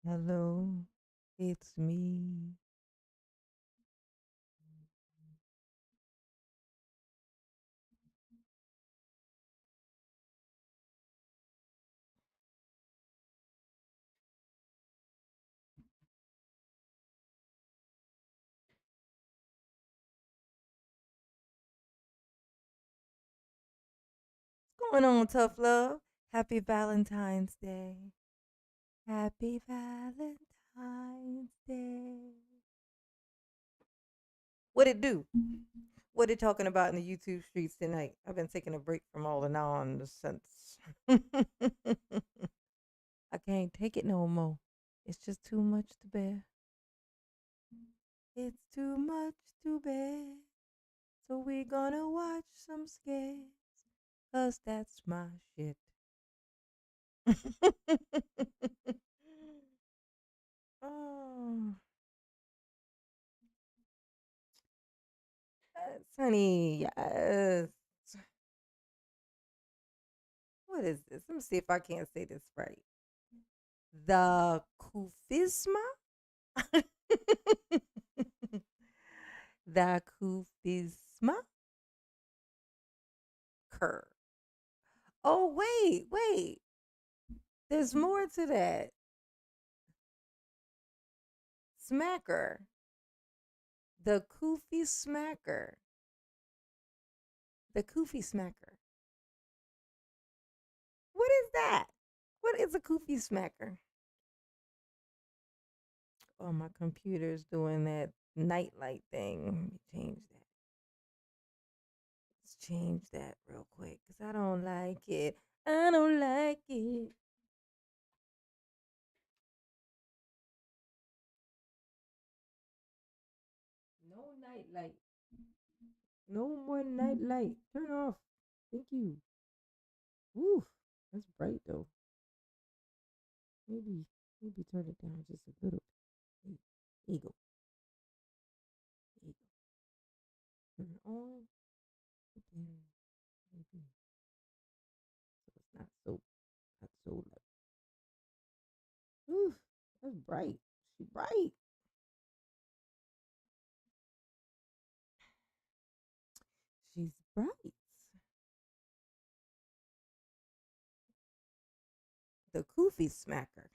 Hello, it's me. What's going on, tough love? Happy Valentine's Day. Happy Valentine's Day. What it do? What it talking about in the YouTube streets tonight? I've been taking a break from all the nonsense. I can't take it no more. It's just too much to bear. It's too much to bear. So we gonna watch some scares. Cause that's my shit. Oh, yes, honey. Yes. What is this? Let me see if I can't say this right. The Kufisma? The Kufisma cur. Oh, wait. There's more to that. Smacker. The Kufi Smacker. The Kufi Smacker. What is that? What is a Kufi Smacker? Oh, my computer's doing that nightlight thing. Let me change that. Let's change that real quick because I don't like it. I don't like it. No nightlight. No more nightlight. Turn off. Thank you. Woo. That's bright though. Maybe turn it down just a little. There you go. There you go. Turn it on. Again. Maybe. So it's not so light. Woo. That's bright. She bright. She's bright. The Koofy Smacker.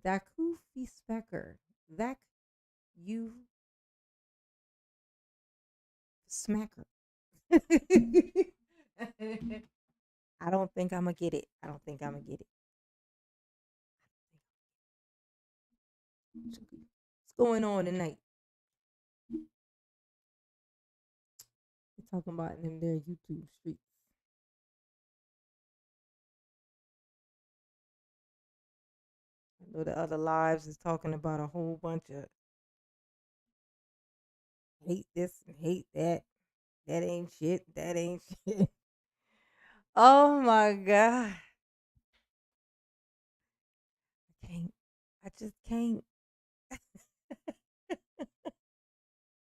That Koofy Smacker. That you smacker. I don't think I'm gonna get it. I don't think I'm gonna get it. What's going on tonight? We're talking about them their YouTube streets. I know the other lives is talking about a whole bunch of hate this and hate that. That ain't shit. That ain't shit. Oh my god. I can't. I just can't.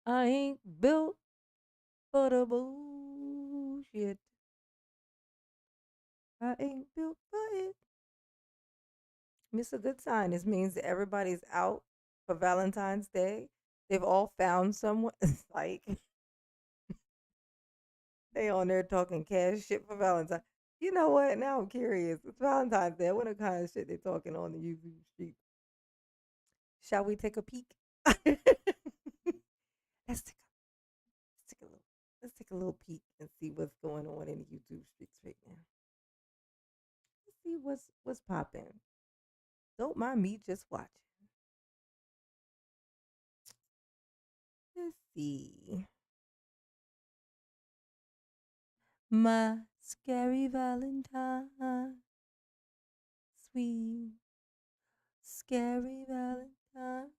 I ain't built for the bullshit. I ain't built for it. It's a good sign. This means that everybody's out for Valentine's Day. They've all found someone. It's like they on there talking cash shit for Valentine. You know what? Now I'm curious. It's Valentine's Day. What kind of shit they talking on the YouTube street? Shall we take a peek? let's take a little peek and see what's going on in the YouTube streets right now. Let's see what's popping. Don't mind me just watching. Let's see. My scary Valentine, sweet scary Valentine.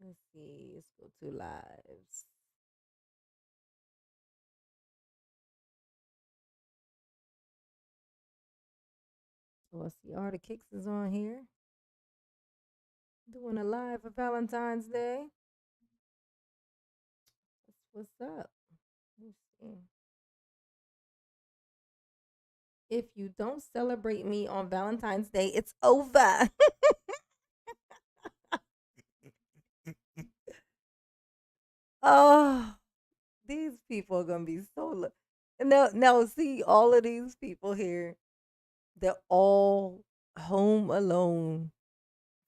Let's see. Let's go to lives. So I see Artie Kicks is on here doing a live for Valentine's Day. That's what's up. Let's see. If you don't celebrate me on Valentine's Day, it's over. Oh, these people are gonna be so. Now, see all of these people here. They're all home alone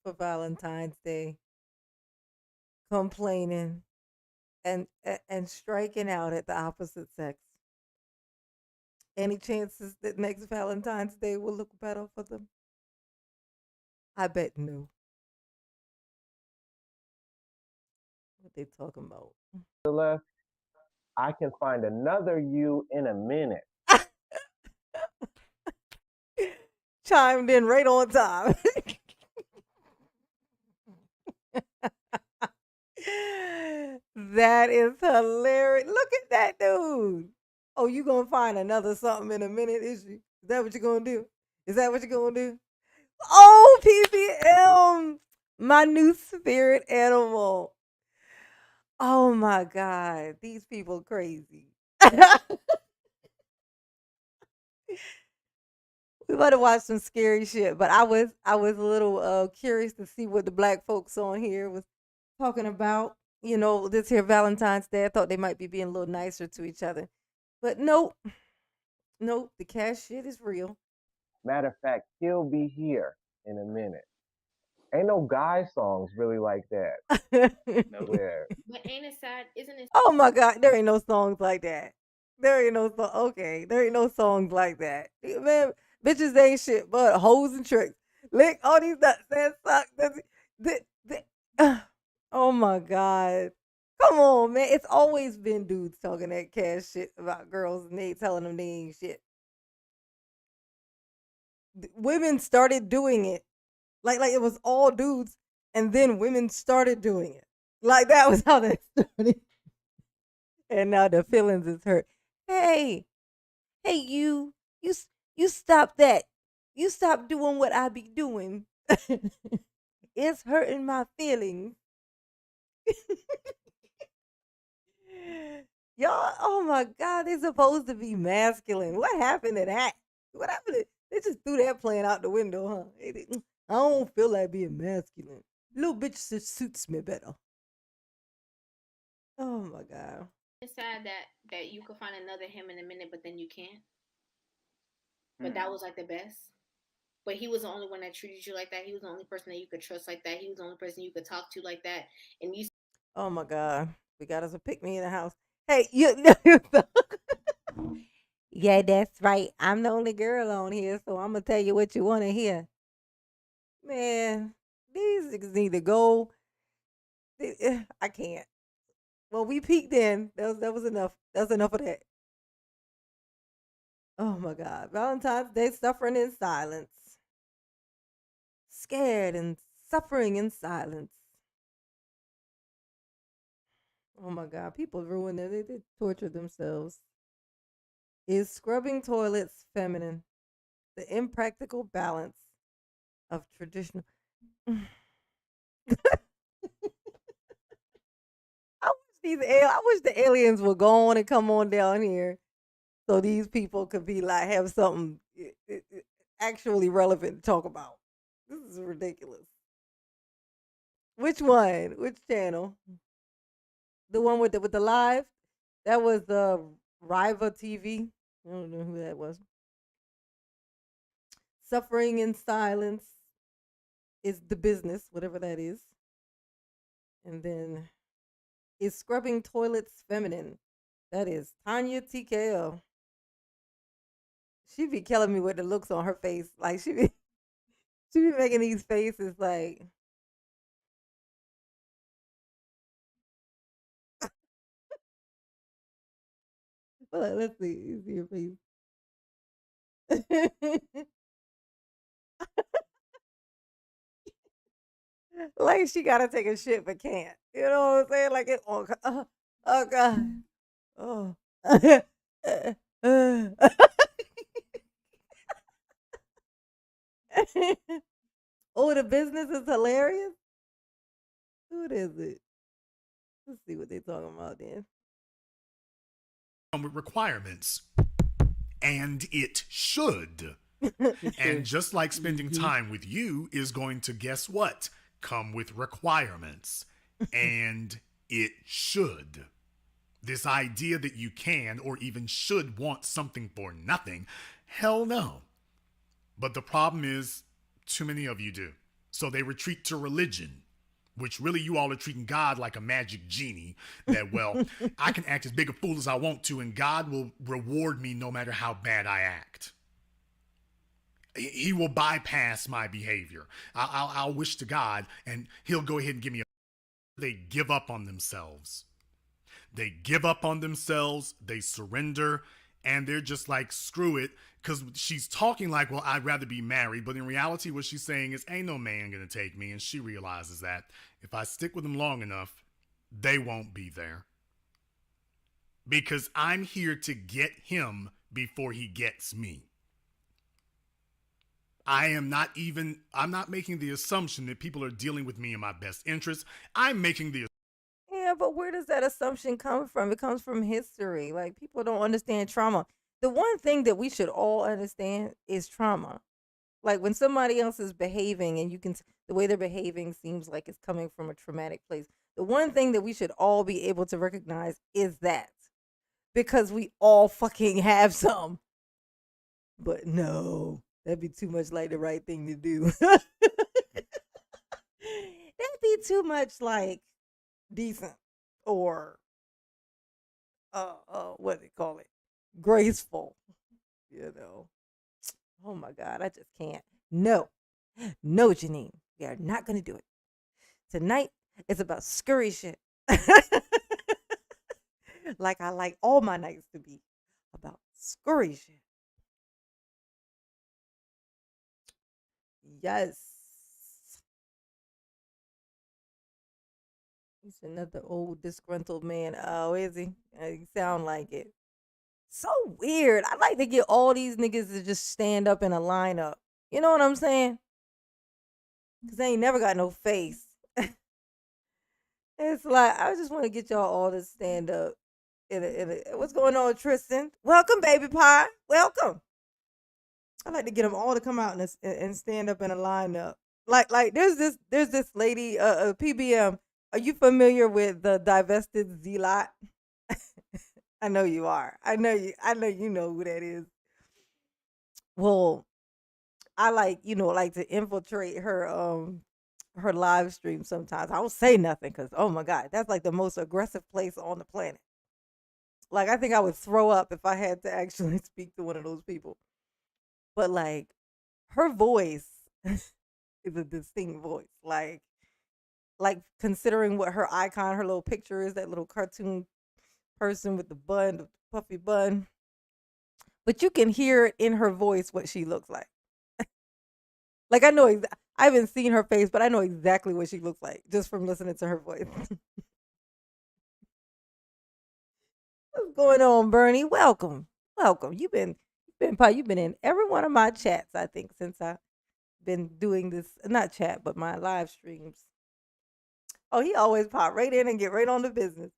for Valentine's Day, complaining and striking out at the opposite sex. Any chances that next Valentine's Day will look better for them? I bet no. What they talking about? Left, I can find another you in a minute. Chimed in right on time. That is hilarious. Look at that dude. Oh, you gonna find another something in a minute, is you? Is that what you're gonna do? Is that what you're gonna do? Oh, PPM, my new spirit animal. Oh my God, these people crazy. We better watch some scary shit. But I was a little curious to see what the black folks on here was talking about. This here Valentine's Day. I thought they might be being a little nicer to each other. But nope, nope, the cash shit is real. Matter of fact, he'll be here in a minute. Ain't no guy songs really like that. Where Oh my God, there ain't no songs like that. There ain't no song. Okay, there ain't no songs like that. Man, bitches ain't shit but hoes and tricks. Lick all these nuts and suck. Oh my God. Come on, man. It's always been dudes talking that cash shit about girls and they telling them they ain't shit. Women started doing it. Like it was all dudes, and then women started doing it. Like that was how that started. And now the feelings is hurt. Hey, hey, you stop that. You stop doing what I be doing. It's hurting my feelings. Y'all, oh my God, they supposed to be masculine. What happened to that? What happened to, they just threw that plan out the window, huh? I don't feel like being masculine. Little bitch just suits me better. Oh my God. Oh my God. We got us a pick me in the house. Hey, yeah, that's right. I'm the only girl on here, so I'm gonna tell you what you want to hear. Man, these niggas need to go. I can't. Well, we peeked in. That was enough. That's enough of that. Oh my God. Valentine's Day suffering in silence. Scared and suffering in silence. Oh my God. People ruin it. They torture themselves. Is scrubbing toilets feminine? The impractical balance of traditional. I wish the aliens would go on and come on down here so these people could be like have something actually relevant to talk about. This is ridiculous. Which one? Which channel? The one with the live? That was Riva TV. I don't know who that was. Suffering in silence is the business, whatever that is. And then is scrubbing toilets feminine? That is Tanya TKO. She be killing me with the looks on her face. Like she be making these faces like let's see your face. Like she gotta take a shit but can't. You know what I'm saying? Like oh God. Oh. Oh, the business is hilarious. What is it? Let's see what they talking about then. Requirements and it should. It And should. just like spending Mhm. time with you is going to, guess what? Come with requirements. And it should. This idea that you can or even should want something for nothing, hell no. But the problem is, too many of you do. So they retreat to religion, which really you all are treating God like a magic genie that, well, I can act as big a fool as I want to and God will reward me no matter how bad I act. He will bypass my behavior. I'll wish to God and he'll go ahead and give me a. They give up on themselves. They give up on themselves, they surrender, and they're just like, screw it. Because she's talking like, well, I'd rather be married. But in reality, what she's saying is, ain't no man going to take me. And she realizes that if I stick with them long enough, they won't be there. Because I'm here to get him before he gets me. I'm not making the assumption that people are dealing with me in my best interest. I'm making the. Yeah, but where does that assumption come from? It comes from history. Like people don't understand trauma. The one thing that we should all understand is trauma. Like when somebody else is behaving and the way they're behaving seems like it's coming from a traumatic place. The one thing that we should all be able to recognize is that because we all fucking have some. But no, that'd be too much like the right thing to do. That'd be too much like decent or what do they call it? Graceful, you know. Oh my God, I just can't. No, no, Janine, we are not gonna do it tonight. It's about scurry shit, like I like all my nights to be about scurry shit. Yes, he's another old disgruntled man. Oh, is he? He sound like it. So weird. I like to get all these niggas to just stand up in a lineup. You know what I'm saying? Cause they ain't never got no face. It's like I just want to get y'all all to stand up. What's going on, Tristan? Welcome, baby pie. Welcome. I like to get them all to come out and stand up in a lineup. Like there's this lady PBM. Are you familiar with the divested zealot? I know you are. I know you know who that is. Well, I like to infiltrate her live stream sometimes. I don't say nothing because oh my god, that's like the most aggressive place on the planet. Like I think I would throw up if I had to actually speak to one of those people. But like her voice is a distinct voice. Like considering what her icon, her little picture is, that little cartoon person with the bun, the puffy bun. But you can hear it in her voice what she looks like. Like I haven't seen her face, but I know exactly what she looks like just from listening to her voice. What's going on, Bernie? Welcome, welcome. You've been in every one of my chats. I think since I've been doing this, not chat, but my live streams. Oh, he always pop right in and get right on the business.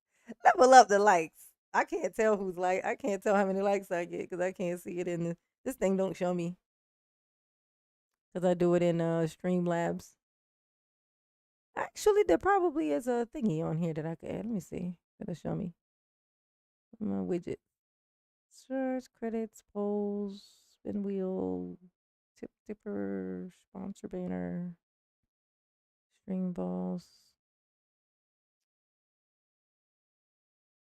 Level up the likes. I can't tell who's like. I can't tell how many likes I get because I can't see it in this thing. Don't show me because I do it in Streamlabs. Actually, there probably is a thingy on here that I could add. Let me see. It'll show me my widget. Search, credits, polls, spin wheel, tip tipper, sponsor banner, string balls.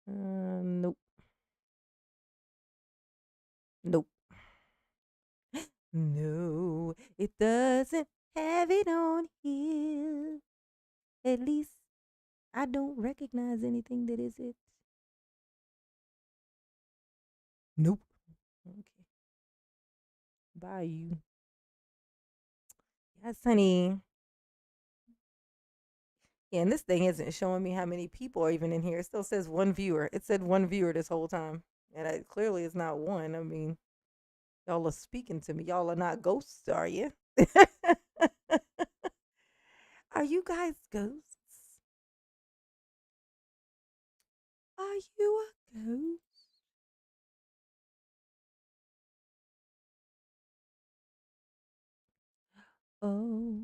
Nope. Nope. No, it doesn't have it on here. At least I don't recognize anything that is it. Nope. Okay. Bye, you. Yes, honey. Yeah, and this thing isn't showing me how many people are even in here. It still says one viewer. It said one viewer this whole time. And it clearly it's not one. I mean, y'all are speaking to me. Y'all are not ghosts, are you? Are you guys ghosts? Are you a ghost? Oh,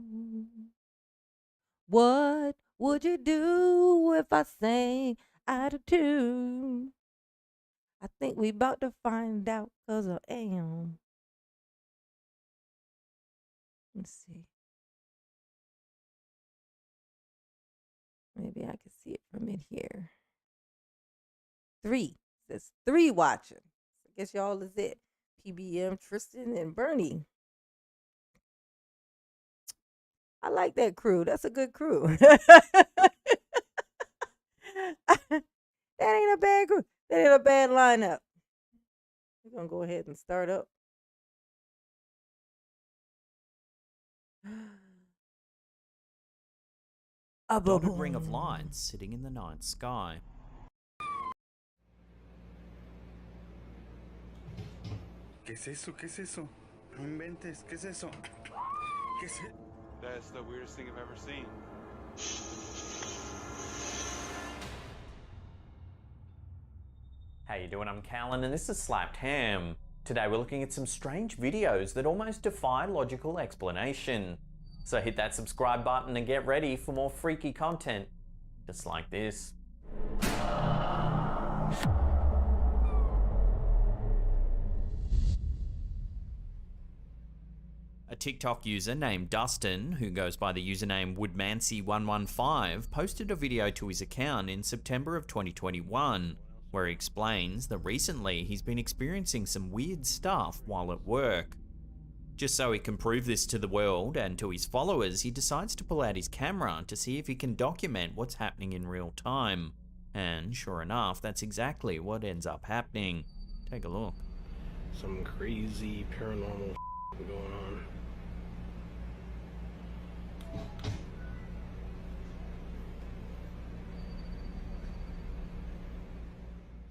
what would you do if I sang out of tune? I think we about to find out 'cause I am. Let's see. Maybe I can see it from in here. 3. Says 3 watching. I guess y'all is it. PBM, Tristan, and Bernie. I like that crew. That's a good crew. That ain't a bad crew. That ain't a bad lineup. We're going to go ahead and start up. A dotted ring of light sitting in the night sky. ¿Qué es eso? ¿Qué es eso? No inventes. ¿Qué es eso? ¿Qué es eso? That's the weirdest thing I've ever seen. How you doing? I'm Callan and this is Slapped Ham. Today we're looking at some strange videos that almost defy logical explanation. So hit that subscribe button and get ready for more freaky content, just like this. A TikTok user named Dustin, who goes by the username Woodmancy115, posted a video to his account in September of 2021, where he explains that recently he's been experiencing some weird stuff while at work. Just so he can prove this to the world and to his followers, he decides to pull out his camera to see if he can document what's happening in real time. And sure enough, that's exactly what ends up happening. Take a look. Some crazy paranormal going on.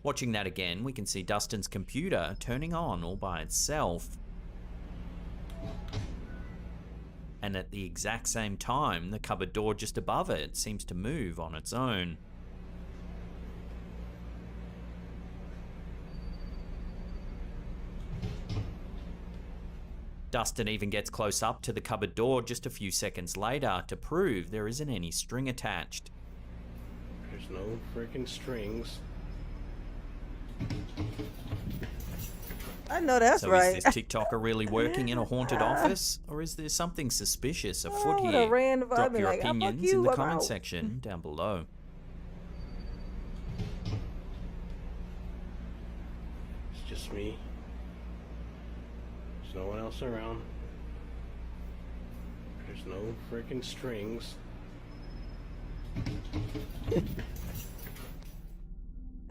Watching that again, we can see Dustin's computer turning on all by itself. And at the exact same time, the cupboard door just above it seems to move on its own. Dustin even gets close up to the cupboard door just a few seconds later to prove there isn't any string attached. There's no freaking strings. I know that's so right. Is this TikToker really working in a haunted office? Or is there something suspicious afoot here? Drop your opinions in the comment section down below. It's just me. There's no one else around. There's no freaking strings.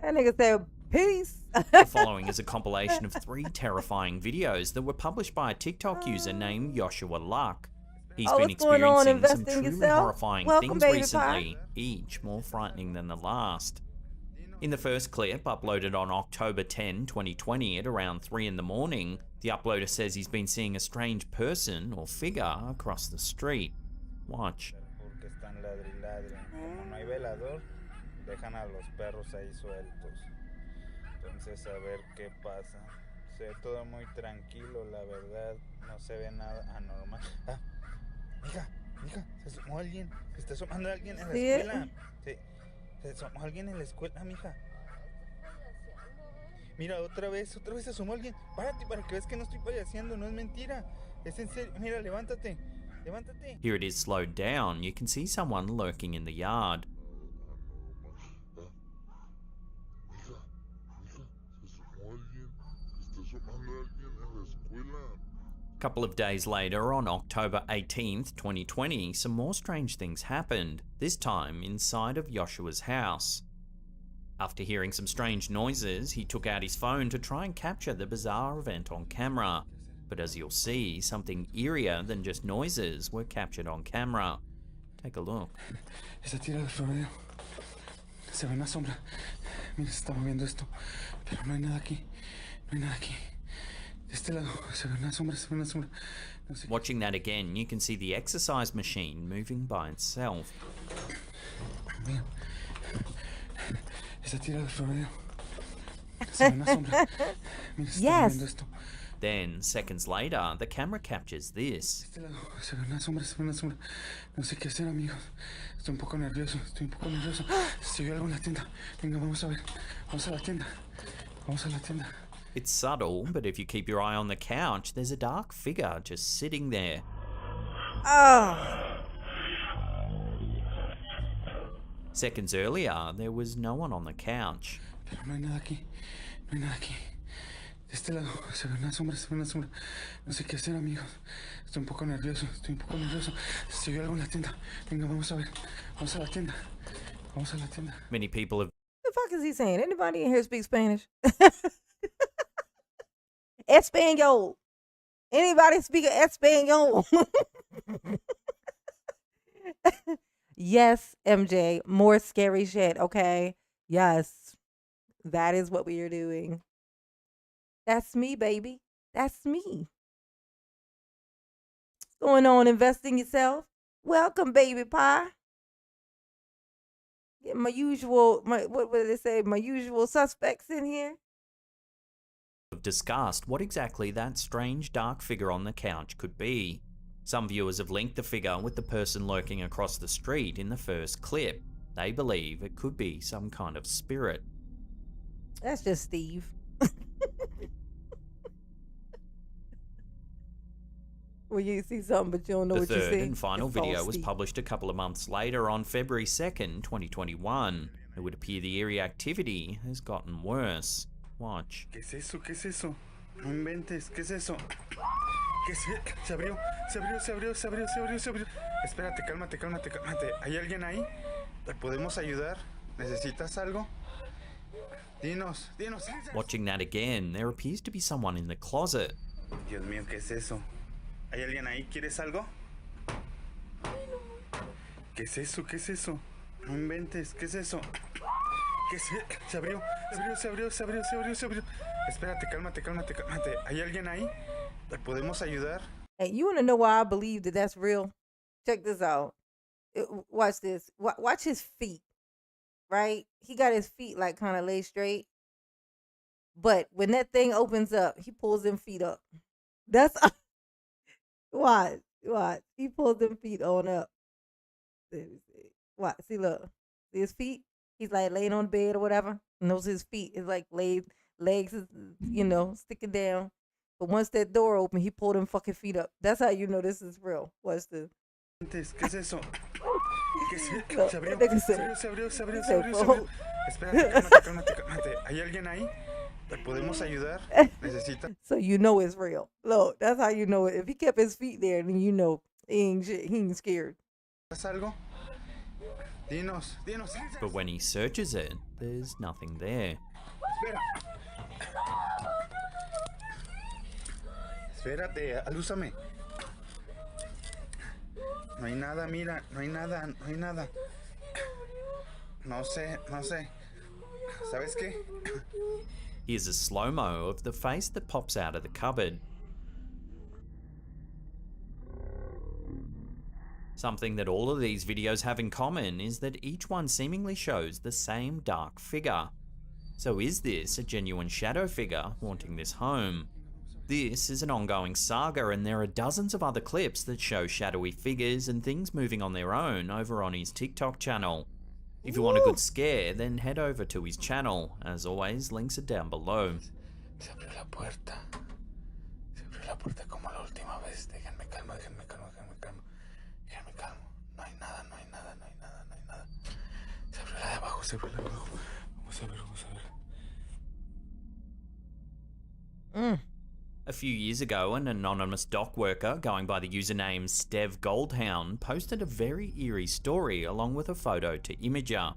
That nigga said peace. The following is a compilation of 3 terrifying videos that were published by a TikTok user named Joshua Luck. He's been experiencing some truly horrifying things recently, each more frightening than the last. In the first clip, uploaded on October 10, 2020 at around 3 in the morning, the uploader says he's been seeing a strange person or figure across the street. Watch. Entonces a ver qué pasa. Se ve todo muy tranquilo, la verdad, no se ve nada anormal. Ah, mija, se asomó alguien, se está asomando alguien en la escuela. Se asomó alguien en la escuela, mija. Mira, otra vez se asomó alguien. Párate para que veas que no estoy payaseando, no es mentira. Es en serio, mira, levántate. Here it is slowed down. You can see someone lurking in the yard. A couple of days later, on October 18th, 2020, some more strange things happened, this time inside of Joshua's house. After hearing some strange noises, he took out his phone to try and capture the bizarre event on camera. But as you'll see, something eerier than just noises were captured on camera. Take a look. Esa tira de florero. Se ve una sombra. Mira, se está moviendo esto. Pero no hay nada aquí. No hay nada aquí. De este lado se ve una sombra. No sé. Watching that again, you can see the exercise machine moving by itself. Mira. Esa tira de florero. Se ve una sombra. Mira, se está moviendo esto. Then, seconds later, the camera captures this. Este lado, se ve una sombra, se ve una sombra. No sé qué hacer, amigos. Estoy un poco nervioso, estoy un poco nervioso. Se vio algo en la tienda. Venga, vamos a ver. Vamos a la tienda. Vamos a la tienda. It's subtle, but if you keep your eye on the couch, there's a dark figure just sitting there. Oh. Seconds earlier, there was no one on the couch. Pero no hay nada aquí. No hay nada aquí. De este lado, se ve una sombra, se ve una sombra. No sé qué hacer, amigos. Estoy un poco nervioso, estoy un poco nervioso. Se vio algo en la tienda. Venga, vamos a ver. Vamos a la tienda. Vamos a la tienda. Many people have What the fuck is he saying? Anybody in here speak Spanish? Espanol. Anybody speak Espanol? Yes, MJ. More scary shit, okay? Yes. That is what we are doing. That's me, baby. That's me. What's going on? Invest in yourself. Welcome, baby pie. Get my usual, what did they say? My usual suspects in here. discussed what exactly that strange dark figure on the couch could be. Some viewers have linked the figure with the person lurking across the street in the first clip. They believe it could be some kind of spirit. That's just Steve. Well, you see something, but you don't know The what you see. third and final It's all video was Steve. published a couple of months later on February 2nd, 2021. It would appear the eerie activity has gotten worse. Watch. ¿Qué es eso? ¿Qué es eso? No inventes, ¿qué es eso? ¿Qué es? Se abrió, se abrió, se abrió, se abrió, se abrió, se abrió. Espérate, cálmate, cálmate, cálmate. ¿Hay alguien ahí? ¿Te podemos ayudar? ¿Necesitas algo? Dinos, dinos. Watching that again, there appears to be someone in the closet. Dios mío, ¿qué es eso? ¿Hay alguien ahí? ¿Quieres algo? ¿Qué es eso? ¿Qué es eso? No inventes, ¿qué es eso? ¿Qué es? Se abrió, se abrió, se abrió, se abrió, se abrió, se abrió. Espérate, cálmate, cálmate, cálmate. ¿Hay alguien ahí? ¿Te podemos ayudar? Hey, you want to know why I believe that that's real? Check this out. Watch this. Watch his feet, right? He got his feet like kind of laid straight. But when that thing opens up, he pulls them feet up. That's watch. He pulls them feet on up. Watch. See, look. See his feet? He's like laying on the bed or whatever. And those his feet is like legs is, sticking down. But once that door opened, he pulled them fucking feet up. That's how you know this is real. Watch this. ¿Qué es eso? ¿Qué es? Look, Se abrió, that nigga se said- abrió, se abrió, se abrió, he se said, abrió, se abrió. Espérate, cálmate, cálmate, cálmate. ¿Hay alguien ahí? ¿Te podemos ayudar? ¿Necesitas So you know it's real. Look, that's how you know it. If he kept his feet there, then you know he ain't scared. algo? Dinos, dinos. But when he searches it, there's nothing there. Espera. Espérate, alúzame. No hay nada, mira, no hay nada, no hay nada. No sé, no sé. ¿Sabes qué? Here's a slow-mo of the face that pops out of the cupboard. Something that all of these videos have in common is that each one seemingly shows the same dark figure. So is this a genuine shadow figure haunting this home? This is an ongoing saga, and there are dozens of other clips that show shadowy figures and things moving on their own over on his TikTok channel. If you want a good scare, then head over to his channel. As always, links are down below. Se abrió la puerta. Se abrió la puerta como la última vez. Déjenme calmo, déjenme calmo, déjenme calmo. Déjenme calmo. No hay nada, no hay nada, no hay nada, no hay nada. Se abrió la de abajo, se abrió la de abajo. Vamos a ver, vamos a ver. A few years ago, an anonymous dock worker going by the username Stev Goldhound posted a very eerie story along with a photo to Imager.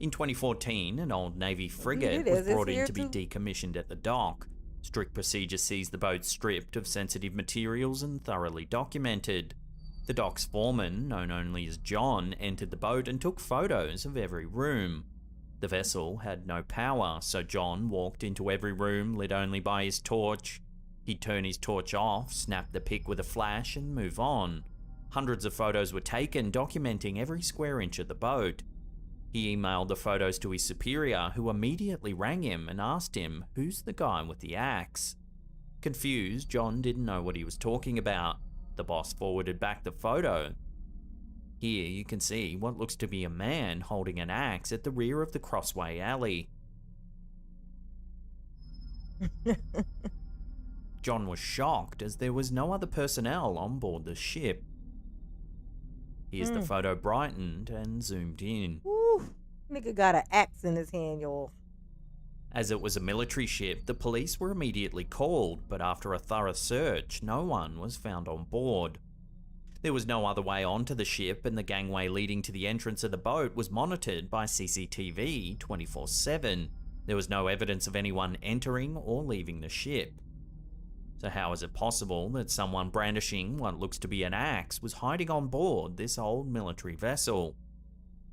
In 2014, an old Navy frigate was brought in to be decommissioned at the dock. Strict procedure sees the boat stripped of sensitive materials and thoroughly documented. The dock's foreman, known only as John, entered the boat and took photos of every room. The vessel had no power, so John walked into every room lit only by his torch. He'd turn his torch off, snap the pic with a flash, and move on. Hundreds of photos were taken, documenting every square inch of the boat. He emailed the photos to his superior, who immediately rang him and asked him, who's the guy with the axe? Confused, John didn't know what he was talking about. The boss forwarded back the photo. Here you can see what looks to be a man holding an axe at the rear of the Crossway Alley. John was shocked as there was no other personnel on board the ship. Here's the photo brightened and zoomed in. Woo, nigga got an axe in his hand, y'all. As it was a military ship, the police were immediately called, but after a thorough search, no one was found on board. There was no other way onto the ship, and the gangway leading to the entrance of the boat was monitored by CCTV 24/7. There was no evidence of anyone entering or leaving the ship. So how is it possible that someone brandishing what looks to be an axe was hiding on board this old military vessel?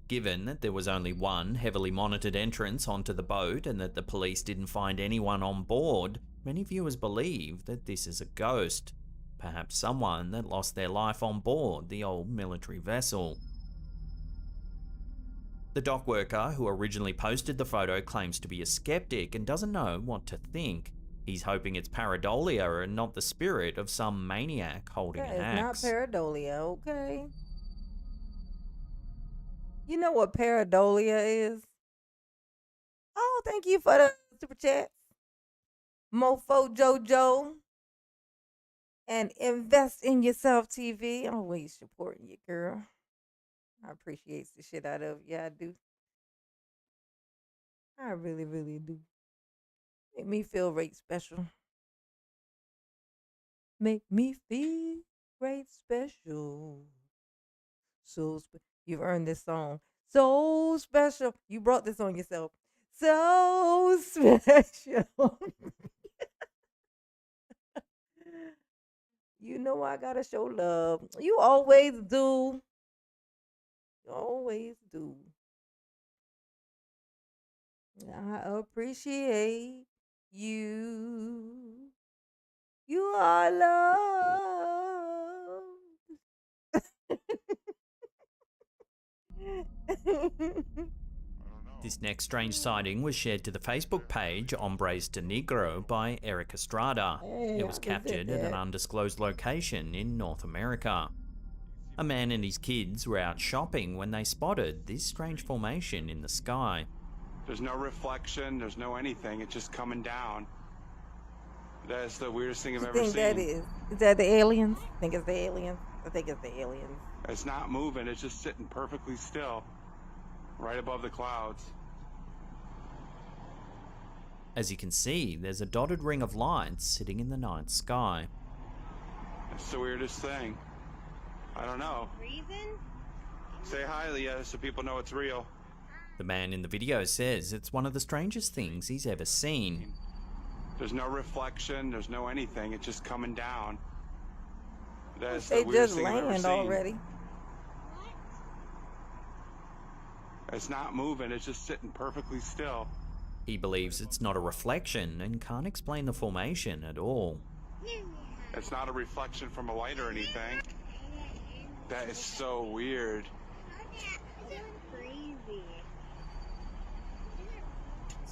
Given that there was only one heavily monitored entrance onto the boat and that the police didn't find anyone on board, many viewers believe that this is a ghost, perhaps someone that lost their life on board the old military vessel. The dock worker who originally posted the photo claims to be a skeptic and doesn't know what to think. He's hoping it's pareidolia and not the spirit of some maniac holding an axe. It's not pareidolia, okay? You know what pareidolia is? Oh, thank you for the super chat. Mofo Jojo. And Invest in Yourself TV. Always supporting you, girl. I appreciate the shit out of you. I do. I really, really do. Make me feel right special. Make me feel right special. So you've earned this song. So special. You brought this on yourself. So special. You know I gotta show love. You always do. You always do. I appreciate you. You are loved. This next strange sighting was shared to the Facebook page Hombres de Negro by Eric Estrada. It was captured at an undisclosed location in North America. A man and his kids were out shopping when they spotted this strange formation in the sky. There's no reflection, there's no anything, it's just coming down. That's the weirdest thing I've ever seen. That is that the aliens? I think it's the aliens. I think it's the aliens. It's not moving, it's just sitting perfectly still, right above the clouds. As you can see, there's a dotted ring of lights sitting in the night sky. It's the weirdest thing. I don't know. Reason? Say hi, Leah, so people know it's real. The man in the video says it's one of the strangest things he's ever seen. There's no reflection, there's no anything, it's just coming down. That's They the weirdest just thing I've ever land seen. already. It's not moving, it's just sitting perfectly still. He believes it's not a reflection and can't explain the formation at all. It's not a reflection from a light or anything. That is so weird. Crazy.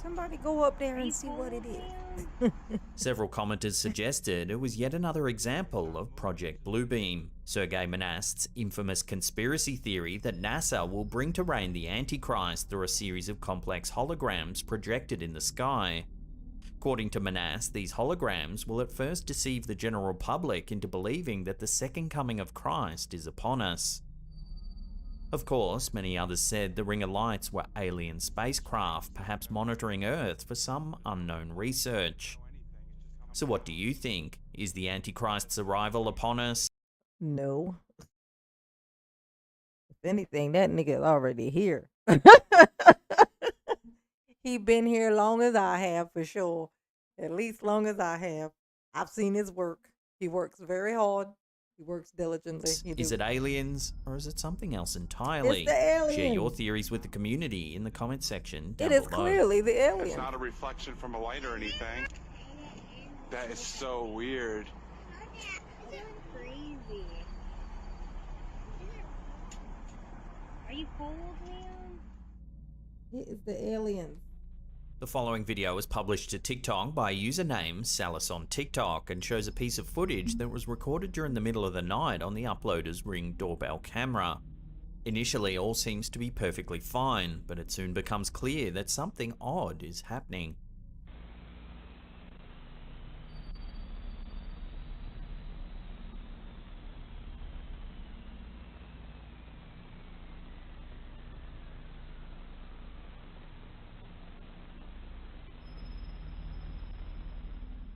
Somebody go up there and see what it is. Several commenters suggested it was yet another example of Project Bluebeam, Sergei Monast's infamous conspiracy theory that NASA will bring to reign the Antichrist through a series of complex holograms projected in the sky. According to Monast, these holograms will at first deceive the general public into believing that the second coming of Christ is upon us. Of course, many others said the Ring of Lights were alien spacecraft, perhaps monitoring Earth for some unknown research. So what do you think? Is the Antichrist's arrival upon us? No. If anything, that nigga's already here. He been here long as I have, for sure. At least long as I have. I've seen his work. He works very hard. He works diligently. Is it aliens, or is it something else entirely? It's the aliens. Share your theories with the community in the comment section down It is below. clearly the aliens. It's not a reflection from a light or anything. That is so weird. Crazy. Are you cold, man? It is the aliens. The following video was published to TikTok by a username Salis on TikTok and shows a piece of footage that was recorded during the middle of the night on the uploader's Ring doorbell camera. Initially, all seems to be perfectly fine, but it soon becomes clear that something odd is happening.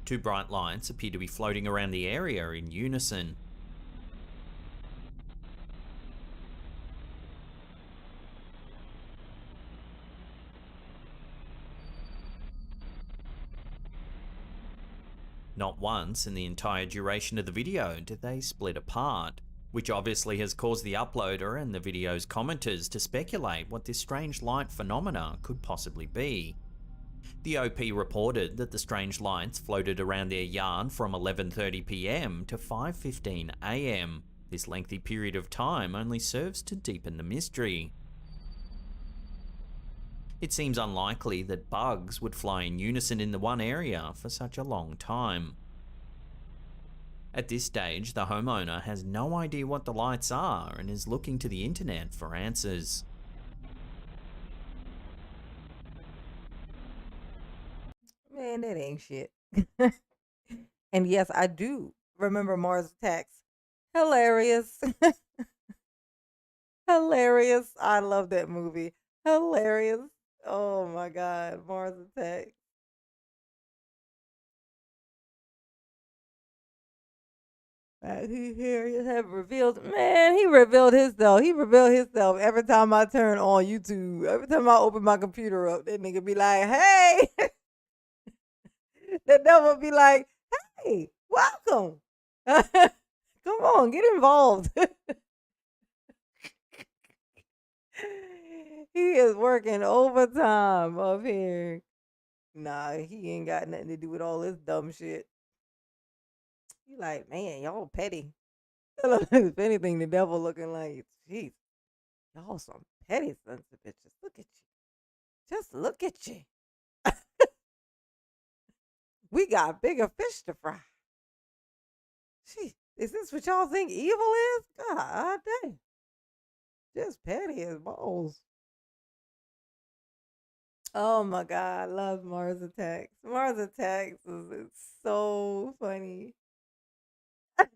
Two bright lights appear to be floating around the area in unison. Not once in the entire duration of the video did they split apart, which obviously has caused the uploader and the video's commenters to speculate what this strange light phenomena could possibly be. The OP reported that the strange lights floated around their yard from 11:30 PM to 5:15 AM. This lengthy period of time only serves to deepen the mystery. It seems unlikely that bugs would fly in unison in the one area for such a long time. At this stage, the homeowner has no idea what the lights are and is looking to the internet for answers. Man, that ain't shit. And yes, I do remember Mars Attacks. Hilarious. Hilarious. I love that movie. Hilarious. Oh my God, Mars Attacks. He here have revealed, man, he revealed himself. He revealed himself every time I turn on YouTube. Every time I open my computer up, that nigga be like, hey. The devil be like, hey, welcome. Come on, get involved. He is working overtime up here. Nah, he ain't got nothing to do with all this dumb shit. You like, man, y'all petty. If anything, the devil looking like, jeez, y'all some petty sons of bitches. Look at you. Just look at you. We got bigger fish to fry. Gee, is this what y'all think evil is? God dang. Just petty as balls. Oh my God, I love Mars Attacks. Mars Attacks is so funny. I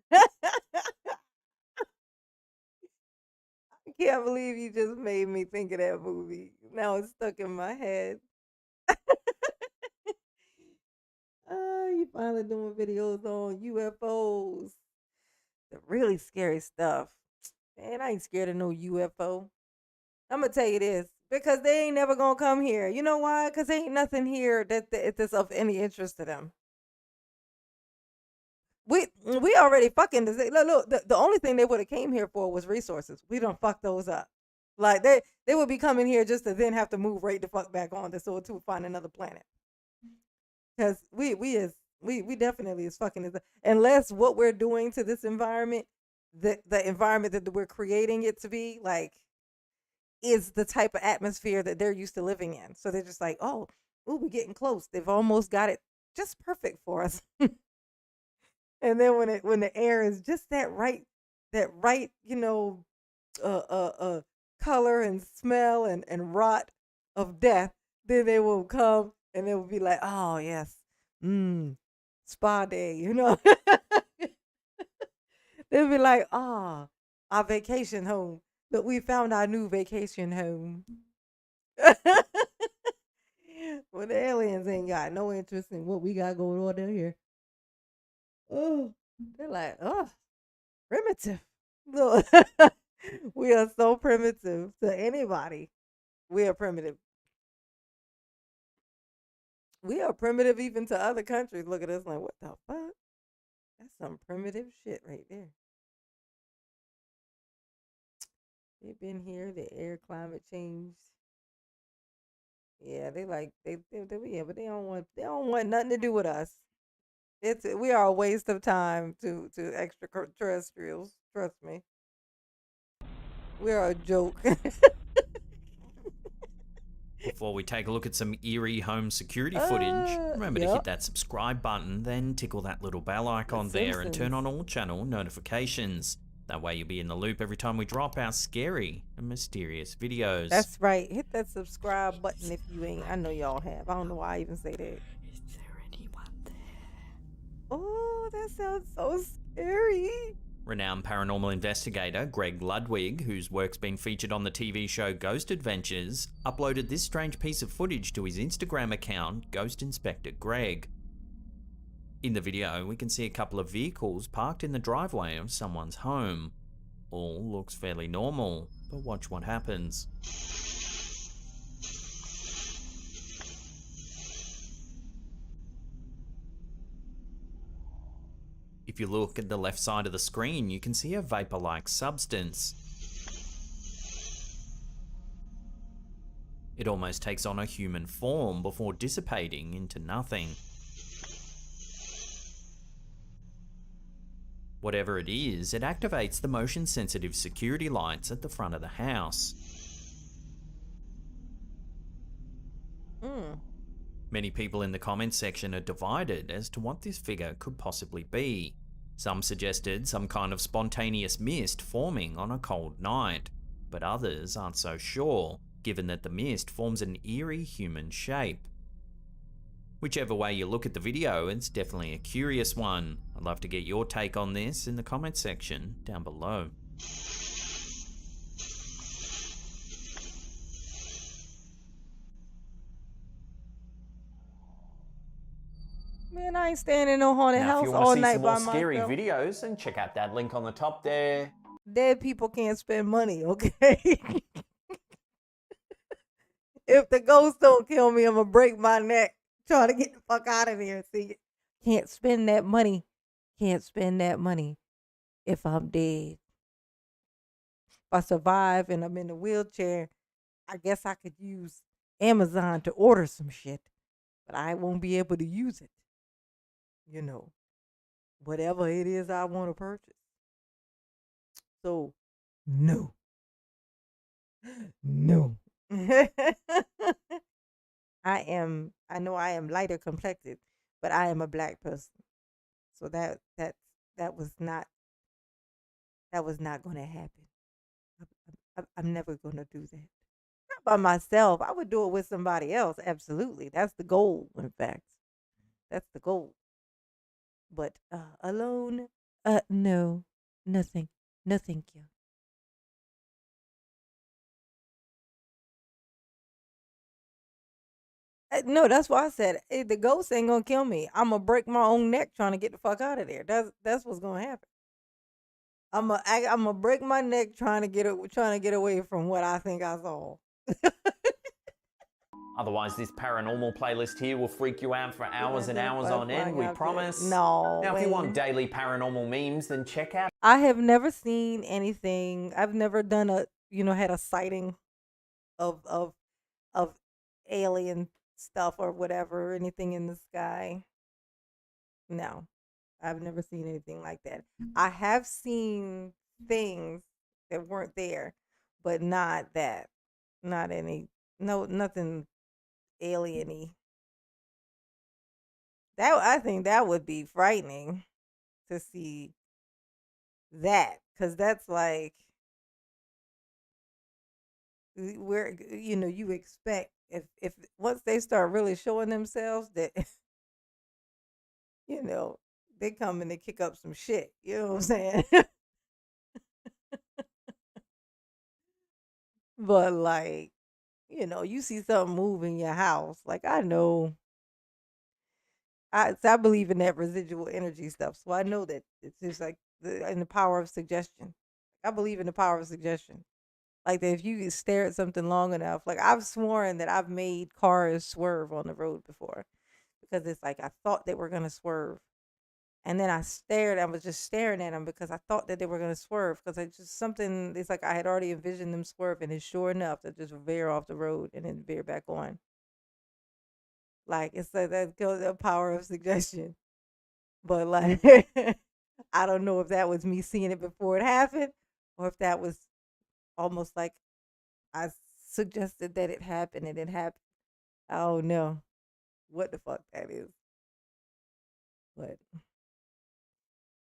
can't believe you just made me think of that movie. Now it's stuck in my head. You finally doing videos on UFOs. The really scary stuff. Man, I ain't scared of no UFO. I'm going to tell you this. Because they ain't never going to come here. You know why? Because there ain't nothing here that's of any interest to them. We already fucking look. The only thing they would have came here for was resources. We don't fuck those up. Like they would be coming here just to then have to move right the fuck back on to find another planet. Because we definitely is fucking unless what we're doing to this environment, the environment that we're creating it to be like, is the type of atmosphere that they're used to living in. So they're just like, oh, we're getting close. They've almost got it just perfect for us. And then when the air is just that right, color and smell and rot of death, then they will come and they will be like, oh yes, spa day, They'll be like, our vacation home. But we found our new vacation home. Well, the aliens ain't got no interest in what we got going on down here. Oh, they're like, oh, primitive. Look, we are so primitive to anybody. We are primitive. We are primitive even to other countries. Look at us like, what the fuck? That's some primitive shit right there. They've been here. The air climate changed. Yeah, they yeah, but they don't want nothing to do with us. We are a waste of time to extraterrestrials. Trust me. We are a joke. Before we take a look at some eerie home security footage, remember to hit that subscribe button, then tickle that little bell icon there and turn on all channel notifications. That way you'll be in the loop every time we drop our scary and mysterious videos. That's right. Hit that subscribe button if you ain't. I know y'all have. I don't know why I even say that. Is there anyone there? Oh, that sounds so scary. Renowned paranormal investigator Greg Ludwig, whose work's been featured on the TV show Ghost Adventures, uploaded this strange piece of footage to his Instagram account, Ghost Inspector Greg. In the video, we can see a couple of vehicles parked in the driveway of someone's home. All looks fairly normal, but watch what happens. If you look at the left side of the screen, you can see a vapor-like substance. It almost takes on a human form before dissipating into nothing. Whatever it is, it activates the motion-sensitive security lights at the front of the house. Many people in the comments section are divided as to what this figure could possibly be. Some suggested some kind of spontaneous mist forming on a cold night, but others aren't so sure, given that the mist forms an eerie human shape. Whichever way you look at the video, it's definitely a curious one. I'd love to get your take on this in the comments section down below. Man, I ain't staying in no haunted Now, if house you all want to see night some by more scary myself. videos, then check out that link on the top there. Dead people can't spend money, okay? If the ghost don't kill me, I'm gonna break my neck trying to get the fuck out of here. See, can't spend that money. Can't spend that money if I'm dead. If I survive and I'm in a wheelchair, I guess I could use Amazon to order some shit, but I won't be able to use it. You know, whatever it is I want to purchase. So, no. No. I know I am lighter complected, but I am a black person. So that was not going to happen. I'm never going to do that. Not by myself. I would do it with somebody else. Absolutely. That's the goal, in fact. That's the goal. But alone, no. Nothing. No, thank you. No, that's why I said the ghost ain't gonna kill me. I'm gonna break my own neck trying to get the fuck out of there. That's what's gonna happen. I'm gonna break my neck trying to get away from what I think I saw. Otherwise, this paranormal playlist here will freak you out for hours and hours on end, we promise. No. Now, if you want daily paranormal memes, then check out. I have never seen anything. I've never done had a sighting of alien stuff or whatever, anything in the sky. No, I've never seen anything like that. I have seen things that weren't there, but not that. Not any. No, nothing alien-y. I think that would be frightening to see that, because that's like where you expect if once they start really showing themselves that they coming to kick up some shit. You know what I'm saying? But like, you see something move in your house. Like, I know I believe in that residual energy stuff. So I know that it's just like in the power of suggestion. I believe in the power of suggestion. Like that if you stare at something long enough, like I've sworn that I've made cars swerve on the road before because it's like I thought they were gonna swerve. And then I was just staring at them because I thought that they were gonna swerve because it's like I had already envisioned them swerving, and sure enough, they just veer off the road and then veer back on. Like it's like that goes the power of suggestion. But like I don't know if that was me seeing it before it happened or if that was almost like I suggested that it happened and it happened. I don't know what the fuck that is. But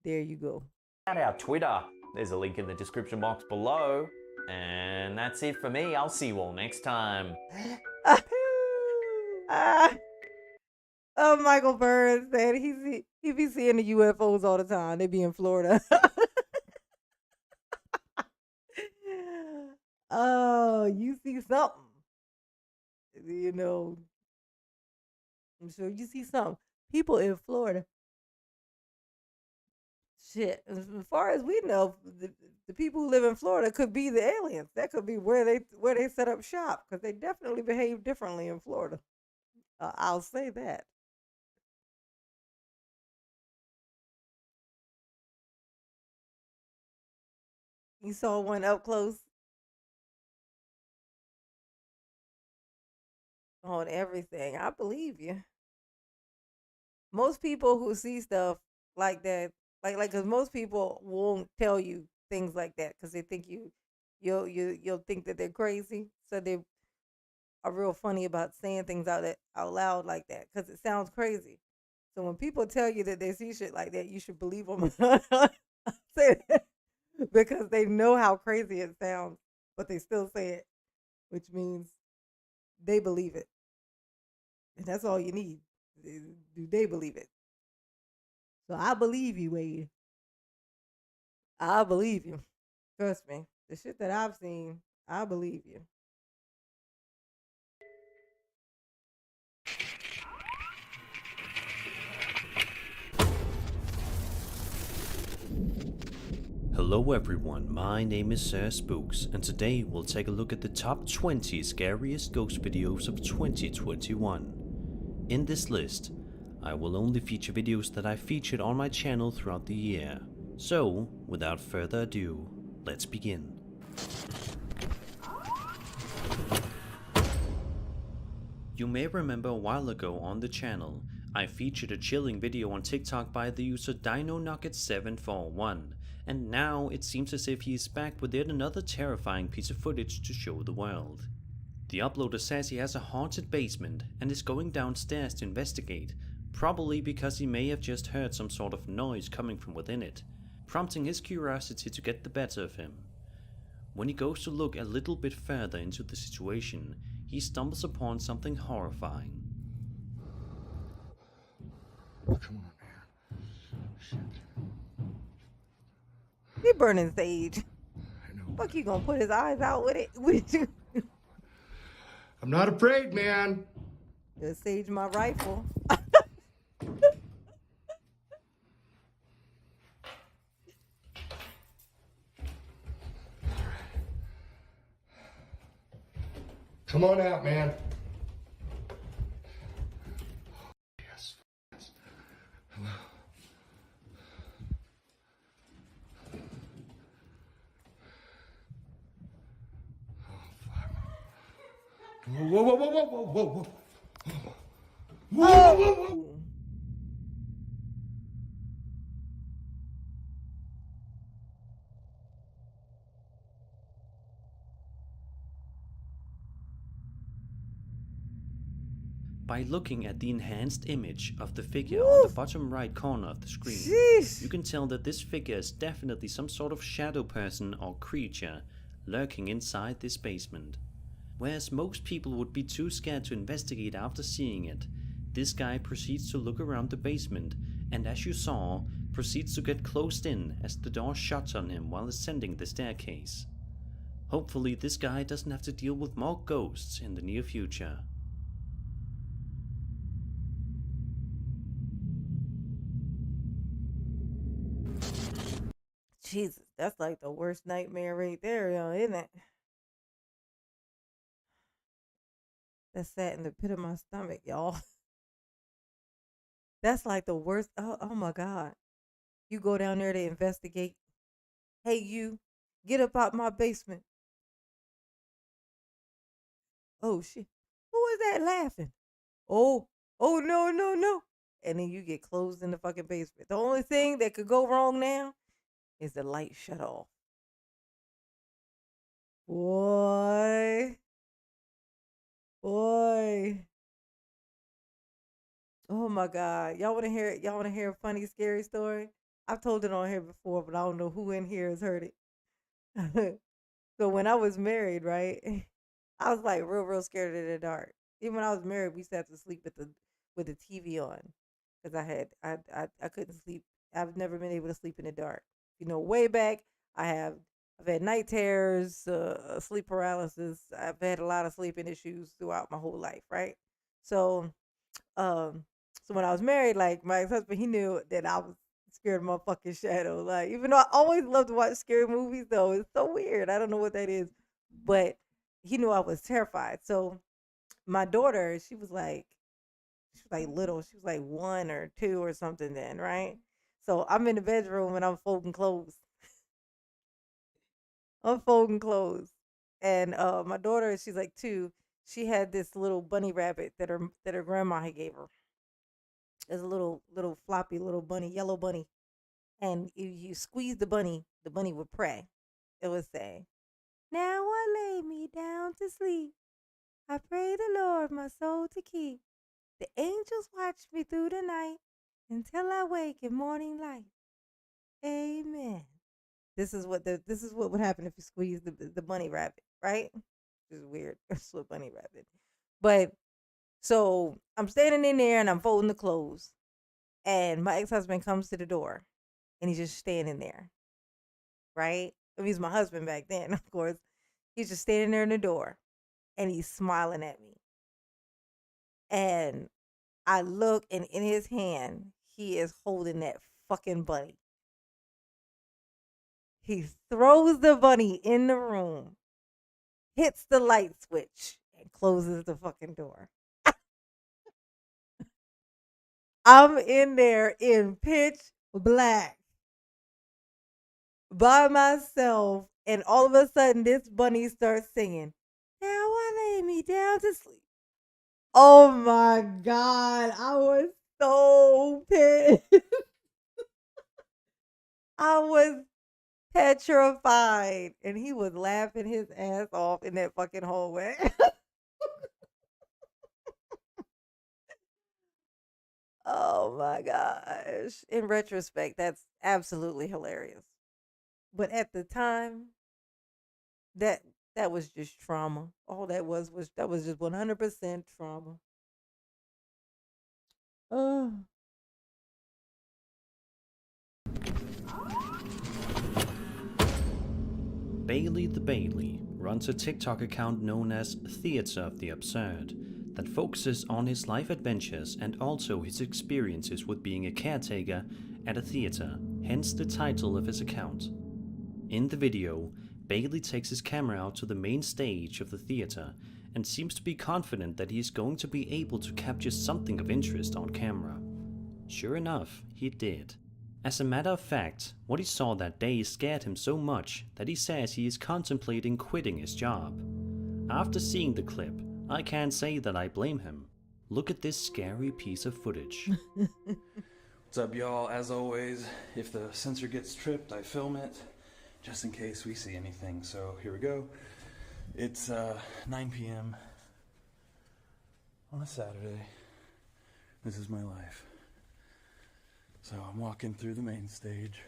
there you go. At our Twitter. There's a link in the description box below. And that's it for me. I'll see you all next time. Michael Burns said he be seeing the UFOs all the time. They be in Florida. Oh, you see something. You know, I'm sure you see something. People in Florida. Shit. As far as we know, the people who live in Florida could be the aliens. That could be where they set up shop, because they definitely behave differently in Florida. I'll say that. You saw one up close on everything. I believe you. Most people who see stuff like that, because most people won't tell you things like that because they think you'll think that they're crazy. So they are real funny about saying things out loud like that because it sounds crazy. So when people tell you that they see shit like that, you should believe them. Say that because they know how crazy it sounds, but they still say it, which means they believe it. And that's all you need. Do they believe it? So I believe you, Wade. I believe you. Trust me. The shit that I've seen, I believe you. Hello everyone, my name is Sir Spooks, and today we'll take a look at the top 20 scariest ghost videos of 2021. In this list, I will only feature videos that I featured on my channel throughout the year. So, without further ado, let's begin. You may remember a while ago on the channel, I featured a chilling video on TikTok by the user DinoNugget741, and now it seems as if he is back with yet another terrifying piece of footage to show the world. The uploader says he has a haunted basement and is going downstairs to investigate, probably because he may have just heard some sort of noise coming from within it, prompting his curiosity to get the better of him. When he goes to look a little bit further into the situation, he stumbles upon something horrifying. Come on, man. Shit. He burning sage. I know. Fuck, you gonna put his eyes out with it? With you? I'm not afraid, man. Just sage my rifle. Come on out, man. Yes. Yes. Hello. Oh, fuck. Whoa, whoa, whoa, whoa, whoa, whoa, whoa, whoa. Whoa, whoa, whoa, whoa. By looking at the enhanced image of the figure on the bottom right corner of the screen, Sheesh. you can tell that this figure is definitely some sort of shadow person or creature lurking inside this basement. Whereas most people would be too scared to investigate after seeing it, this guy proceeds to look around the basement and, as you saw, proceeds to get closed in as the door shuts on him while ascending the staircase. Hopefully this guy doesn't have to deal with more ghosts in the near future. Jesus, that's like the worst nightmare right there, isn't it? That sat in the pit of my stomach, y'all. That's like the worst. Oh my God. You go down there to investigate. Hey, you, get up out my basement. Oh, shit. Who is that laughing? Oh, no, no, no. And then you get closed in the fucking basement. The only thing that could go wrong now is the light shut off. Boy. Oh my God. Y'all wanna hear it? Y'all wanna hear a funny, scary story? I've told it on here before, but I don't know who in here has heard it. So when I was married, right, I was like real scared of the dark. Even when I was married, we used to have to sleep with the TV on because I couldn't sleep. I've never been able to sleep in the dark. You know, way back, I've had night terrors, sleep paralysis. I've had a lot of sleeping issues throughout my whole life, right? So, um, so when I was married, like my ex husband, he knew that I was scared of my fucking shadow. Like, even though I always loved to watch scary movies, though it's so weird. I don't know what that is, but he knew I was terrified. So my daughter, she was like little. She was like 1 or 2 or something then, right? So I'm in the bedroom and I'm folding clothes. I'm folding clothes. And my daughter, she's like 2. She had this little bunny rabbit that her grandma had gave her. It's a little floppy little bunny, yellow bunny. And you squeeze the bunny would pray. It would say, "Now I lay me down to sleep. I pray the Lord my soul to keep. The angels watch me through the night until I wake in morning light. Amen." This is what would happen if you squeeze the bunny rabbit, right? Which is weird. It's a bunny rabbit. But so I'm standing in there and I'm folding the clothes. And my ex husband comes to the door and he's just standing there, right? I mean, he's my husband back then, of course. He's just standing there in the door and he's smiling at me. And I look, and in his hand, he is holding that fucking bunny. He throws the bunny in the room, hits the light switch, and closes the fucking door. I'm in there in pitch black by myself, and all of a sudden, this bunny starts singing, "Now I lay me down to sleep." Oh my God, I was so pissed. I was petrified. And he was laughing his ass off in that fucking hallway. Oh my gosh. In retrospect, that's absolutely hilarious. But at the time, that that was just trauma. All that was just 100% trauma. Oh. Bailey the Bailey runs a TikTok account known as Theater of the Absurd that focuses on his life adventures and also his experiences with being a caretaker at a theater, hence the title of his account. In the video, Bailey takes his camera out to the main stage of the theater and seems to be confident that he is going to be able to capture something of interest on camera. Sure enough, he did. As a matter of fact, what he saw that day scared him so much that he says he is contemplating quitting his job. After seeing the clip, I can't say that I blame him. Look at this scary piece of footage. What's up, y'all? As always, if the sensor gets tripped, I film it just in case we see anything. So here we go. It's 9 p.m. on a Saturday. This is my life. So I'm walking through the main stage.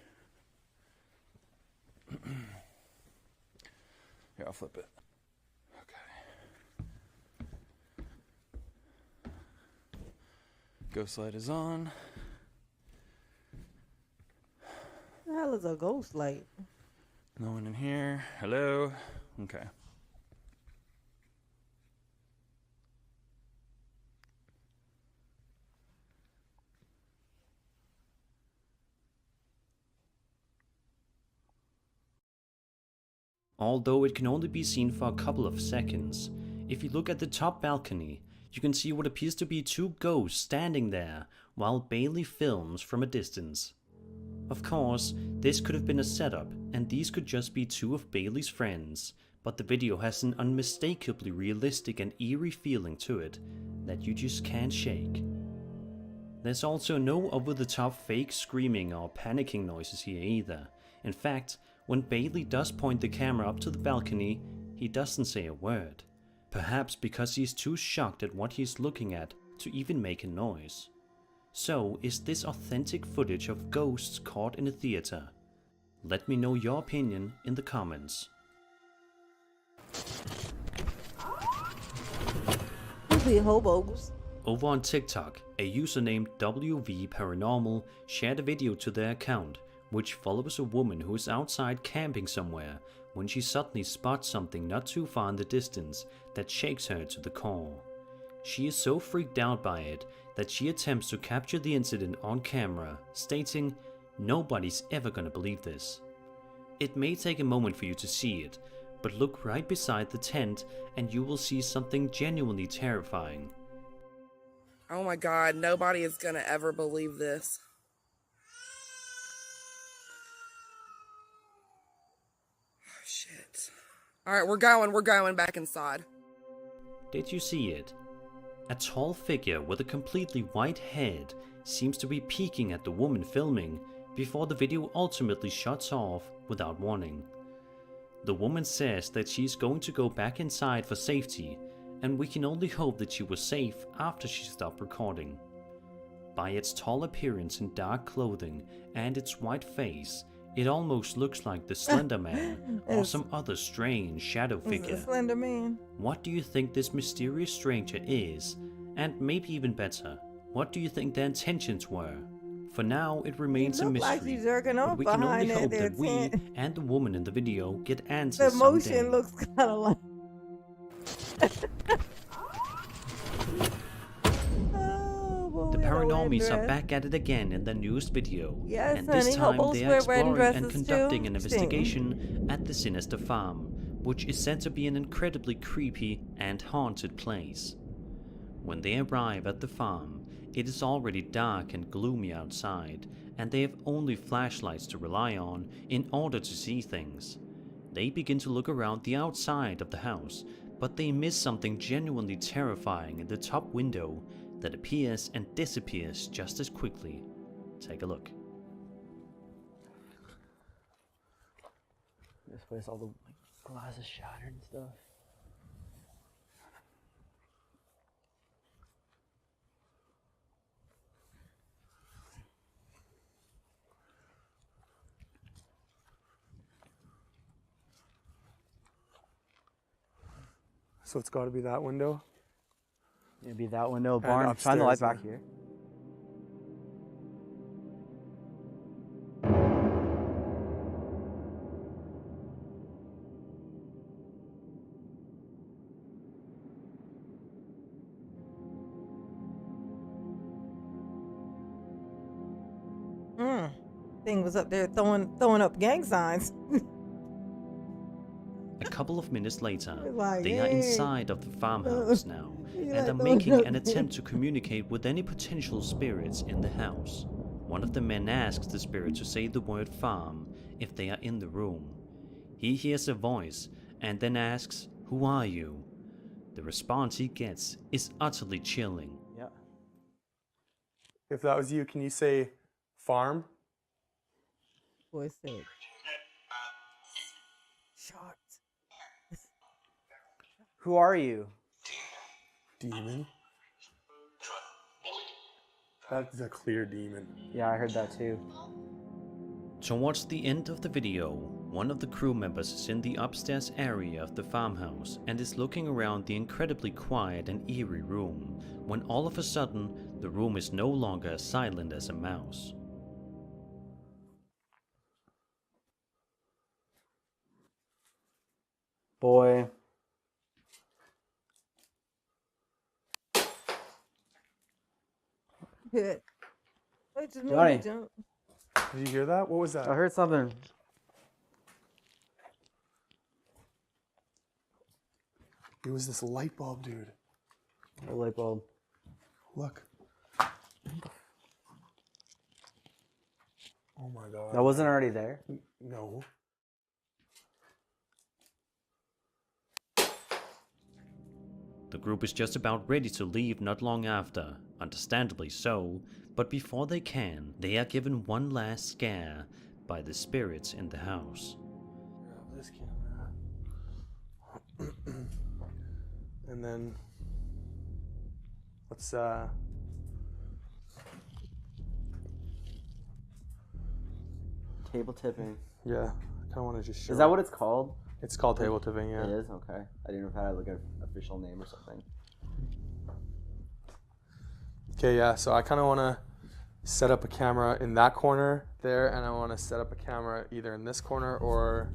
Here, I'll flip it. Okay. Ghost light is on. The hell is a ghost light? No one in here. Hello? Okay. Although it can only be seen for a couple of seconds, if you look at the top balcony, you can see what appears to be 2 ghosts standing there while Bailey films from a distance. Of course, this could have been a setup, and these could just be 2 of Bailey's friends, but the video has an unmistakably realistic and eerie feeling to it that you just can't shake. There's also no over-the-top fake screaming or panicking noises here either. In fact, when Bailey does point the camera up to the balcony, he doesn't say a word. Perhaps because he's too shocked at what he's looking at to even make a noise. So, is this authentic footage of ghosts caught in a theater? Let me know your opinion in the comments. Movie hobos. Over on TikTok, a user named WV Paranormal shared a video to their account, which follows a woman who is outside camping somewhere when she suddenly spots something not too far in the distance that shakes her to the core. She is so freaked out by it that she attempts to capture the incident on camera, stating, "Nobody's ever gonna believe this." It may take a moment for you to see it, but look right beside the tent and you will see something genuinely terrifying. Oh my god, nobody is gonna ever believe this. Oh, shit. Alright, we're going back inside. Did you see it? A tall figure with a completely white head seems to be peeking at the woman filming before the video ultimately shuts off without warning. The woman says that she's going to go back inside for safety, and we can only hope that she was safe after she stopped recording. By its tall appearance in dark clothing and its white face, it almost looks like the Slender Man or some other strange shadow figure. Slender Man. What do you think this mysterious stranger is? And maybe even better, what do you think their intentions were? For now, it remains a mystery, like he's jerking off but we can only behind hope that that we tent. and the woman in the video get answers The motion someday. looks kind of like. The Paranormies are back at it again in their newest video, Yes, and this honey, time hobos they are wear red exploring and dresses conducting too. an investigation at the sinister farm, which is said to be an incredibly creepy and haunted place. When they arrive at the farm, it is already dark and gloomy outside, and they have only flashlights to rely on in order to see things. They begin to look around the outside of the house, but they miss something genuinely terrifying in the top window that appears and disappears just as quickly. Take a look. This place, all the glass is shattered and stuff. So it's got to be that window? It'd be that window, barn. Shine the light back here. Thing was up there throwing up gang signs. A couple of minutes later, Like, they are hey. inside of the farmhouse now, and are like, making an attempt to communicate with any potential spirits in the house. One of the men asks the spirit to say the word farm if they are in the room. He hears a voice and then asks, "Who are you?" The response he gets is utterly chilling. Yeah. If that was you, can you say farm? Voice said. Sharks. Who are you? Demon? That's a clear demon. Yeah, I heard that too. Towards the end of the video, one of the crew members is in the upstairs area of the farmhouse and is looking around the incredibly quiet and eerie room, when all of a sudden, the room is no longer as silent as a mouse. Boy. Good. Wait, just Johnny. move, jump. Did you hear that? What was that? I heard something. It was this light bulb, dude. A light bulb. Look. Oh my god. That wasn't already there? No. The group is just about ready to leave not long after, understandably so, but before they can, they are given one last scare by the spirits in the house. Grab this camera. And then let's Table tipping. Yeah, I kind of want to just show. Is that what it's called? It's called table tipping, yeah. It is? Okay. I didn't know if I had like an official name or something. Okay, yeah, so I kind of want to set up a camera in that corner there, and I want to set up a camera either in this corner or...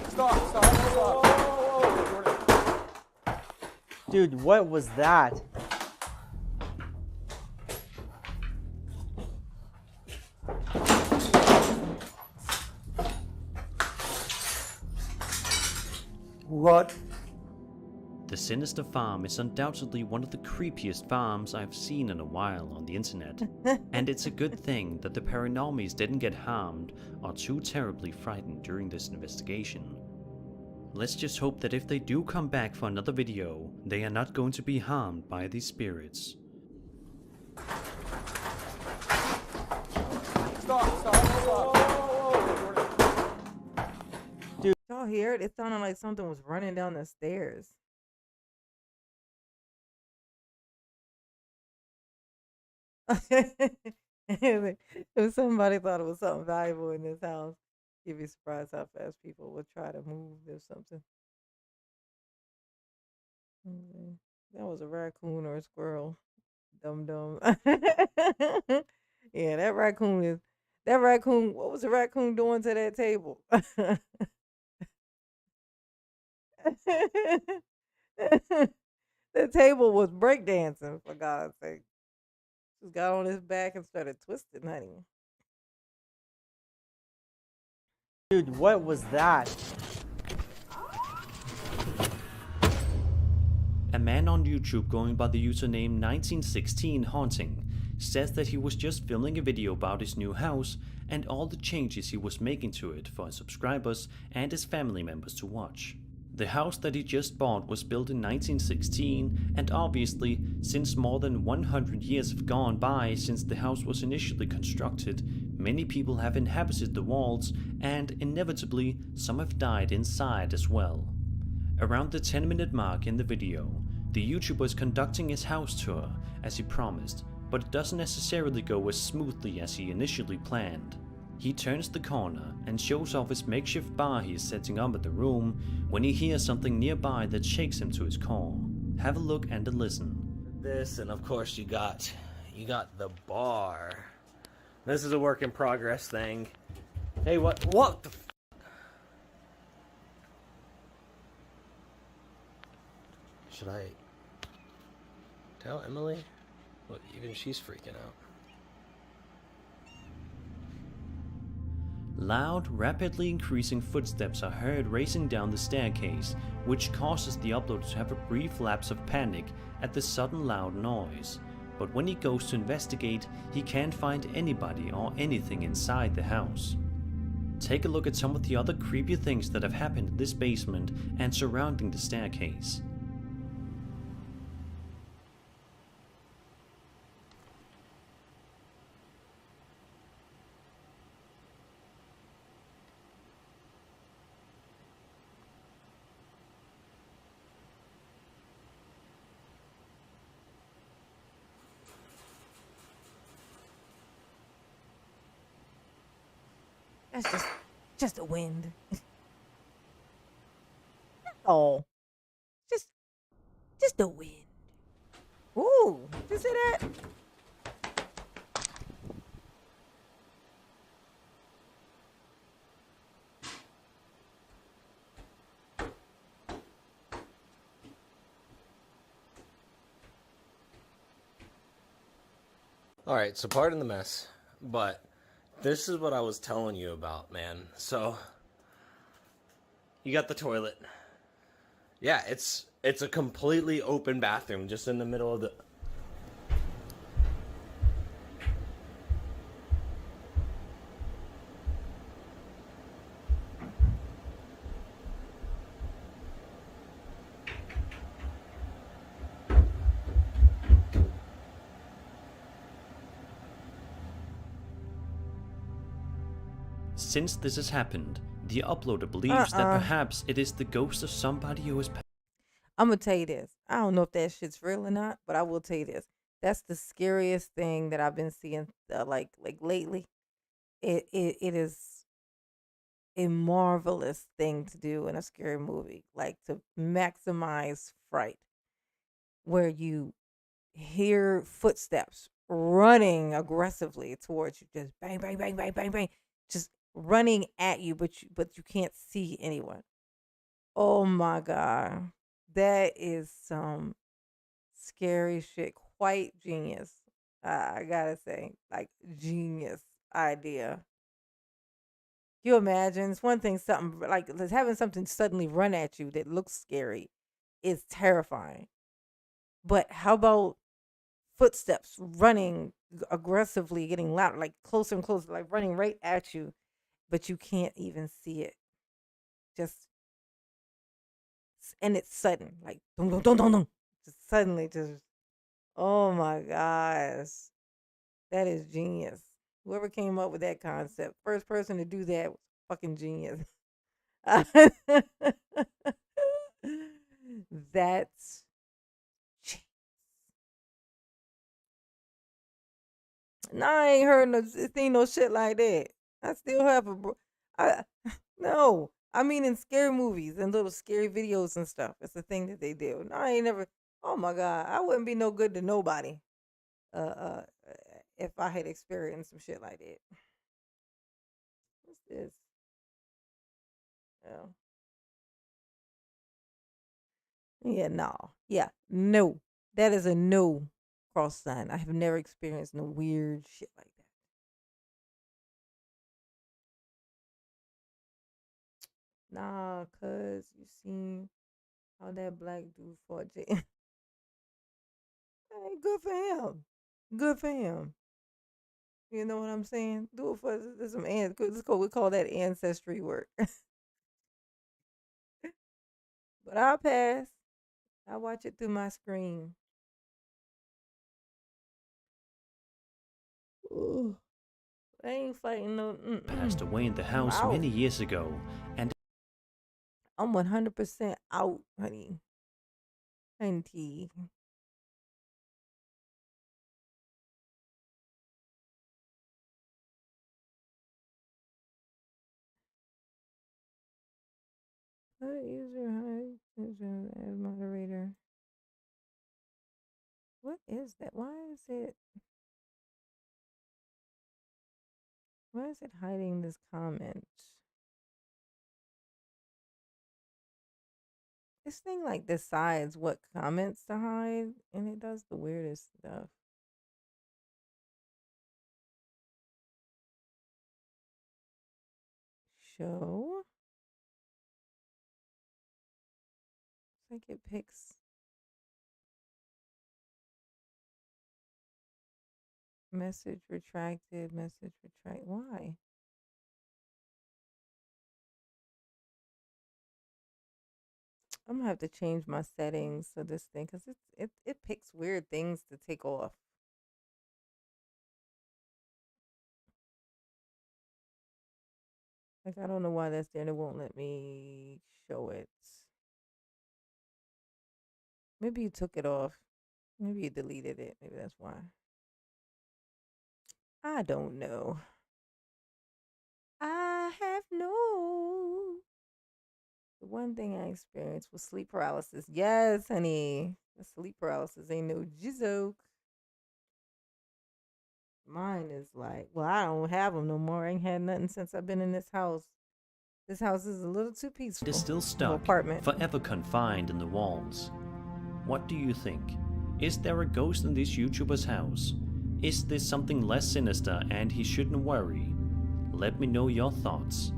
Stop. Dude, what was that? What? The sinister farm is undoubtedly one of the creepiest farms I've seen in a while on the internet, and it's a good thing that the paranormies didn't get harmed or too terribly frightened during this investigation. Let's just hope that if they do come back for another video, they are not going to be harmed by these spirits. Stop. Dude, y'all hear it? It sounded like something was running down the stairs. If somebody thought it was something valuable in this house, you'd be surprised how fast people would try to move or something. That was a raccoon or a squirrel. Dum. Yeah, that raccoon, what was the raccoon doing to that table? The table was breakdancing, for God's sake. Just got on his back and started twisting, honey. Dude, what was that? A man on YouTube going by the username 1916 Haunting says that he was just filming a video about his new house and all the changes he was making to it for his subscribers and his family members to watch. The house that he just bought was built in 1916, and obviously, since more than 100 years have gone by since the house was initially constructed, many people have inhabited the walls, and inevitably, some have died inside as well. Around the 10-minute mark in the video, the YouTuber is conducting his house tour, as he promised, but it doesn't necessarily go as smoothly as he initially planned. He turns the corner and shows off his makeshift bar he is setting up in the room when he hears something nearby that shakes him to his core. Have a look and a listen. This, and of course you got the bar. This is a work in progress thing. Hey, what the should I tell Emily? Well, even she's freaking out. Loud, rapidly increasing footsteps are heard racing down the staircase, which causes the uploader to have a brief lapse of panic at the sudden loud noise. But when he goes to investigate, he can't find anybody or anything inside the house. Take a look at some of the other creepy things that have happened in this basement and surrounding the staircase. That's just the wind. Oh, just the wind. Ooh, did you see that? Alright, so pardon the mess, but this is what I was telling you about, man. So, you got the toilet. Yeah, it's a completely open bathroom just in the middle of the... Since this has happened, the uploader believes that perhaps it is the ghost of somebody who has passed. I'm gonna tell you this. I don't know if that shit's real or not, but I will tell you this. That's the scariest thing that I've been seeing, like lately. It is a marvelous thing to do in a scary movie, like to maximize fright, where you hear footsteps running aggressively towards you, just bang, bang, bang, bang, bang, bang, just running at you, but you can't see anyone. Oh my god, that is some scary shit. Quite genius. I gotta say, like genius idea. You imagine it's one thing something like having something suddenly run at you that looks scary is terrifying. But how about footsteps running aggressively, getting louder, like closer and closer, like running right at you, but you can't even see it. Just and it's sudden, like dum dum dum dum dum. Just suddenly, just oh my gosh, that is genius. Whoever came up with that concept, first person to do that was fucking genius. That's no, I ain't heard no seen no shit like that. I still have a I no. I mean in scary movies and little scary videos and stuff. It's a thing that they do. No, I ain't never oh my god. I wouldn't be no good to nobody. Uh uh if I had experienced some shit like that. What's this? Oh. Yeah, no. Yeah, no. That is a no cross sign. I have never experienced no weird shit like that. Nah, cuz you seen how that black dude fought Jay. Hey, good for him. Good for him. You know what I'm saying? Do it for some we call that ancestry work. But I'll pass. I watch it through my screen. Ooh. I ain't fighting no. Passed away in the house many years ago, and I'm 100% out, honey. Honey. What user as moderator? What is that? Why is it hiding this comment? This thing like decides what comments to hide and it does the weirdest stuff. Show. It's like it picks message retracted, message retract. Why? I'm gonna have to change my settings so this thing, cause it picks weird things to take off. Like I don't know why that's there and it won't let me show it. Maybe you took it off. Maybe you deleted it. Maybe that's why. I don't know. I have no. The one thing I experienced was sleep paralysis. Yes, honey. The sleep paralysis ain't no joke. Mine is like, well, I don't have them no more. I ain't had nothing since I've been in this house. This house is a little too peaceful. is still stuck, forever confined in the walls. What do you think? Is there a ghost in this YouTuber's house? Is this something less sinister and he shouldn't worry? Let me know your thoughts.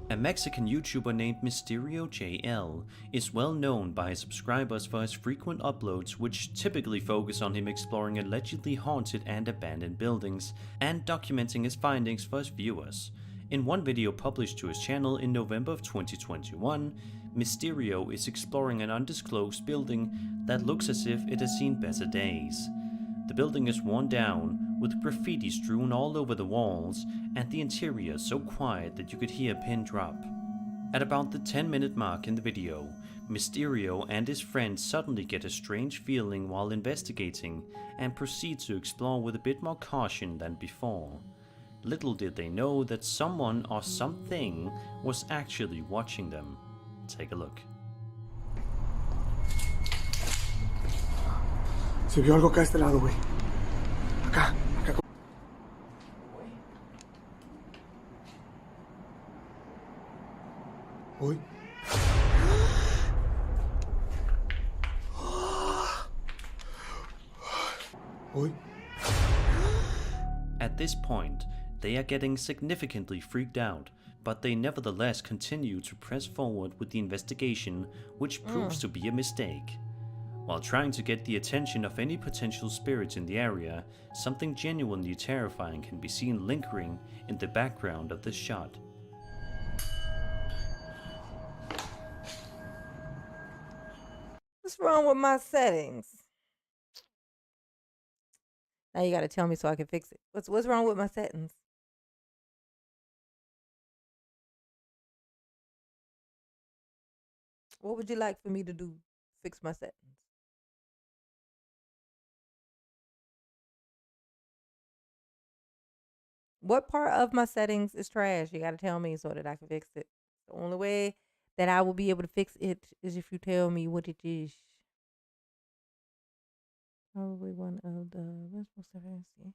A Mexican YouTuber named Mysterio JL is well known by his subscribers for his frequent uploads, which typically focus on him exploring allegedly haunted and abandoned buildings and documenting his findings for his viewers. In one video published to his channel in November of 2021, Mysterio is exploring an undisclosed building that looks as if it has seen better days. The building is worn down, with graffiti strewn all over the walls, and the interior so quiet that you could hear a pin drop. At about the 10-minute mark in the video, Mysterio and his friend suddenly get a strange feeling while investigating and proceed to explore with a bit more caution than before. Little did they know that someone or something was actually watching them. Take a look. Se vio algo acá a este lado, güey. Acá. Uy. Uy. At this point, they are getting significantly freaked out, but they nevertheless continue to press forward with the investigation, which proves to be a mistake. While trying to get the attention of any potential spirits in the area, something genuinely terrifying can be seen lingering in the background of the shot. What's wrong with my settings? Now you gotta tell me so I can fix it. What's wrong with my settings? What would you like for me to do? Fix my settings. What part of my settings is trash? You gotta tell me so that I can fix it. The only way that I will be able to fix it is if you tell me what it is. Probably one of the what's most fancy.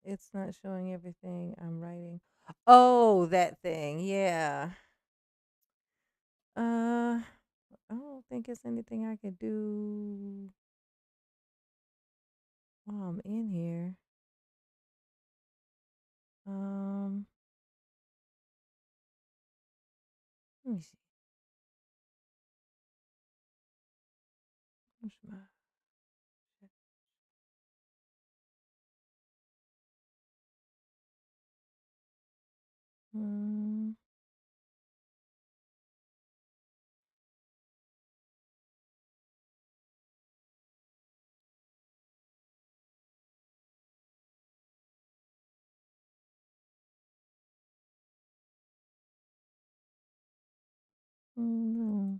It's not showing everything I'm writing. Oh, that thing. Yeah. I don't think it's anything I can do while I'm in here. Let me see. Where's my Hmm. No.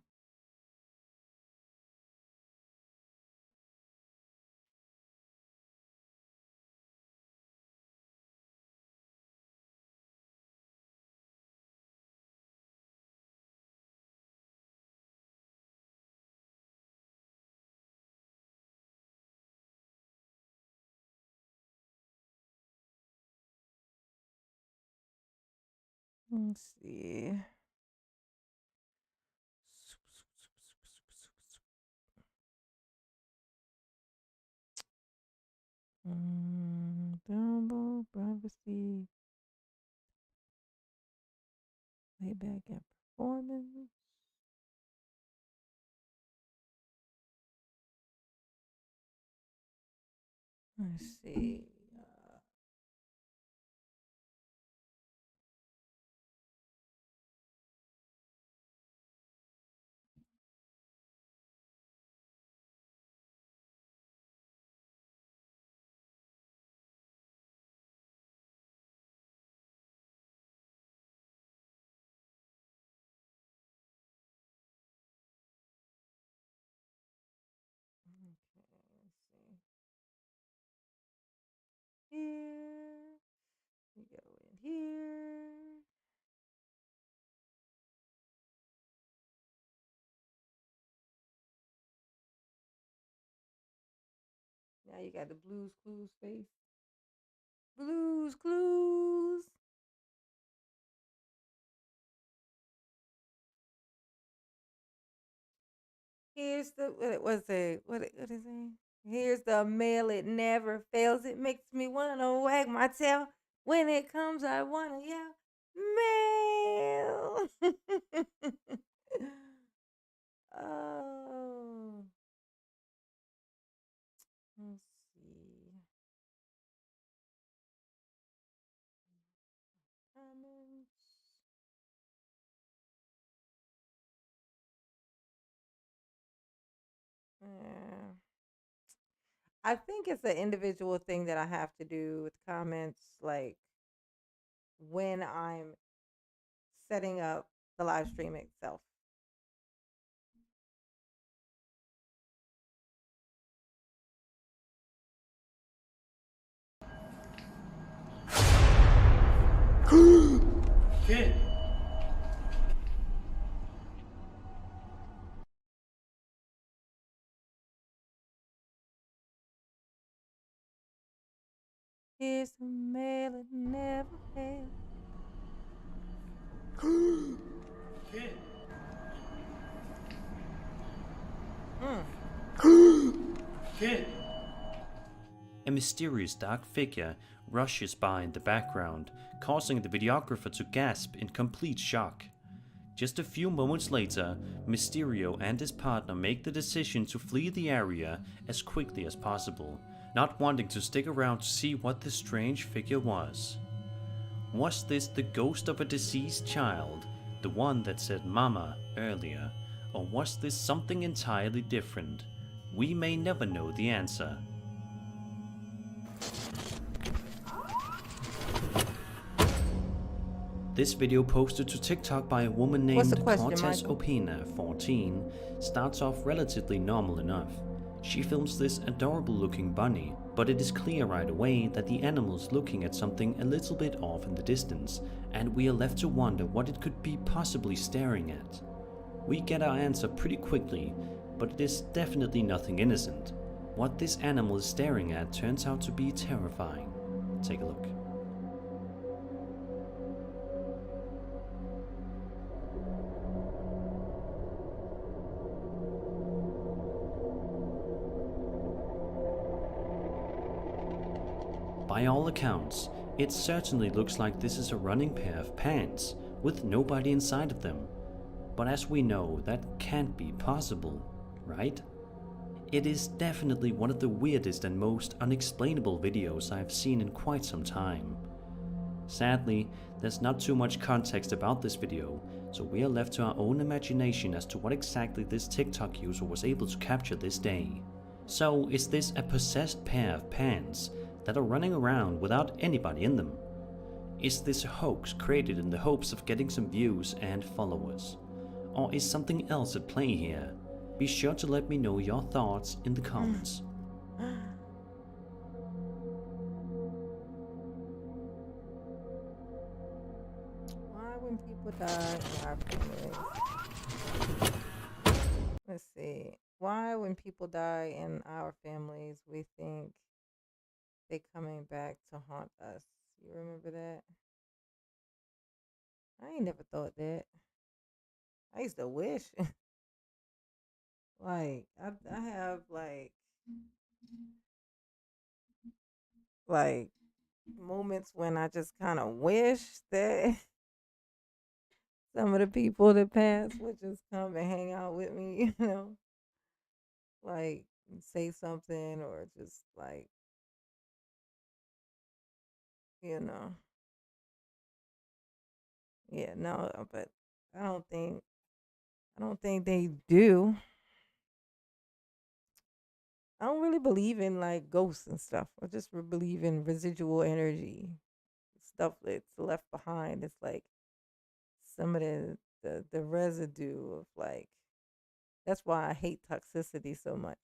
Let's see. Download privacy. Playback and performance. Let's see. Here. We go in here. Now you got the Blues Clues face. Blues Clues. Here's the what is it? Here's the mail. It never fails. It makes me wanna wag my tail. When it comes, I wanna yell mail. Oh, let's see. I think it's an individual thing that I have to do with comments, like when I'm setting up the live stream itself. Kid. Here's the mail that never fails. Kid. Kid. A mysterious dark figure rushes by in the background, causing the videographer to gasp in complete shock. Just a few moments later, Mysterio and his partner make the decision to flee the area as quickly as possible, not wanting to stick around to see what the strange figure was. Was this the ghost of a deceased child, the one that said "Mama" earlier, or was this something entirely different? We may never know the answer. This video posted to TikTok by a woman named Cortez Opina, 14, starts off relatively normal enough. She films this adorable looking bunny, but it is clear right away that the animal is looking at something a little bit off in the distance, and we are left to wonder what it could be possibly staring at. We get our answer pretty quickly, but it is definitely nothing innocent. What this animal is staring at turns out to be terrifying. Take a look. By all accounts, it certainly looks like this is a running pair of pants, with nobody inside of them. But as we know, that can't be possible, right? It is definitely one of the weirdest and most unexplainable videos I've seen in quite some time. Sadly, there's not too much context about this video, so we are left to our own imagination as to what exactly this TikTok user was able to capture this day. So, is this a possessed pair of pants that are running around without anybody in them? Is this a hoax created in the hopes of getting some views and followers? Or is something else at play here? Be sure to let me know your thoughts in the comments. Why when people die in our families? Let's see. Why when people die in our families we think they coming back to haunt us? You remember that? I ain't never thought that. I used to wish. Like I have like moments when I just kind of wish that some of the people that passed would just come and hang out with me, you know, like say something or just like, you know, yeah, no, but I don't think they do. I don't really believe in like ghosts and stuff. I just believe in residual energy, stuff that's left behind. It's like some of the residue of like. That's why I hate toxicity so much.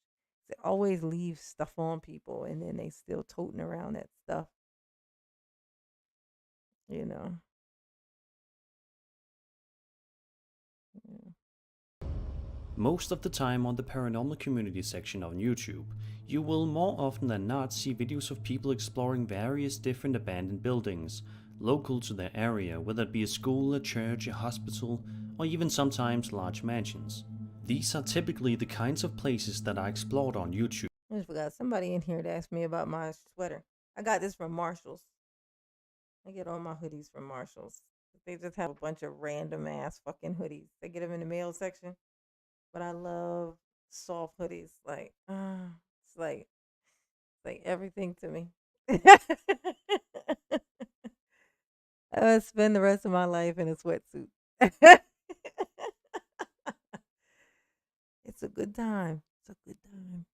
It always leaves stuff on people, and then they still toting around that stuff. You know. Yeah. Most of the time on the paranormal community section on YouTube, you will more often than not see videos of people exploring various different abandoned buildings, local to their area, whether it be a school, a church, a hospital, or even sometimes large mansions. These are typically the kinds of places that are explored on YouTube. I just forgot somebody in here to ask me about my sweater. I got this from Marshalls. I get all my hoodies from Marshalls. They just have a bunch of random ass fucking hoodies. They get them in the mail section. But I love soft hoodies. It's like everything to me. I would spend the rest of my life in a sweatsuit. It's a good time. It's a good time.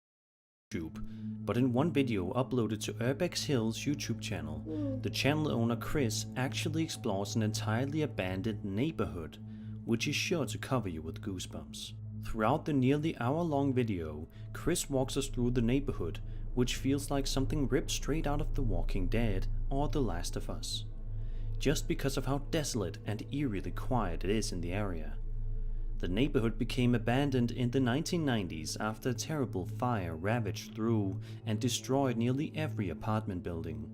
But in one video uploaded to Urbex Hill's YouTube channel, the channel owner Chris actually explores an entirely abandoned neighborhood, which is sure to cover you with goosebumps. Throughout the nearly hour-long video, Chris walks us through the neighborhood, which feels like something ripped straight out of The Walking Dead or The Last of Us, just because of how desolate and eerily quiet it is in the area. The neighborhood became abandoned in the 1990s after a terrible fire ravaged through and destroyed nearly every apartment building.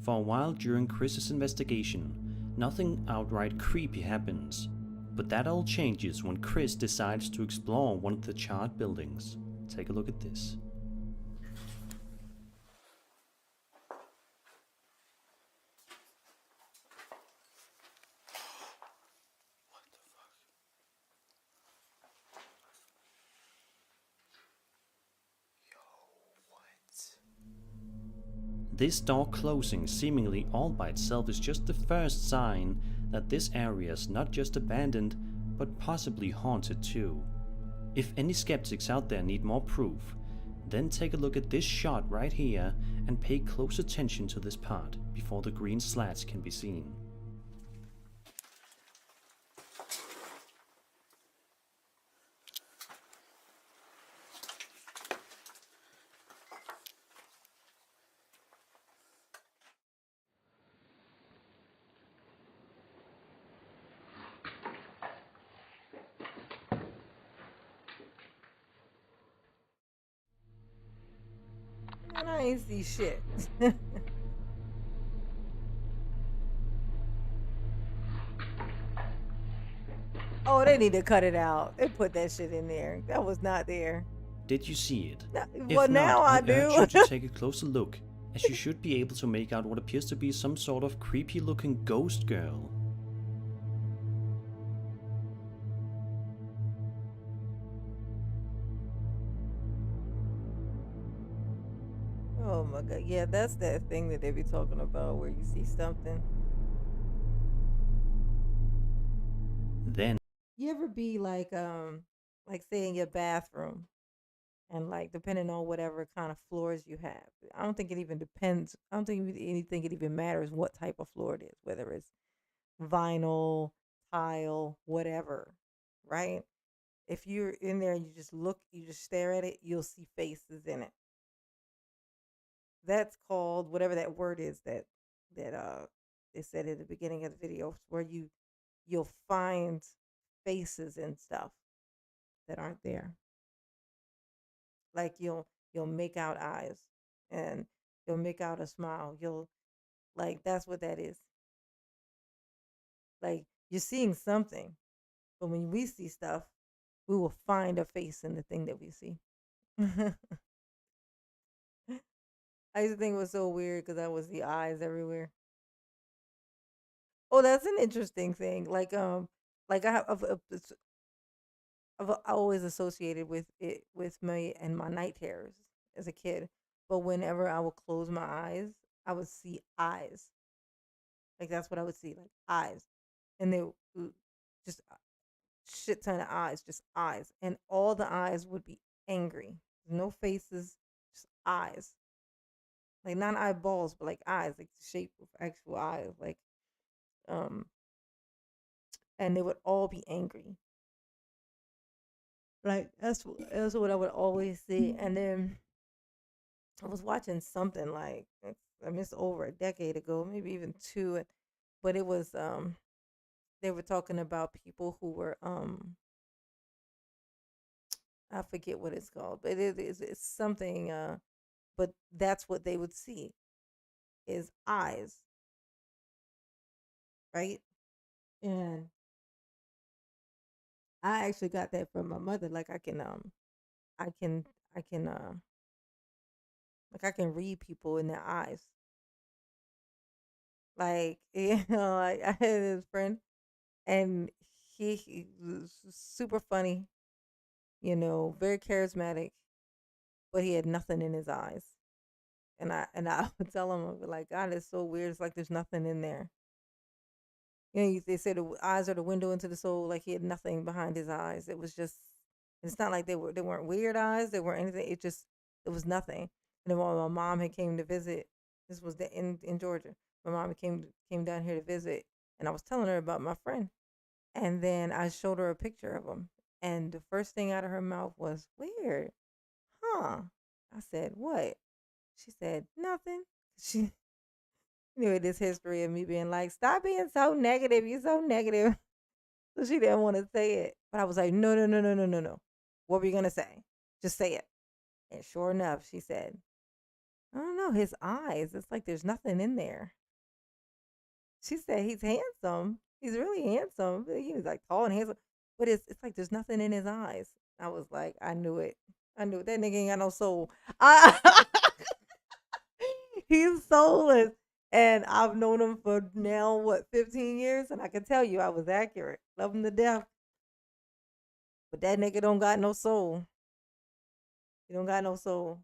For a while during Chris's investigation, nothing outright creepy happens, but that all changes when Chris decides to explore one of the charred buildings. Take a look at this. This door closing seemingly all by itself is just the first sign that this area is not just abandoned, but possibly haunted too. If any skeptics out there need more proof, then take a look at this shot right here and pay close attention to this part before the green slats can be seen. Man, I ain't see shit. Oh, they need to cut it out. They put that shit in there. That was not there. Did you see it? No, If well, not, now I do. urge you to take a closer look, as you should be able to make out what appears to be some sort of creepy looking ghost girl. Oh my god, yeah, that's that thing that they be talking about where you see something. Then You ever be like say in your bathroom and like depending on whatever kind of floors you have. I don't think it even depends. I don't think anything it even matters what type of floor it is, whether it's vinyl, tile, whatever, right? If you're in there and you just look, you just stare at it, you'll see faces in it. That's called whatever that word is that they said at the beginning of the video, where you'll find faces and stuff that aren't there. Like you'll make out eyes and you'll make out a smile. You'll like that's what that is. Like you're seeing something, but when we see stuff, we will find a face in the thing that we see. I used to think it was so weird because I would see eyes everywhere. Oh, that's an interesting thing. Like I've always associated with it with me and my night terrors as a kid. But whenever I would close my eyes, I would see eyes. Like that's what I would see, like eyes, and they just shit ton of eyes, just eyes, and all the eyes would be angry. No faces, just eyes. Like not eyeballs, but like eyes, like the shape of actual eyes, like um, and they would all be angry. Like that's what I would always see. And then I was watching something like I missed over a decade ago, maybe even two, but it was they were talking about people who were I forget what it's called, but it's something but that's what they would see is eyes, right? And I actually got that from my mother. Like I can I can like I can read people in their eyes. Like like I had this friend and he was super funny, very charismatic, but he had nothing in his eyes. And I would tell him, I'd be like, God, it's so weird. It's like there's nothing in there. They say the eyes are the window into the soul. Like he had nothing behind his eyes. It was just. It's not like they weren't weird eyes. They weren't anything. It was nothing. And then when my mom had came to visit, this was in Georgia. My mom came down here to visit, and I was telling her about my friend. And then I showed her a picture of him, and the first thing out of her mouth was, "Weird, huh?" I said, "What?" She said, "Nothing." She knew this history of me being like, "Stop being so negative. You're so negative." So she didn't want to say it, but I was like, "No, no, no, no, no, no, no. What were you gonna say? Just say it." And sure enough, she said, "I don't know. His eyes. It's like there's nothing in there." She said he's handsome. He's really handsome. He was like tall and handsome, but it's like there's nothing in his eyes. I was like, I knew it. I knew it. That nigga ain't got no soul. He's soulless. And I've known him for now, what, 15 years? And I can tell you I was accurate. Love him to death. But that nigga don't got no soul. He don't got no soul.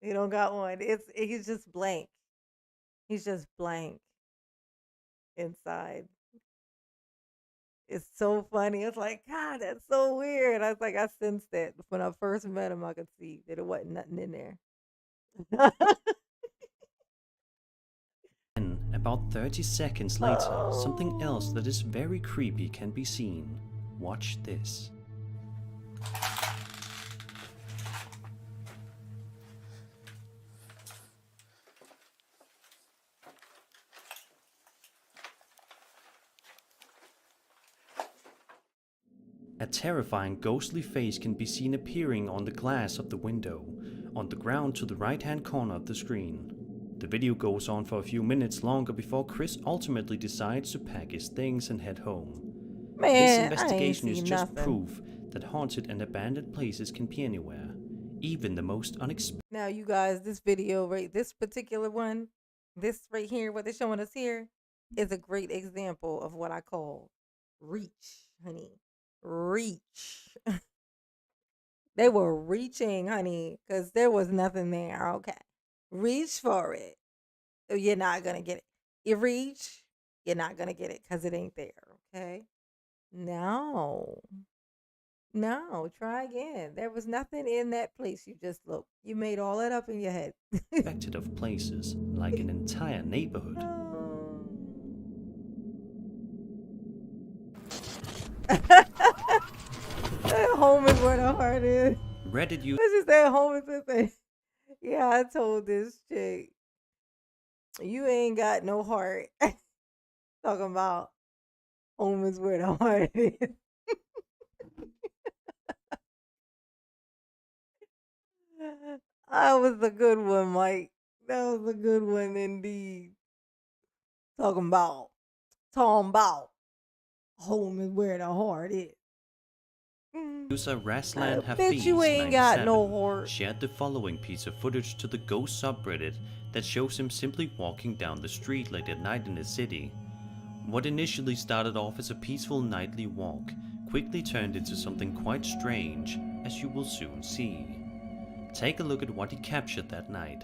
He don't got one. He's just blank. He's just blank inside. It's so funny. It's like, God, that's so weird. I was like, I sensed that when I first met him. I could see that it wasn't nothing in there. Then, about 30 seconds later, something else that is very creepy can be seen. Watch this. A terrifying ghostly face can be seen appearing on the glass of the window, on the ground to the right-hand corner of the screen. The video goes on for a few minutes longer before Chris ultimately decides to pack his things and head home. Man, This I ain't investigation is seen just nothing. proof that haunted and abandoned places can be anywhere, even the most unexpected. Now, you guys, this video, right, this particular one, this right here, what they're showing us here, is a great example of what I call reach, honey. Reach. They were reaching, honey, because there was nothing there. Okay. Reach for it. You're not going to get it. You reach, you're not going to get it because it ain't there. Okay. No. No, try again. There was nothing in that place you just looked. You made all that up in your head. Of places, like an entire neighborhood. Home is where the heart is. Reddit users. Let's just say home is the thing. Yeah, I told this chick, you ain't got no heart. Talking about home is where the heart is. That was a good one, Mike. That was a good one indeed. Talking about home is where the heart is. User Raslan Bet you ain't got no Hafiz97 heart. shared the following piece of footage to the Ghost subreddit that shows him simply walking down the street late at night in the city. What initially started off as a peaceful nightly walk quickly turned into something quite strange, as you will soon see. Take a look at what he captured that night.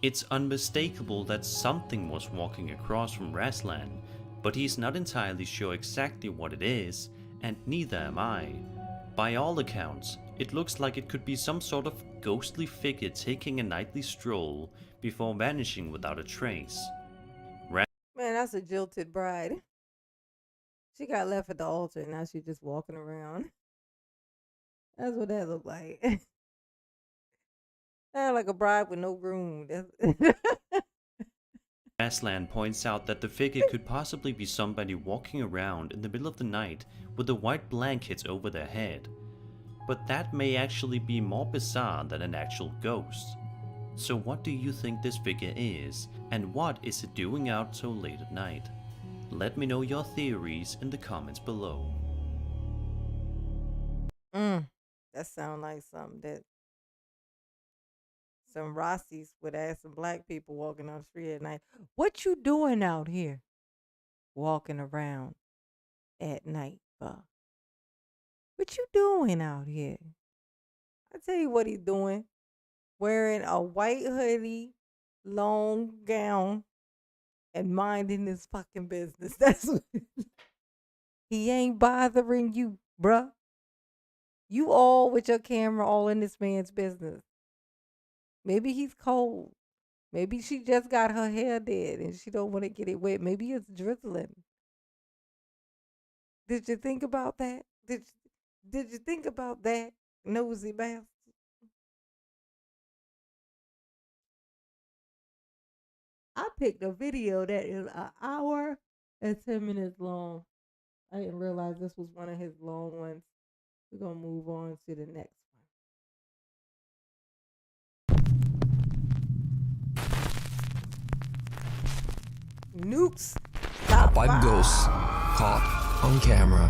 It's unmistakable that something was walking across from Raslan, but he's not entirely sure exactly what it is, and neither am I. By all accounts, it looks like it could be some sort of ghostly figure taking a nightly stroll before vanishing without a trace. Man, that's a jilted bride. She got left at the altar and now she's just walking around. That's what that looked like. Like a bride with no groom. Aslan points out that the figure could possibly be somebody walking around in the middle of the night with a white blanket over their head. But that may actually be more bizarre than an actual ghost. So what do you think this figure is, and what is it doing out so late at night? Let me know your theories in the comments below. That sounds like something that some Rossies would ask some black people walking on the street at night. What you doing out here? Walking around at night, Buck. What you doing out here? I tell you what he's doing. wearing a white hoodie, long gown, and minding his fucking business. That's what he ain't bothering you, bruh. You all with your camera all in this man's business. Maybe he's cold. Maybe she just got her hair did and she don't want to get it wet. Maybe it's drizzling. Did you think about that? Did you think about that, nosy bastard? I picked a video that is an hour and 10 minutes long. I didn't realize this was one of his long ones. We're gonna move on to the next one. Nukes. Top 5 ghosts caught on camera.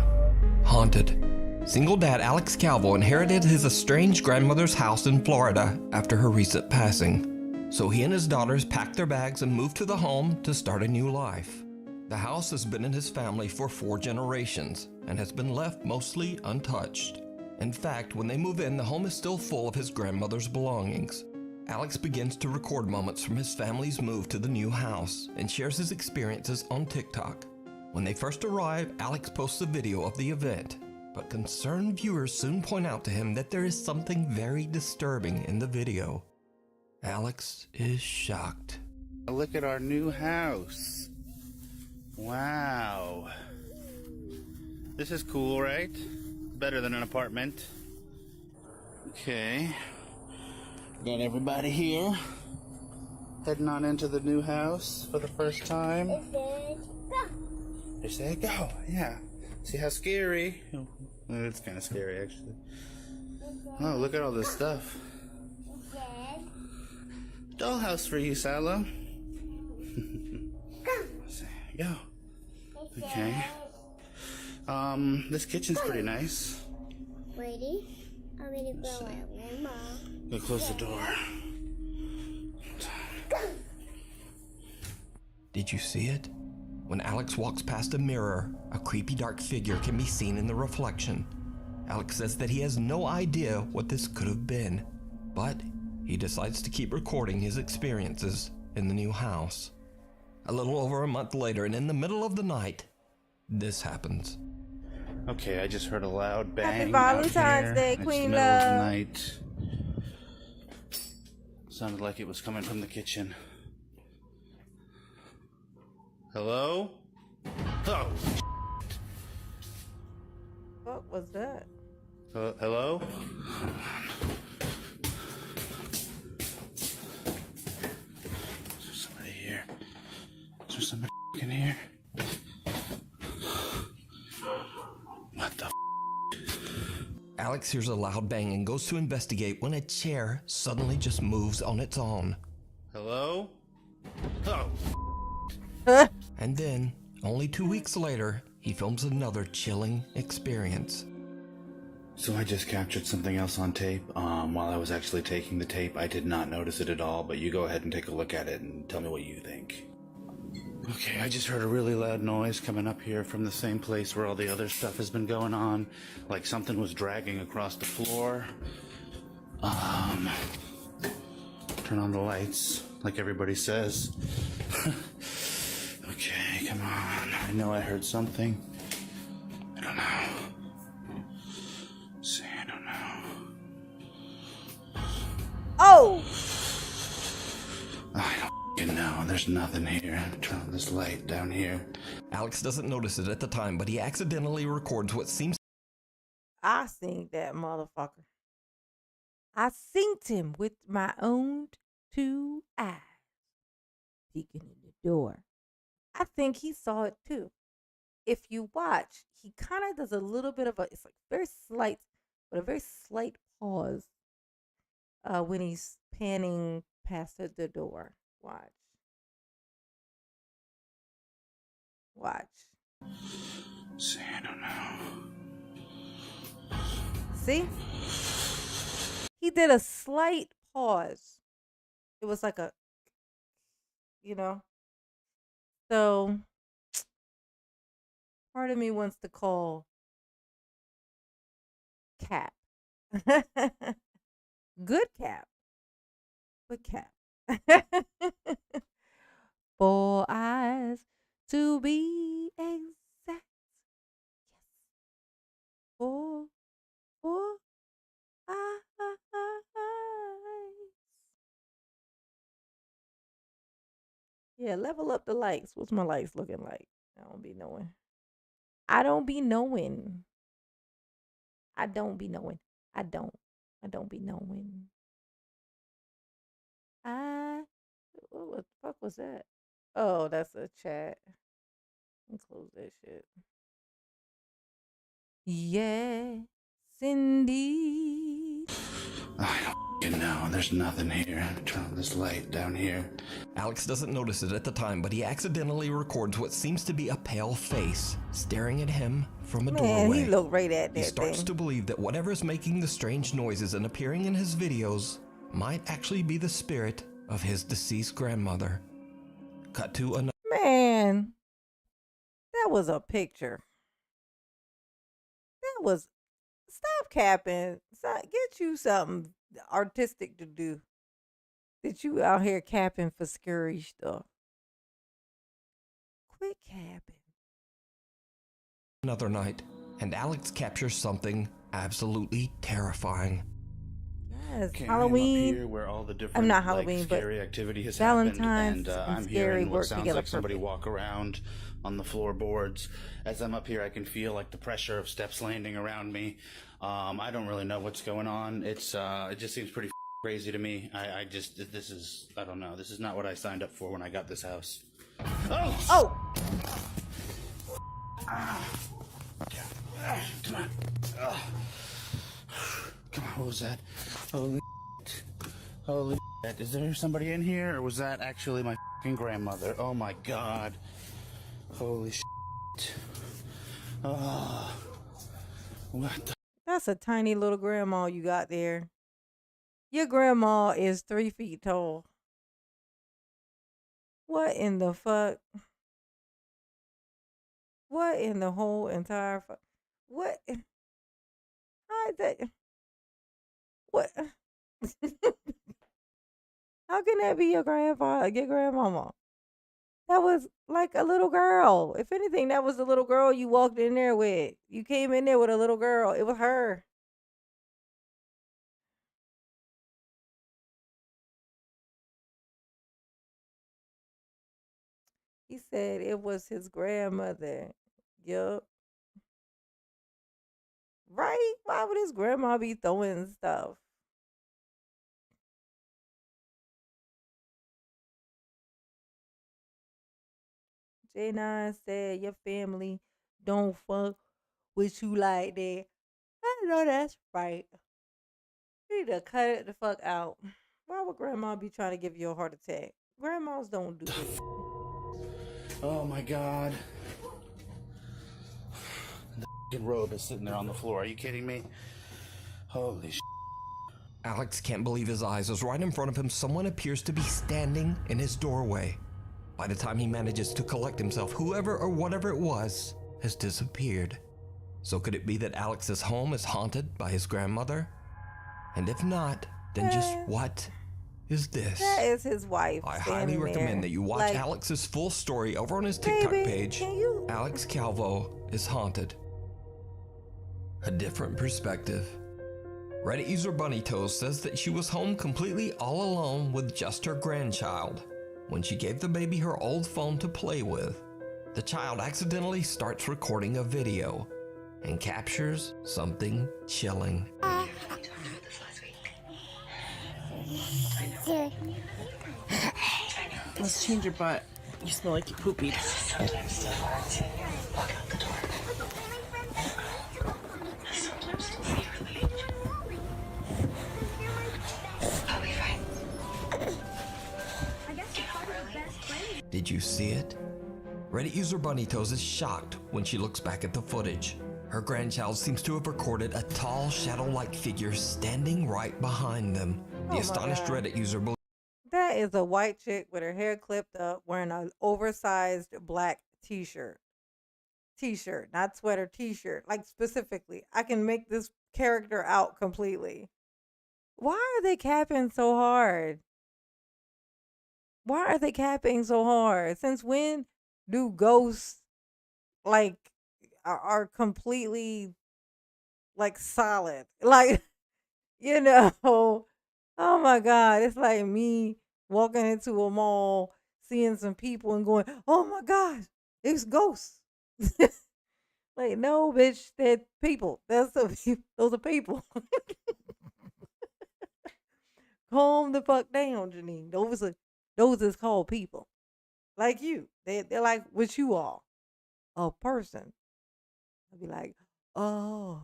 Haunted. Single dad Alex Calvo inherited his estranged grandmother's house in Florida after her recent passing. So he and his daughters packed their bags and moved to the home to start a new life. The house has been in his family for 4 generations and has been left mostly untouched. In fact, when they move in, the home is still full of his grandmother's belongings. Alex begins to record moments from his family's move to the new house and shares his experiences on TikTok. When they first arrive, Alex posts a video of the event, but concerned viewers soon point out to him that there is something very disturbing in the video. Alex is shocked. Look at our new house. Wow. This is cool, right? Better than an apartment. Okay. Got everybody here. Heading on into the new house for the first time. They say go. Yeah. See how scary? It's kind of scary, actually. Oh, look at all this stuff. Dollhouse for you, Salo. Go. Okay. This kitchen's pretty nice. Ready? I'm gonna go out, Grandma. Go close the door. Did you see it? When Alex walks past a mirror, a creepy dark figure can be seen in the reflection. Alex says that he has no idea what this could have been, but he decides to keep recording his experiences in the new house. A little over a month later, and in the middle of the night, this happens. Okay, I just heard a loud bang. Happy Valentine's Day, It's Queen the middle of the Love. night. Sounded like it was coming from the kitchen. Hello? Oh. What was that? Hello? Is there somebody here? Is there somebody in here? What the Alex hears a loud bang and goes to investigate when a chair suddenly just moves on its own. Hello? Oh. And then, only 2 weeks later, he films another chilling experience. So I just captured something else on tape. While I was actually taking the tape, I did not notice it at all, but you go ahead and take a look at it and tell me what you think. Okay, I just heard a really loud noise coming up here from the same place where all the other stuff has been going on. Like something was dragging across the floor. Turn on the lights, like everybody says. Okay, come on. I know I heard something. I don't know. See, I don't know. Oh! I don't f***ing know. There's nothing here. Turn on this light down here. Alex doesn't notice it at the time, but he accidentally records what seems. I seen that motherfucker. I synced him with my own 2 eyes. Peeking in the door. I think he saw it too. If you watch, he kind of does a little bit of it's like very slight, but a very slight pause when he's panning past the door. Watch. See, I don't know. See? He did a slight pause. It was like a, So, part of me wants to call Cap. Good Cap. but cap. 4 eyes to be exact. Yes. Four eyes. Yeah, level up the likes. What's my likes looking like? I don't be knowing. I don't be knowing. I don't be knowing. I don't. I don't be knowing. What the fuck was that? Oh, that's a chat. Let me close that shit. Yes, indeed. I don't know. There's nothing here. Turn on this light down here. Alex doesn't notice it at the time, but he accidentally records what seems to be a pale face staring at him from a Man, doorway. he looked right at that He starts thing. to believe that whatever is making the strange noises and appearing in his videos might actually be the spirit of his deceased grandmother. Cut to another. Man, that was a picture. That was. Stop capping. Get you something artistic to do. That you out here capping for scary stuff. Quit capping. Another night, and Alex captures something absolutely terrifying. Yes, Okay, Halloween. I'm up here where all the different I'm not Halloween, like, but scary activity has Valentine's happened, and I'm Scary hearing what work sounds together like somebody perfect. walk around on the floorboards. As I'm up here, I can feel like the pressure of steps landing around me. I don't really know what's going on. It just seems pretty crazy to me. I don't know. This is not what I signed up for when I got this house. Oh! Come on. Come on, what was that? Holy shit. Is there somebody in here, or was that actually my fucking grandmother? Oh my god. Holy shit. Oh. What the? That's a tiny little grandma you got there. Your grandma is 3 feet tall. What in the fuck? What in the whole entire fuck? What? How is that? What? How can that be your grandfather, your grandmama? That was like a little girl. If anything, that was the little girl you walked in there with. You came in there with a little girl. It was her. He said it was his grandmother. Yup. Right? Why would his grandma be throwing stuff? J9 said your family don't fuck with you like that. I know that's right. You need to cut it the fuck out. Why would grandma be trying to give you a heart attack? Grandmas don't do it. Oh my god. The fucking robe is sitting there on the floor. Are you kidding me? Holy shit. Alex can't believe his eyes as right in front of him someone appears to be standing in his doorway. By the time he manages to collect himself, whoever or whatever it was has disappeared. So could it be that Alex's home is haunted by his grandmother? And if not, then just what is this? That is his wife. I highly recommend that you watch Alex's full story over on his TikTok page. Alex Calvo is Haunted. A different perspective. Reddit user Bunny Toes says that she was home completely all alone with just her grandchild. When she gave the baby her old phone to play with, the child accidentally starts recording a video and captures something chilling. Let's change your butt. You smell like you poopy. Did you see it? Reddit user Bunny Toes is shocked when she looks back at the footage. Her grandchild seems to have recorded a tall, shadow-like figure standing right behind them. The astonished Reddit user believes That is a white chick with her hair clipped up wearing an oversized black t-shirt. T-shirt, not sweater, t-shirt. Like specifically. I can make this character out completely. Why are they capping so hard? Why are they capping so hard? Since when do ghosts like are completely like solid? Like, you know, oh my God, it's like me walking into a mall, seeing some people and going, "Oh my gosh, it's ghosts." Like, no, bitch, they're people. Those are people. Calm the fuck down, Janine. Those is called people. Like you. They're like what you are. A person. I'd be like, oh,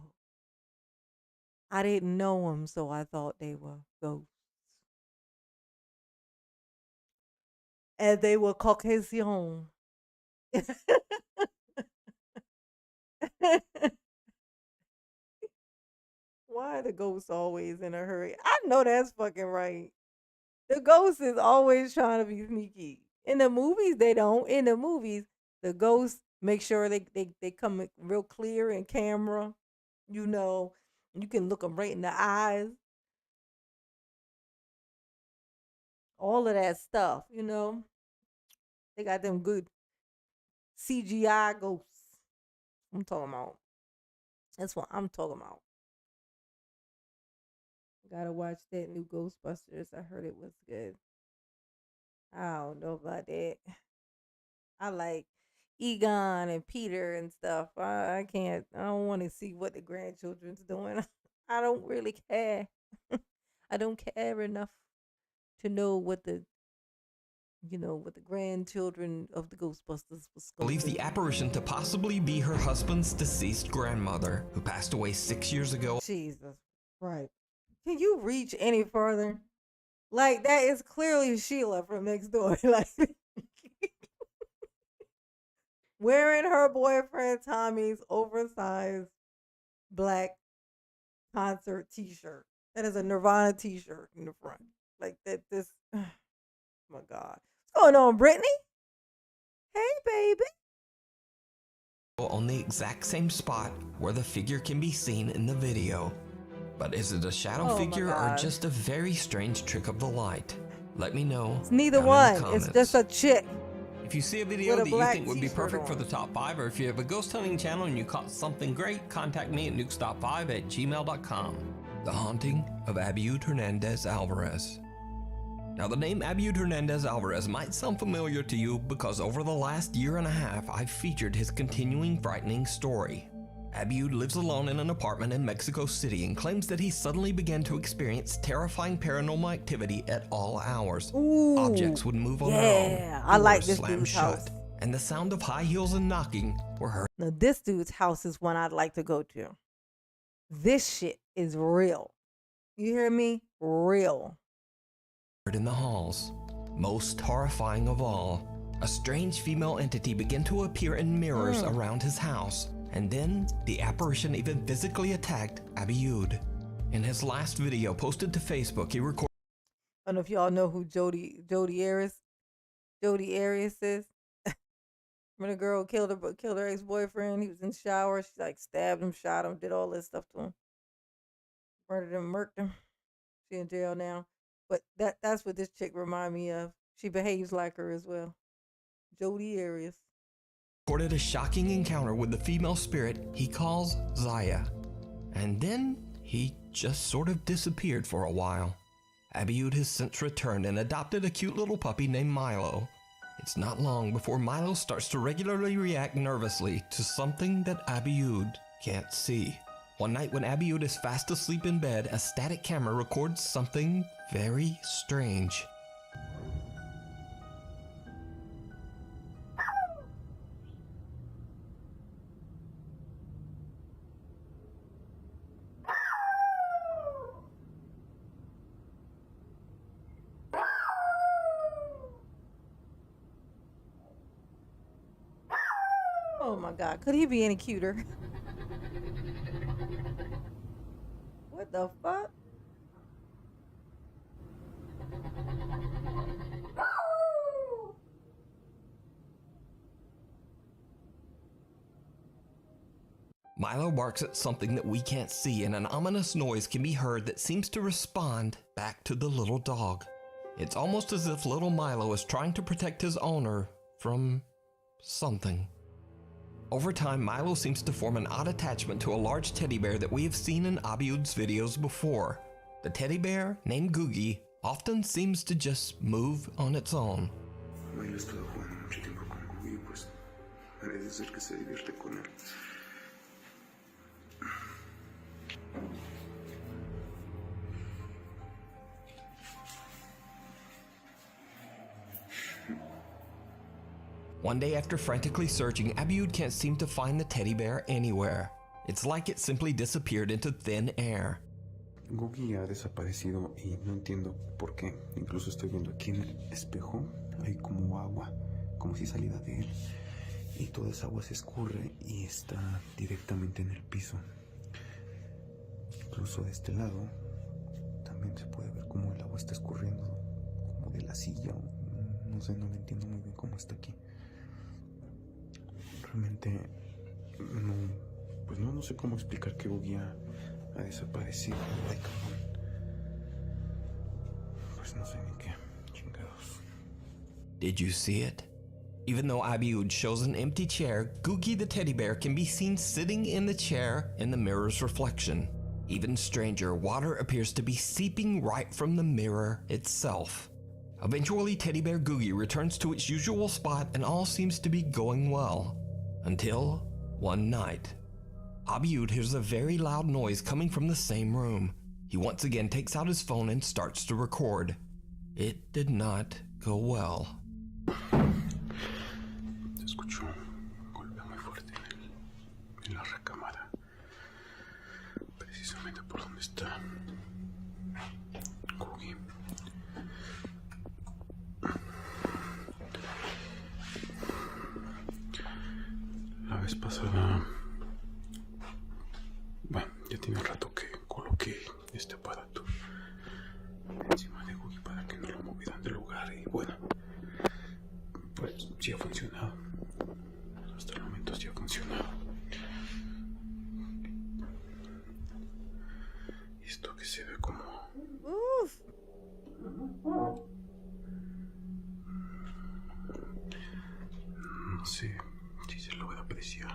I didn't know them, so I thought they were ghosts. And they were Caucasian. Why are the ghosts always in a hurry? I know that's fucking right. The ghost is always trying to be sneaky. In the movies, they don't. In the movies, the ghosts make sure they come real clear in camera. You know, you can look them right in the eyes. All of that stuff, you know. They got them good CGI ghosts. I'm talking about. That's what I'm talking about. Gotta watch that new Ghostbusters. I heard it was good. I don't know about that. I like Egon and Peter and stuff. I can't. I don't want to see what the grandchildren's doing. I don't really care. I don't care enough to know what the what the grandchildren of the Ghostbusters was going Believes to the do. apparition to possibly be her husband's deceased grandmother, who passed away 6 years ago. Jesus, right? Can you reach any further? Like, that is clearly Sheila from next door. Like, wearing her boyfriend Tommy's oversized black concert T-shirt. That is a Nirvana T-shirt in the front. Like that. This. Oh my God. What's going on, Brittany? Hey, baby. On the exact same spot where the figure can be seen in the video. But is it a shadow figure or just a very strange trick of the light? Let me know. It's neither one. It's just a chick. If you see a video that you think would be perfect for the top 5, or if you have a ghost hunting channel and you caught something great, contact me at nukestop5@gmail.com. The Haunting of Abiud Hernandez Alvarez. Now, the name Abiud Hernandez Alvarez might sound familiar to you because over the last year and a half, I've featured his continuing frightening story. Abiud lives alone in an apartment in Mexico City and claims that he suddenly began to experience terrifying paranormal activity at all hours. Ooh, objects would move on their own. Yeah, I like this slammed dude's shut, house. and the sound of high heels and knocking were heard. Now, this dude's house is one I'd like to go to. This shit is real. You hear me? Real. In the halls. Most horrifying of all, a strange female entity began to appear in mirrors around his house, and then the apparition even physically attacked Abiud. In his last video posted to Facebook, he recorded. I don't know if y'all know who Jody Arias is. When a girl killed her ex-boyfriend, he was in the shower. She like stabbed him, shot him, did all this stuff to him, murdered him, murked him. She in jail now. But that's what this chick remind me of. She behaves like her as well. Jody Arias. Recorded a shocking encounter with the female spirit he calls Zaya. And then he just sort of disappeared for a while. Abiud has since returned and adopted a cute little puppy named Milo. It's not long before Milo starts to regularly react nervously to something that Abiud can't see. One night when Abiud is fast asleep in bed, a static camera records something very strange. Oh my God, could he be any cuter? What the fuck? Milo barks at something that we can't see, and an ominous noise can be heard that seems to respond back to the little dog. It's almost as if little Milo is trying to protect his owner from something. Over time, Milo seems to form an odd attachment to a large teddy bear that we have seen in Abiud's videos before. The teddy bear, named Googie, often seems to just move on its own. Milo estaba jugando mucho tiempo con Googie, pues parece ser que se divierte con él. One day after frantically searching, Abiud can't seem to find the teddy bear anywhere. It's like it simply disappeared into thin air. Googie ha desaparecido y no entiendo por qué. Incluso estoy viendo aquí en el espejo, hay como agua, como si saliera de él. Y toda esa agua se escurre y está directamente en el piso. Incluso de este lado también se puede ver cómo el agua está escurriendo, como de la silla. No sé, no lo entiendo muy bien cómo está aquí. Realmente no sé cómo explicar que Googie ha desaparecido. Ay, cabrón. Pues no sé ni qué chingados. Did you see it? Even though Abiud shows an empty chair, Googie the teddy bear can be seen sitting in the chair in the mirror's reflection. Even stranger, water appears to be seeping right from the mirror itself. Eventually, teddy bear Googie returns to its usual spot and all seems to be going well. Until one night. Abiud hears a very loud noise coming from the same room. He once again takes out his phone and starts to record. It did not go well. Se escuchó un golpe muy fuerte en la recámara, precisamente por donde está Googie. La vez pasada, bueno, ya tiene un rato que coloqué este aparato encima de Googie para que no lo movieran del lugar y bueno, pues sí ha funcionado. Hasta el momento sí ha funcionado. Y esto que se ve como... Uf. No sé si se logra apreciar.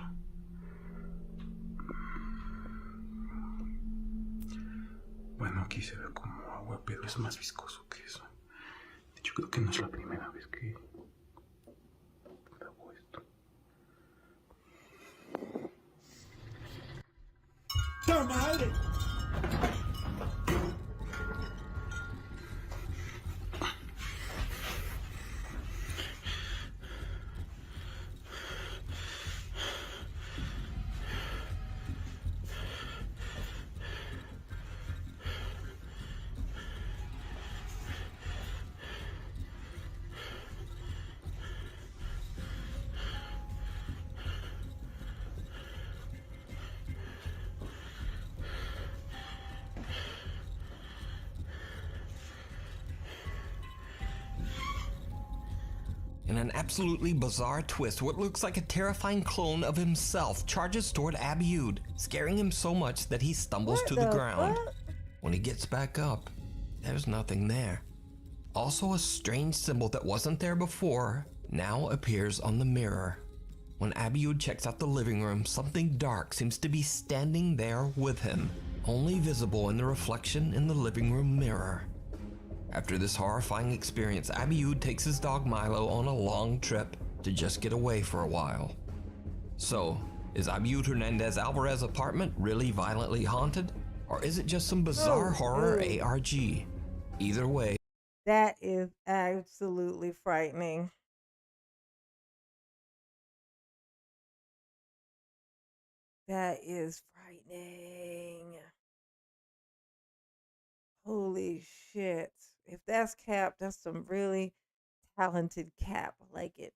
Bueno, aquí se ve como agua, pero es más viscoso que eso. De hecho, creo que no es la primera vez que grabo esto. ¡Madre! In an absolutely bizarre twist, what looks like a terrifying clone of himself charges toward Abiud, scaring him so much that he stumbles to the ground. When he gets back up, there's nothing there. Also, a strange symbol that wasn't there before now appears on the mirror. When Abiud checks out the living room, something dark seems to be standing there with him, only visible in the reflection in the living room mirror. After this horrifying experience, Abiud takes his dog Milo on a long trip to just get away for a while. So, is Abiud Hernandez Alvarez's apartment really violently haunted? Or is it just some bizarre horror ARG? Either way. That is absolutely frightening. That is frightening. Holy shit. If that's Cap, that's some really talented Cap. I like it.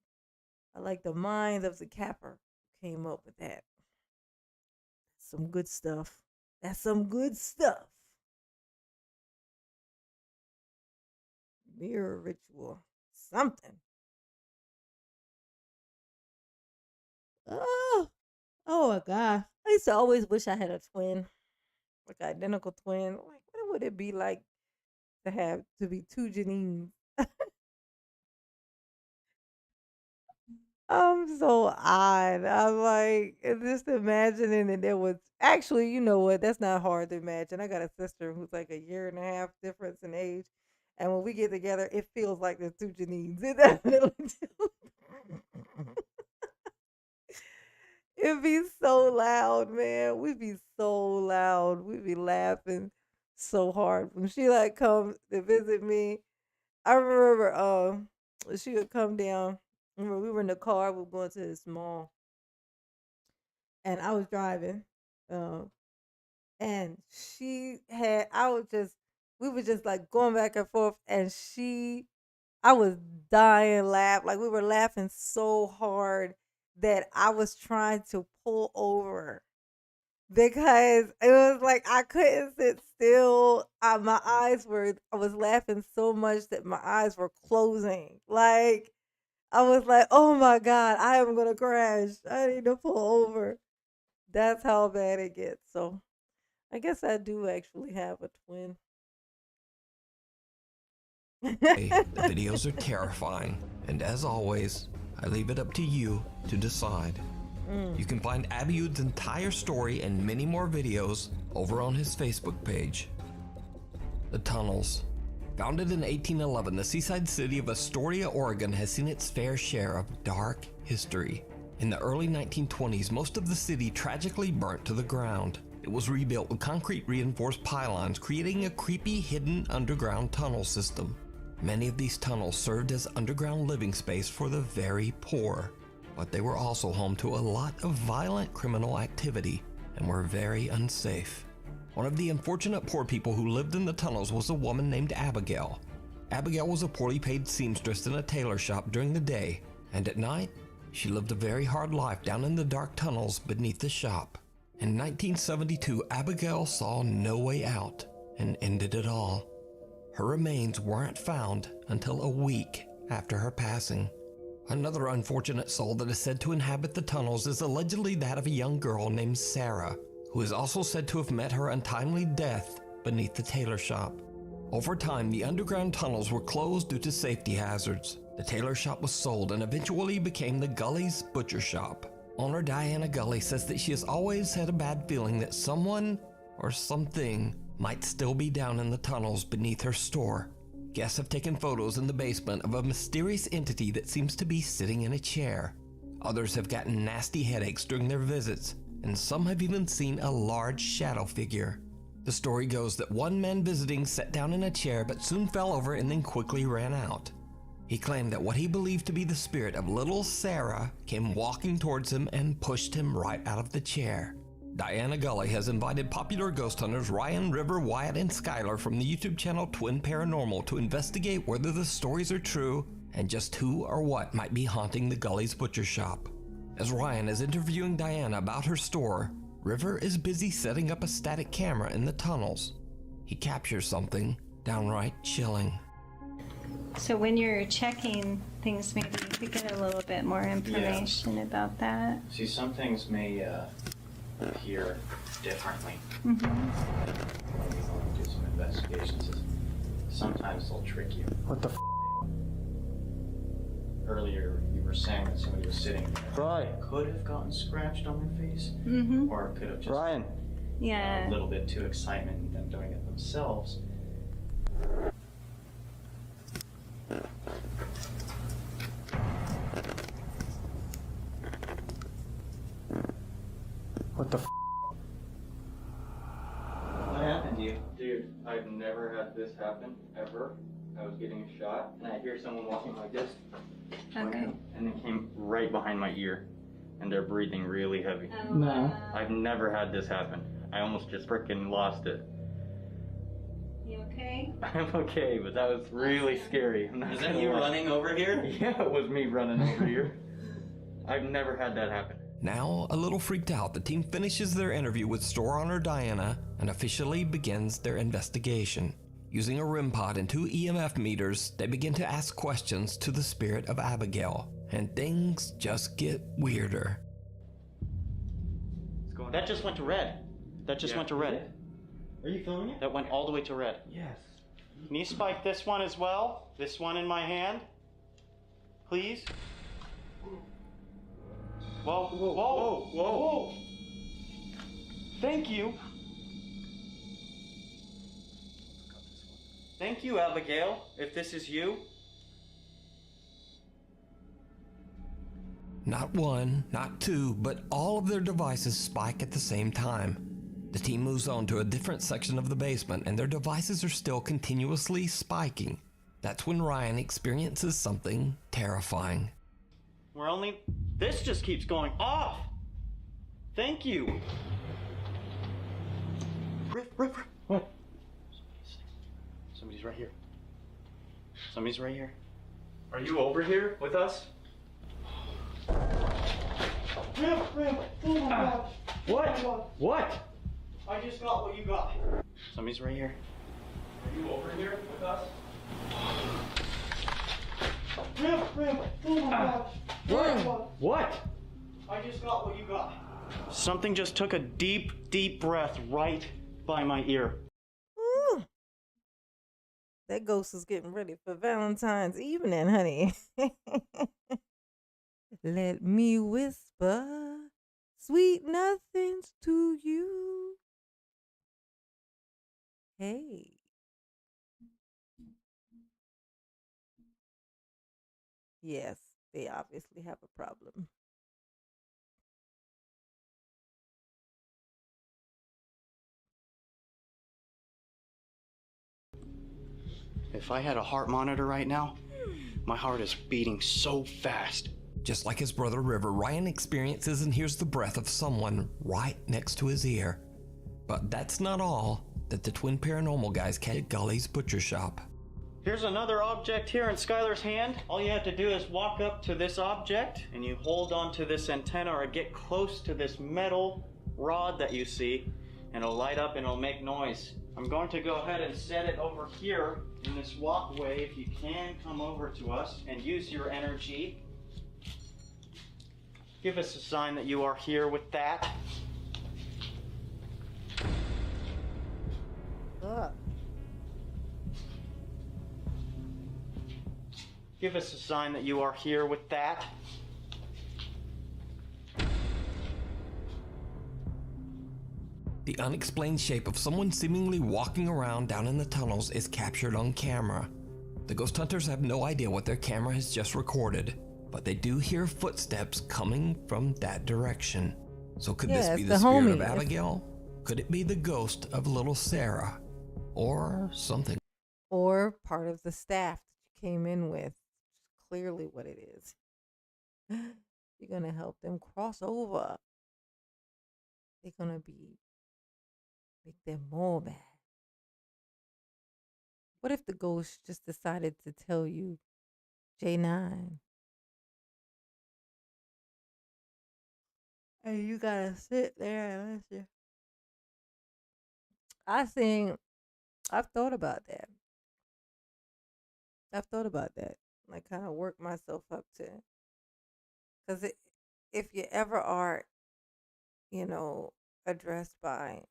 I like the mind of the Capper who came up with that. Some good stuff. That's some good stuff. Mirror ritual. Something. Oh my God. I used to always wish I had a twin. Like an identical twin. Like, what would it be like to be two Janines? I'm so odd. I'm like, just imagining that there was actually, you know what? That's not hard to imagine. I got a sister who's like a year and a half difference in age. And when we get together, it feels like there's two Janines. It definitely do. It'd be so loud, man. We'd be so loud. We'd be laughing so hard. When she like comes to visit me, I remember she would come down. Remember, we were in the car, we were going to this mall, and I was driving. Um, and we were just like going back and forth, and I was dying laugh. Like we were laughing so hard that I was trying to pull over because it was like I couldn't sit still. I was laughing so much that my eyes were closing. Like I was like, oh my God, I am gonna crash. I need to pull over. That's how bad it gets. So I guess I do actually have a twin. The videos are terrifying, and as always, I leave it up to you to decide. You can find Abiud's entire story and many more videos over on his Facebook page. The tunnels. Founded in 1811, the seaside city of Astoria, Oregon has seen its fair share of dark history. In the early 1920s, most of the city tragically burnt to the ground. It was rebuilt with concrete reinforced pylons, creating a creepy hidden underground tunnel system. Many of these tunnels served as underground living space for the very poor, but they were also home to a lot of violent criminal activity and were very unsafe. One of the unfortunate poor people who lived in the tunnels was a woman named Abigail. Abigail was a poorly paid seamstress in a tailor shop during the day, and at night, she lived a very hard life down in the dark tunnels beneath the shop. In 1972, Abigail saw no way out and ended it all. Her remains weren't found until a week after her passing. Another unfortunate soul that is said to inhabit the tunnels is allegedly that of a young girl named Sarah, who is also said to have met her untimely death beneath the tailor shop. Over time, the underground tunnels were closed due to safety hazards. The tailor shop was sold and eventually became the Gully's Butcher Shop. Owner Diana Gully says that she has always had a bad feeling that someone or something might still be down in the tunnels beneath her store. Guests have taken photos in the basement of a mysterious entity that seems to be sitting in a chair. Others have gotten nasty headaches during their visits, and some have even seen a large shadow figure. The story goes that one man visiting sat down in a chair but soon fell over and then quickly ran out. He claimed that what he believed to be the spirit of little Sarah came walking towards him and pushed him right out of the chair. Diana Gully has invited popular ghost hunters Ryan, River, Wyatt, and Skylar from the YouTube channel Twin Paranormal to investigate whether the stories are true and just who or what might be haunting the Gully's Butcher Shop. As Ryan is interviewing Diana about her store, River is busy setting up a static camera in the tunnels. He captures something downright chilling. So when you're checking things, maybe you could get a little bit more information about that. See, some things may appear differently. Mm-hmm. When we go and do some investigations, sometimes they'll trick you. What the f? Earlier, you were saying that somebody was sitting there. Right. Could have gotten scratched on their face, Mm-hmm. or could have just Ryan. Yeah. a little bit too excitement and them doing it themselves. What the f? What happened to you? Dude, I've never had this happen, ever. I was getting a shot, and I hear someone walking like this. Okay. And it came right behind my ear, and they're breathing really heavy. Oh, No. I've never had this happen. I almost just freaking lost it. You okay? I'm okay, but that was really scary. Is that you running over here? Yeah, it was me running over here. I've never had that happen. Now, a little freaked out, the team finishes their interview with store owner Diana and officially begins their investigation. Using a REM pod and 2 EMF meters, they begin to ask questions to the spirit of Abigail, and things just get weirder. That just went to red. That just went to red. Are you filming it? That went all the way to red. Yes. Can you spike this one as well? This one in my hand? Please? Whoa, whoa, whoa, whoa. Thank you. Thank you, Abigail, if this is you. Not one, not two, but all of their devices spike at the same time. The team moves on to a different section of the basement, and their devices are still continuously spiking. That's when Ryan experiences something terrifying. This just keeps going off. Thank you. Riff. What? Somebody's right here. Somebody's right here. Are you over here with us? Riff. Oh my God. What? What? I just got what you got. Somebody's right here. Are you over here with us? Riff. Oh my God. What? I just got what you got. Something just took a deep breath right by my ear. Ooh. That ghost is getting ready for Valentine's evening, honey. Let me whisper sweet nothings to you. Hey. Yes, they obviously have a problem. If I had a heart monitor right now, my heart is beating so fast. Just like his brother River, Ryan experiences and hears the breath of someone right next to his ear. But that's not all that the twin paranormal guys catch at Gully's butcher shop. Here's another object here in Skylar's hand. All you have to do is walk up to this object and you hold onto this antenna or get close to this metal rod that you see and it'll light up and it'll make noise. I'm going to go ahead and set it over here in this walkway. If you can come over to us and use your energy. Give us a sign that you are here with that. Give us a sign that you are here with that. The unexplained shape of someone seemingly walking around down in the tunnels is captured on camera. The ghost hunters have no idea what their camera has just recorded, but they do hear footsteps coming from that direction. So could this be the spirit of Abigail? Could it be the ghost of little Sarah? Or something? Or part of the staff that you came in with. Clearly what it is. You're going to help them cross over. They're going to make them more mad. What if the ghost just decided to tell you J9? And you got to sit there and listen. I've thought about that. I kind of work myself up to, because if you ever are, addressed by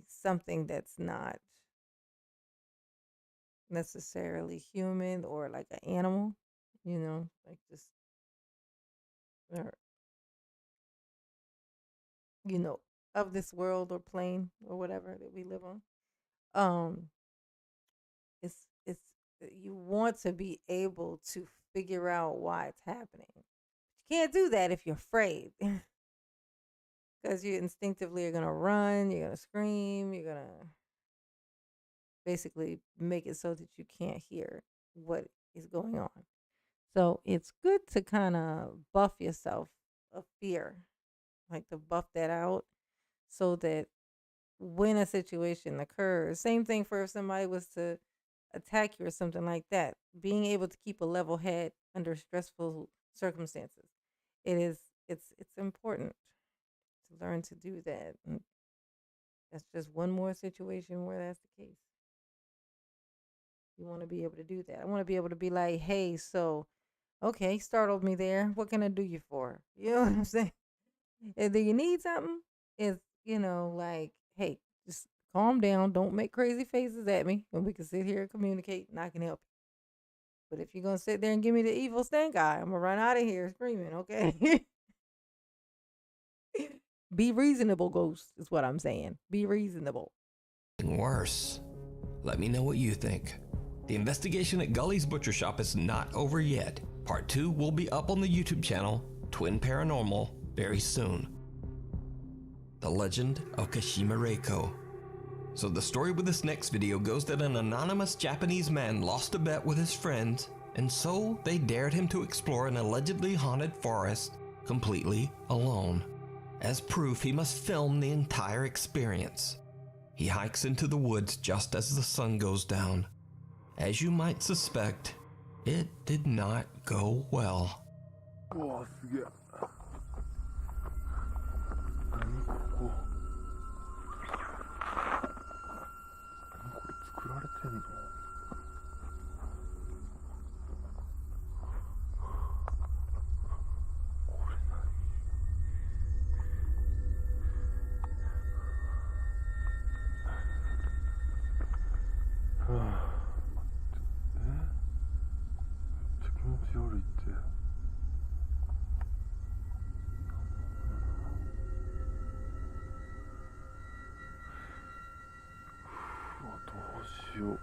something that's not necessarily human or like an animal, like just, or, of this world or plane or whatever that we live on. It's you want to be able to figure out why it's happening. You can't do that if you're afraid. Because you instinctively are going to run, you're going to scream, you're going to basically make it so that you can't hear what is going on. So it's good to kind of buff yourself of fear, like to buff that out so that when a situation occurs, same thing for if somebody was to attack you or something like that, being able to keep a level head under stressful circumstances. It's important to learn to do that. And that's just one more situation where that's the case. You want to be able to do that. I want to be able to be like, hey, so, okay, startled me there. What can I do you for? You know what I'm saying? And do you need something? It's, like, hey, just calm down. Don't make crazy faces at me. And we can sit here and communicate and I can help But if you're gonna sit there and give me the evil stink eye, I'm gonna run out of here screaming, okay? Be reasonable, ghost, is what I'm saying. Be reasonable. Worse. Let me know what you think. The investigation at Gully's Butcher Shop is not over yet. Part 2 will be up on the YouTube channel, Twin Paranormal, very soon. The Legend of Kashima Reiko. So the story with this next video goes that an anonymous Japanese man lost a bet with his friends, and so they dared him to explore an allegedly haunted forest completely alone. As proof, he must film the entire experience. He hikes into the woods just as the sun goes down. As you might suspect, it did not go well. Oh, すげえ。何ここ。何これ作られてんの。これ何。はあ。めっちゃ気持ち悪いって。うわ、どうしよう。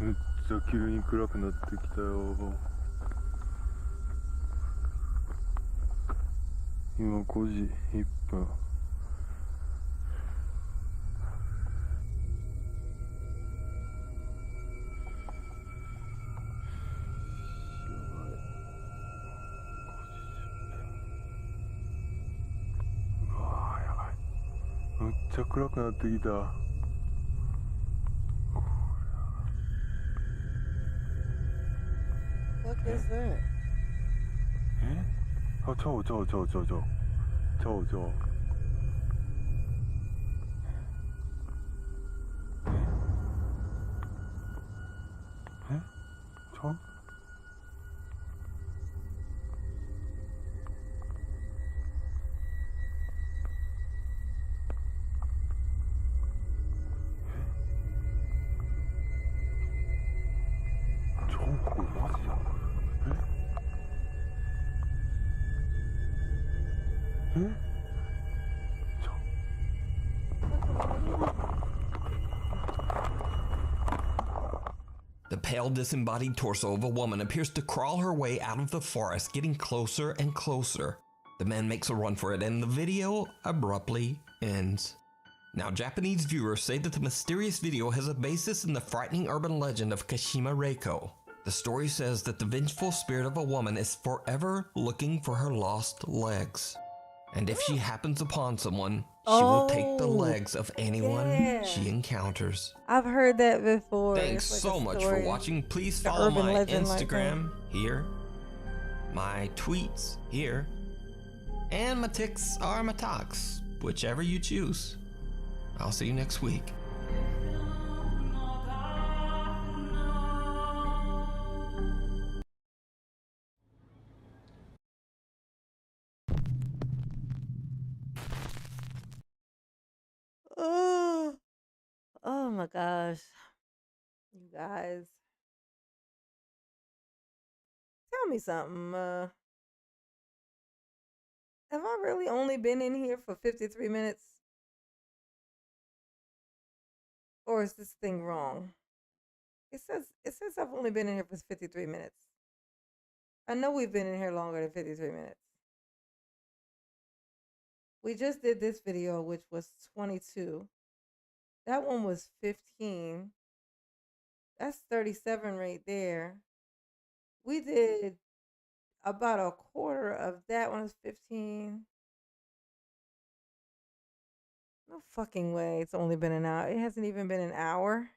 めっちゃ急に暗くなってきたよ。今5時1分。うわーやばい。めっちゃ暗くなってきた。What is that? え？あ、ちょう。え？ちょ？ちょ、これマジやん。え？ちょ。The pale, disembodied torso of a woman appears to crawl her way out of the forest, getting closer and closer. The man makes a run for it, and the video abruptly ends. Now, Japanese viewers say that the mysterious video has a basis in the frightening urban legend of Kashima Reiko. The story says that the vengeful spirit of a woman is forever looking for her lost legs. And if she happens upon someone, she will take the legs of anyone she encounters. I've heard that before. Thanks It's so a much for story. watching. Please The follow urban my legend like Instagram here, my tweets here, and my ticks are my talks, whichever you choose. I'll see you next week. Oh, oh my gosh. You guys. Tell me something. Have I really only been in here for 53 minutes? Or is this thing wrong? It says I've only been in here for 53 minutes. I know we've been in here longer than 53 minutes. We just did this video, which was 22. That one was 15. That's 37 right there. We did about a quarter of that one was 15. No fucking way. It's only been an hour. It hasn't even been an hour.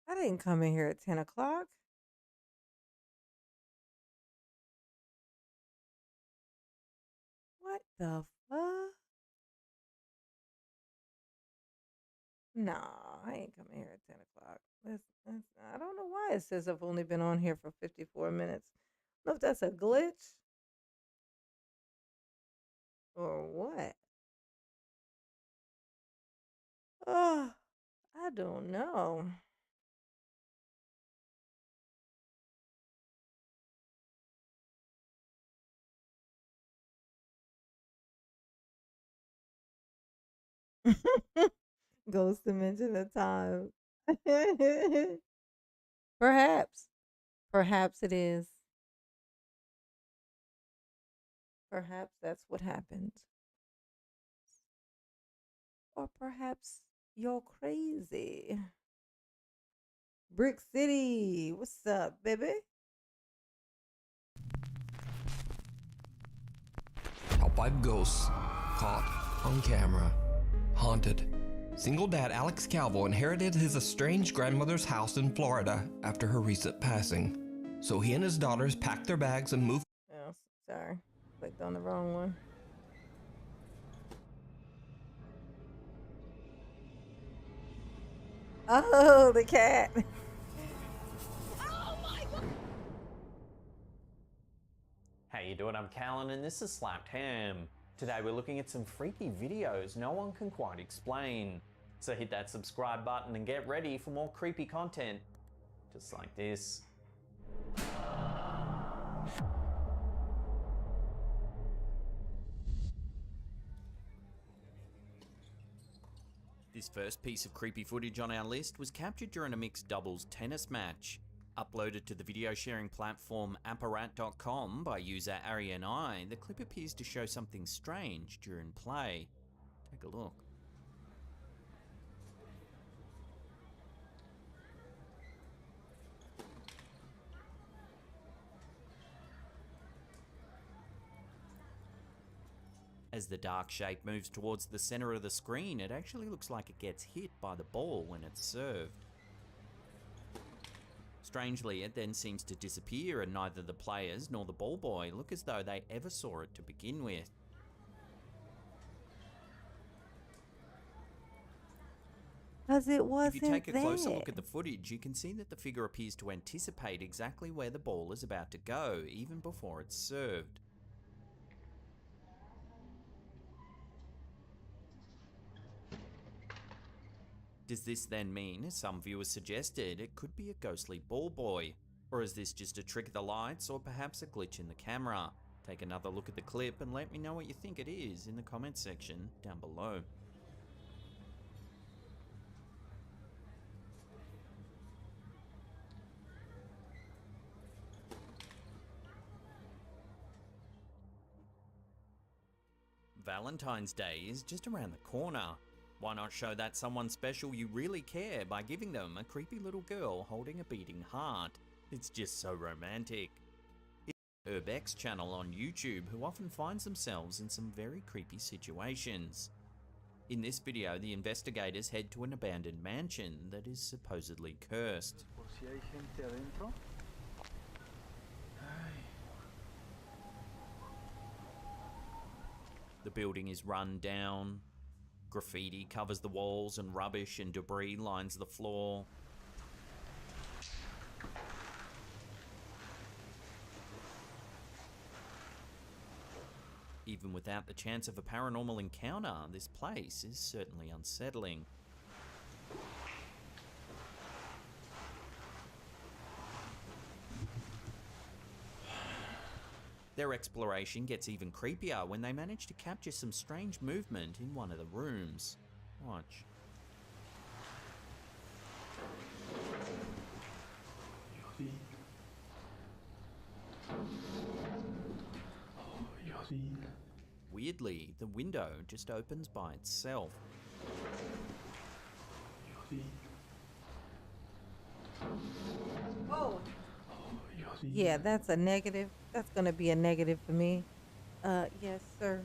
I didn't come in here at 10 o'clock. What the fuck? Nah, I ain't coming here at 10 o'clock. I don't know why it says I've only been on here for 54 minutes. I don't know if that's a glitch. Or what? Oh, I don't know. Ghost dimension of time. Perhaps. Perhaps it is. Perhaps that's what happened. Or perhaps you're crazy. Brick City. What's up, baby? Top 5 ghosts caught on camera. Haunted. Single dad Alex Calvo inherited his estranged grandmother's house in Florida after her recent passing. So he and his daughters packed their bags and moved. Oh, sorry. Clicked on the wrong one. Oh, the cat. Hey, you doing? I'm Callan and this is Slapped Ham. Today we're looking at some freaky videos no one can quite explain. So hit that subscribe button and get ready for more creepy content, just like this. This first piece of creepy footage on our list was captured during a mixed doubles tennis match. Uploaded to the video sharing platform apparat.com by user ArianI, the clip appears to show something strange during play. Take a look. As the dark shape moves towards the center of the screen, it actually looks like it gets hit by the ball when it's served. Strangely, it then seems to disappear and neither the players nor the ball boy look as though they ever saw it to begin with. Because it wasn't If you take a closer there. look at the footage, you can see that the figure appears to anticipate exactly where the ball is about to go, even before it's served. Does this then mean, as some viewers suggested, it could be a ghostly ball boy? Or is this just a trick of the lights, or perhaps a glitch in the camera? Take another look at the clip and let me know what you think it is in the comments section down below. Valentine's Day is just around the corner. Why not show that someone special you really care by giving them a creepy little girl holding a beating heart? It's just so romantic. It's Urbex channel on YouTube, who often finds themselves in some very creepy situations. In this video, the investigators head to an abandoned mansion that is supposedly cursed. The building is run down. Graffiti covers the walls and rubbish and debris lines the floor. Even without the chance of a paranormal encounter, this place is certainly unsettling. Their exploration gets even creepier when they manage to capture some strange movement in one of the rooms. Watch. Weirdly, the window just opens by itself. Whoa. Yeah, that's a negative. That's going to be a negative for me. Yes, sir.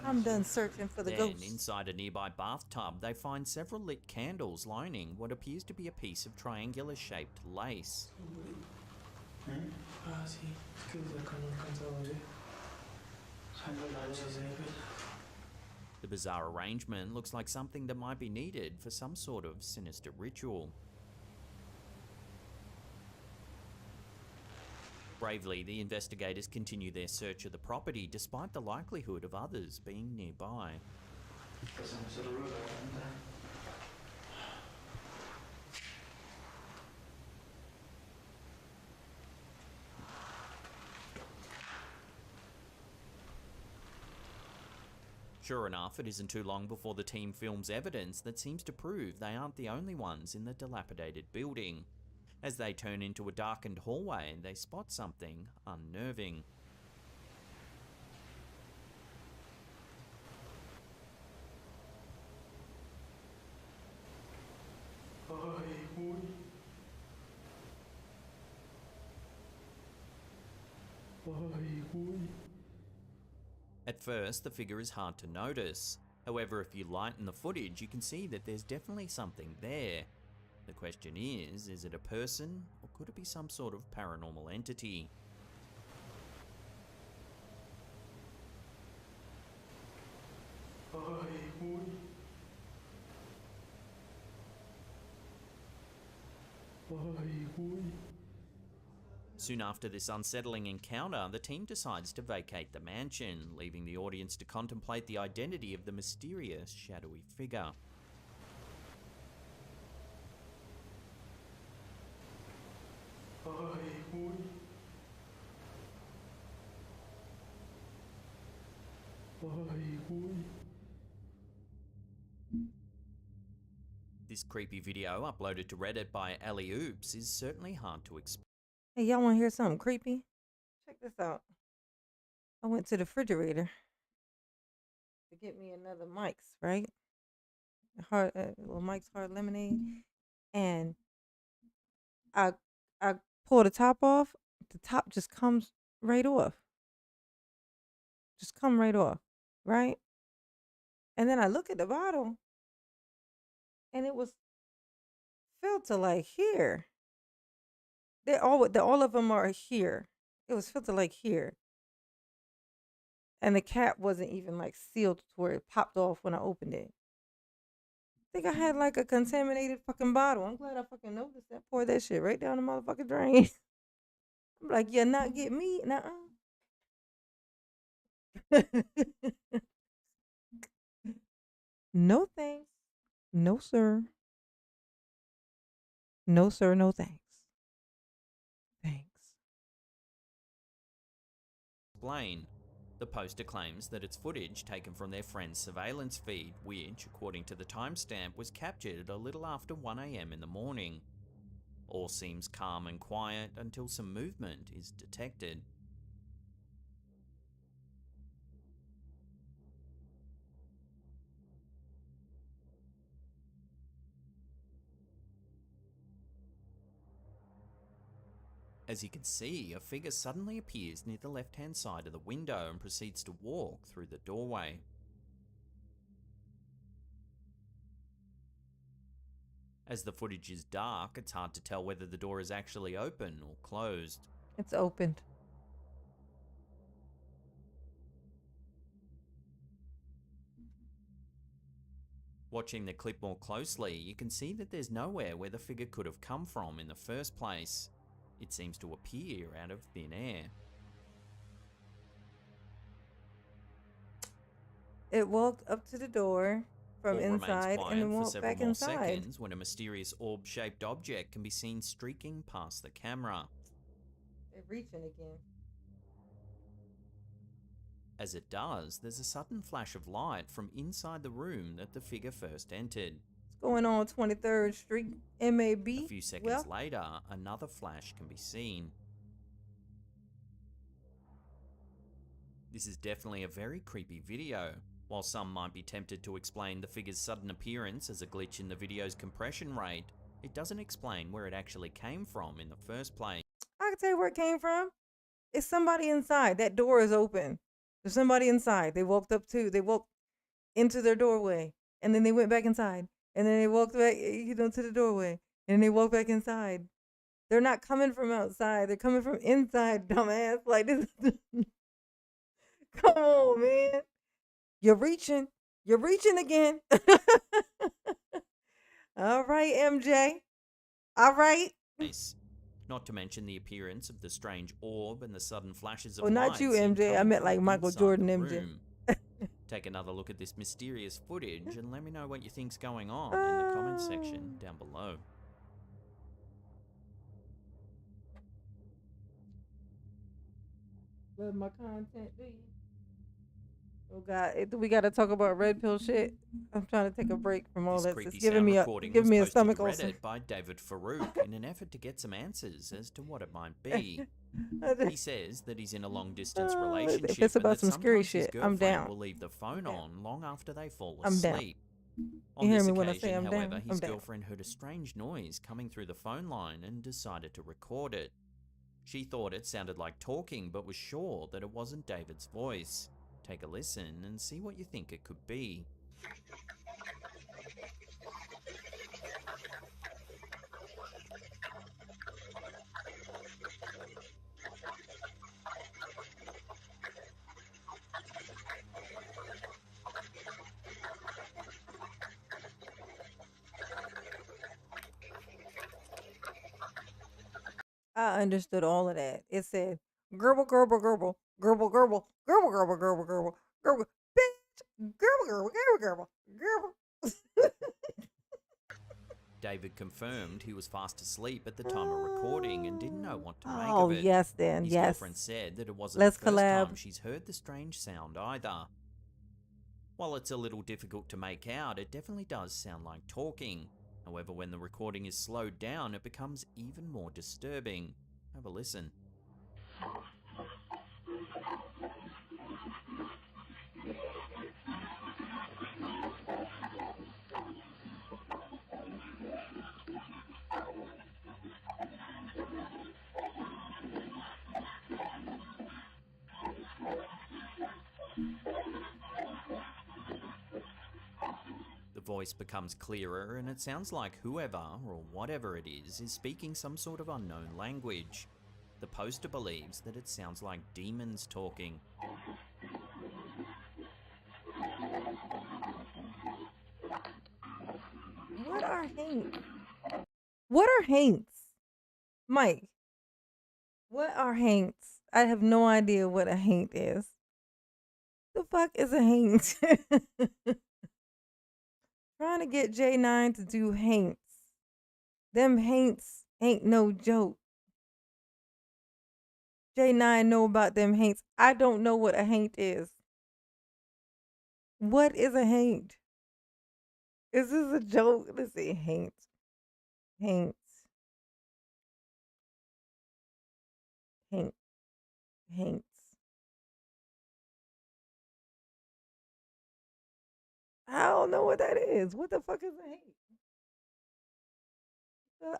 I'm done searching for the Then, ghost. inside a nearby bathtub, they find several lit candles lining what appears to be a piece of triangular-shaped lace. The bizarre arrangement looks like something that might be needed for some sort of sinister ritual. Bravely, the investigators continue their search of the property despite the likelihood of others being nearby. Sure enough, it isn't too long before the team films evidence that seems to prove they aren't the only ones in the dilapidated building. As they turn into a darkened hallway, they spot something unnerving. At first, the figure is hard to notice. However, if you lighten the footage, you can see that there's definitely something there. The question is it a person, or could it be some sort of paranormal entity? Soon after this unsettling encounter, the team decides to vacate the mansion, leaving the audience to contemplate the identity of the mysterious, shadowy figure. This creepy video, uploaded to Reddit by Ali Oops, is certainly hard to explain. Hey, y'all want to hear something creepy? Check this out. I went to the refrigerator to get me another Mike's, right? Little Mike's Hard Lemonade. And I pull the top off. The top just comes right off. Just come right off, right? And then I look at the bottle, and it was filled to like here. All of them are here. It was filled to like here. And the cap wasn't even like sealed to where it popped off when I opened it. I think I had like a contaminated fucking bottle. I'm glad I fucking noticed that. Pour that shit right down the motherfucking drain. I'm like, yeah, not get me. Nuh-uh. No thanks. No, sir. No, sir. No thanks. Thanks. Explain. The poster claims that it's footage taken from their friend's surveillance feed, which, according to the timestamp, was captured a little after 1 AM in the morning. All seems calm and quiet until some movement is detected. As you can see, a figure suddenly appears near the left-hand side of the window and proceeds to walk through the doorway. As the footage is dark, it's hard to tell whether the door is actually open or closed. It's opened. Watching the clip more closely, you can see that there's nowhere where the figure could have come from in the first place. It seems to appear out of thin air. It walked up to the door from All inside and then walked back inside. Seconds when a mysterious orb-shaped object can be seen streaking past the camera. They're reaching again. As it does, there's a sudden flash of light from inside the room that the figure first entered. Going on 23rd Street, MAB. A few seconds later, another flash can be seen. This is definitely a very creepy video. While some might be tempted to explain the figure's sudden appearance as a glitch in the video's compression rate, it doesn't explain where it actually came from in the first place. I can tell you where it came from. It's somebody inside. That door is open. There's somebody inside. They walked into their doorway, and then they went back inside. And then they walked back, to the doorway. And they walked back inside. They're not coming from outside. They're coming from inside, dumbass. Like this. Come on, man. You're reaching. You're reaching again. All right, MJ. All right. Not to mention the appearance of the strange orb and the sudden flashes of Oh, not you, light seen MJ. I coming meant from like Michael inside Jordan, the MJ. room. Take another look at this mysterious footage and let me know what you think's going on in the comments section down below. Love my content, do you? Oh God, we got to talk about red pill shit. I'm trying to take a break from all This this. creepy It's giving sound me recording giving was me a posted stomach to ulcer. Reddit by David Farouk in an effort to get some answers as to what it might be. He says that he's in a long-distance If relationship it's and about that some scary sometimes his shit, I'm girlfriend down. will leave the phone on long after they fall I'm down. asleep. On You hear this me when I say occasion, I'm however, down? his I'm down. girlfriend heard a strange noise coming through the phone line and decided to record it. She thought it sounded like talking, but was sure that it wasn't David's voice. Take a listen and see what you think it could be. I understood all of that. It said, "Gerbil, gerbil, gerbil, gerbil, gerbil, gerbil, gerbil, gerbil, gerbil, gerbil, bitch, gerbil, gerbil, gerbil, gerbil, gerbil." David confirmed he was fast asleep at the time of recording and didn't know what to make Oh of it. yes, then His yes. girlfriend said that it wasn't Let's the first collab. time she's heard the strange sound either. While it's a little difficult to make out, it definitely does sound like talking. However, when the recording is slowed down, it becomes even more disturbing. Have a listen. The voice becomes clearer and it sounds like whoever or whatever it is speaking some sort of unknown language. The poster believes that it sounds like demons talking. What are haints? What are haints? Mike, what are haints? I have no idea what a haint is. The fuck is a haint? Trying to get J9 to do haints. Them haints ain't no joke. J9 know about them haints. I don't know what a haint is. What is a haint? Is this a joke? Let's see. Haint. Haints. Haint. Haints. I don't know what that is. What the fuck is a haint?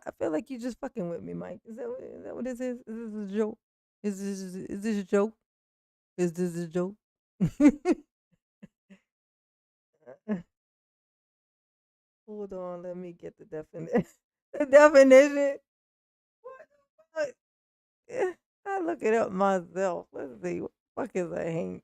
I feel like you just fucking with me, Mike. Is that what this is? Is this a joke? Is this a joke? Is this a joke? Hold on, let me get the definition. The definition. What the fuck? Yeah, I look it up myself. Let's see. What the fuck is a haint?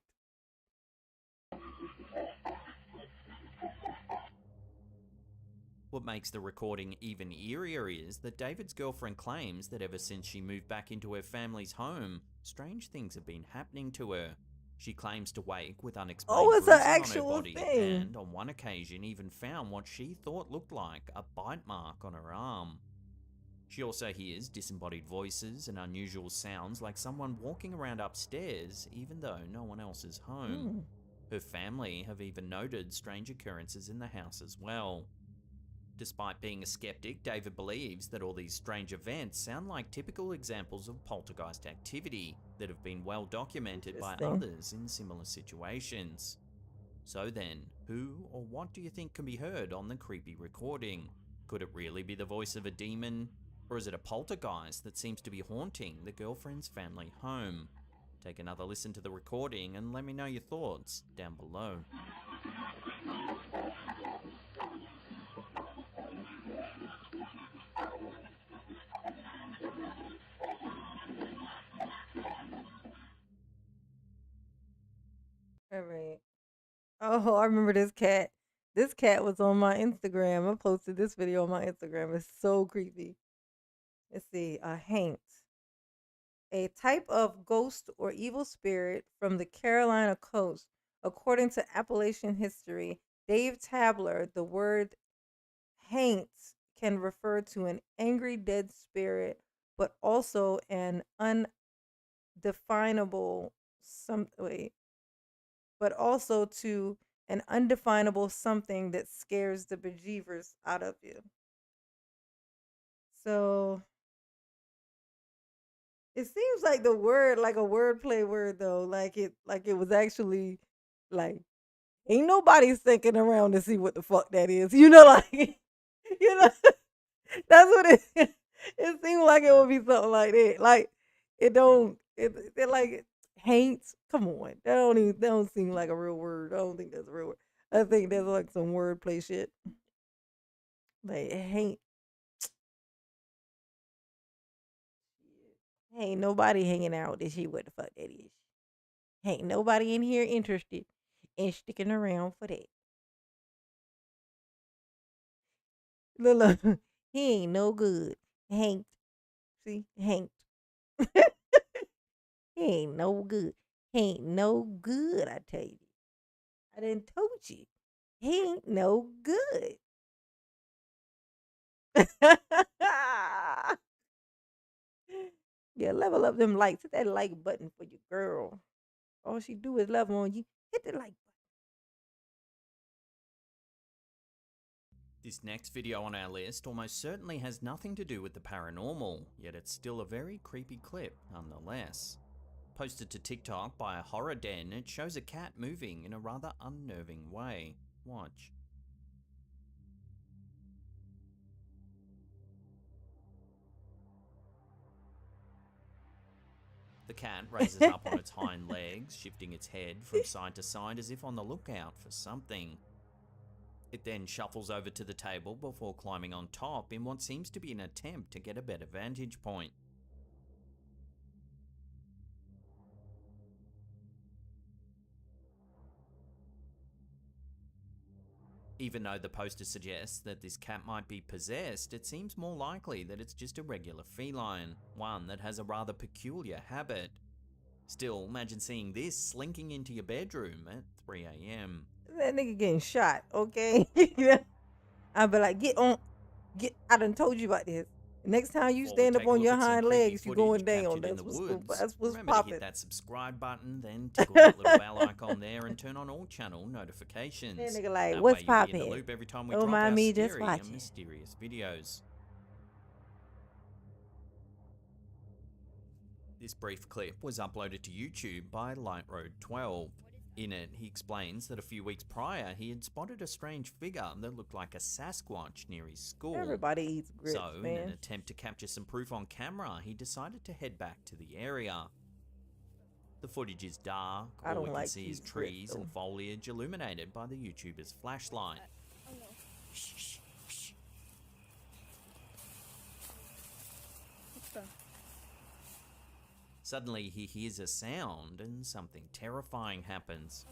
What makes the recording even eerier is that David's girlfriend claims that ever since she moved back into her family's home, strange things have been happening to her. She claims to wake with unexplained It's an bruising on her actual body thing. and on one occasion even found what she thought looked like a bite mark on her arm. She also hears disembodied voices and unusual sounds like someone walking around upstairs even though no one else is home. Her family have even noted strange occurrences in the house as well. Despite being a skeptic, David believes that all these strange events sound like typical examples of poltergeist activity that have been well documented by others in similar situations. So then, who or what do you think can be heard on the creepy recording? Could it really be the voice of a demon? Or is it a poltergeist that seems to be haunting the girlfriend's family home? Take another listen to the recording and let me know your thoughts down below. All right. Oh, I remember this cat. This cat was on my Instagram. I posted this video on my Instagram. It's so creepy. Let's see. A haint. A type of ghost or evil spirit from the Carolina coast. According to Appalachian history, Dave Tabler, the word haint can refer to an angry dead spirit, but also an undefinable but also to an undefinable something that scares the bejeevers out of you. So it seems like the word, like a wordplay word though, like it was actually like ain't nobody sticking around to see what the fuck that is. You know, like you know, that's what it. It seemed like it would be something like that. Like it don't. It like hates. Come on, that don't seem like a real word. I don't think that's a real word. I think that's like some wordplay shit. Like hate. Ain't nobody hanging out to see what the fuck that is. Ain't nobody in here interested in sticking around for that. Look, he ain't no good. Hank. See? Hank. He ain't no good. He ain't no good, I tell you. I done told you. He ain't no good. Yeah, level up them likes. Hit that like button for your girl. All she do is love on you. Hit the like button. This next video on our list almost certainly has nothing to do with the paranormal, yet it's still a very creepy clip nonetheless. Posted to TikTok by a horror den, it shows a cat moving in a rather unnerving way. Watch. The cat raises up on its hind legs, shifting its head from side to side as if on the lookout for something. It then shuffles over to the table before climbing on top in what seems to be an attempt to get a better vantage point. Even though the poster suggests that this cat might be possessed, it seems more likely that it's just a regular feline, one that has a rather peculiar habit. Still, imagine seeing this slinking into your bedroom at 3 a.m. That nigga getting shot, okay? I'll be like, I done told you about this. Next time you stand up on your hind legs, you going down. That's what's Remember popping. to hit that subscribe button, then tickle that little bell icon there and turn on all channel notifications. That nigga like, That what's way you'll be in popping? the loop every time we Don't drop mind our me, just scary and watching. mysterious videos. This brief clip was uploaded to YouTube by LightRoad12. In it, he explains that a few weeks prior, he had spotted a strange figure that looked like a Sasquatch near his school. Everybody eats grits, So, man. in an attempt to capture some proof on camera, he decided to head back to the area. The footage is dark, all we can see is trees and foliage illuminated by the YouTuber's flashlight. Suddenly he hears a sound and something terrifying happens.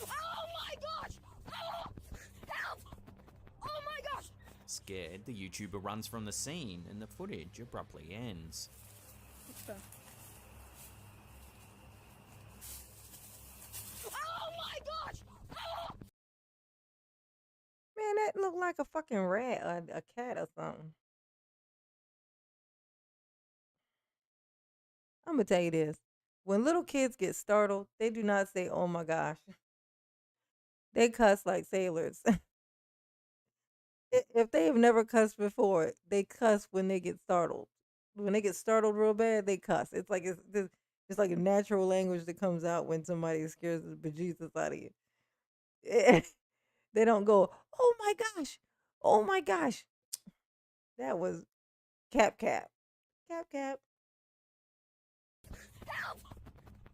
Oh my gosh! Help! Oh my gosh! Scared, the YouTuber runs from the scene and the footage abruptly ends. Oh my gosh! Man, that looked like a fucking rat or a cat or something. I'm gonna tell you this. When little kids get startled, they do not say, oh my gosh. They cuss like sailors. If they have never cussed before, they cuss when they get startled. When they get startled real bad, they cuss. It's like it's like a natural language that comes out when somebody scares the bejesus out of you. They don't go, oh my gosh, oh my gosh. That was cap. Help!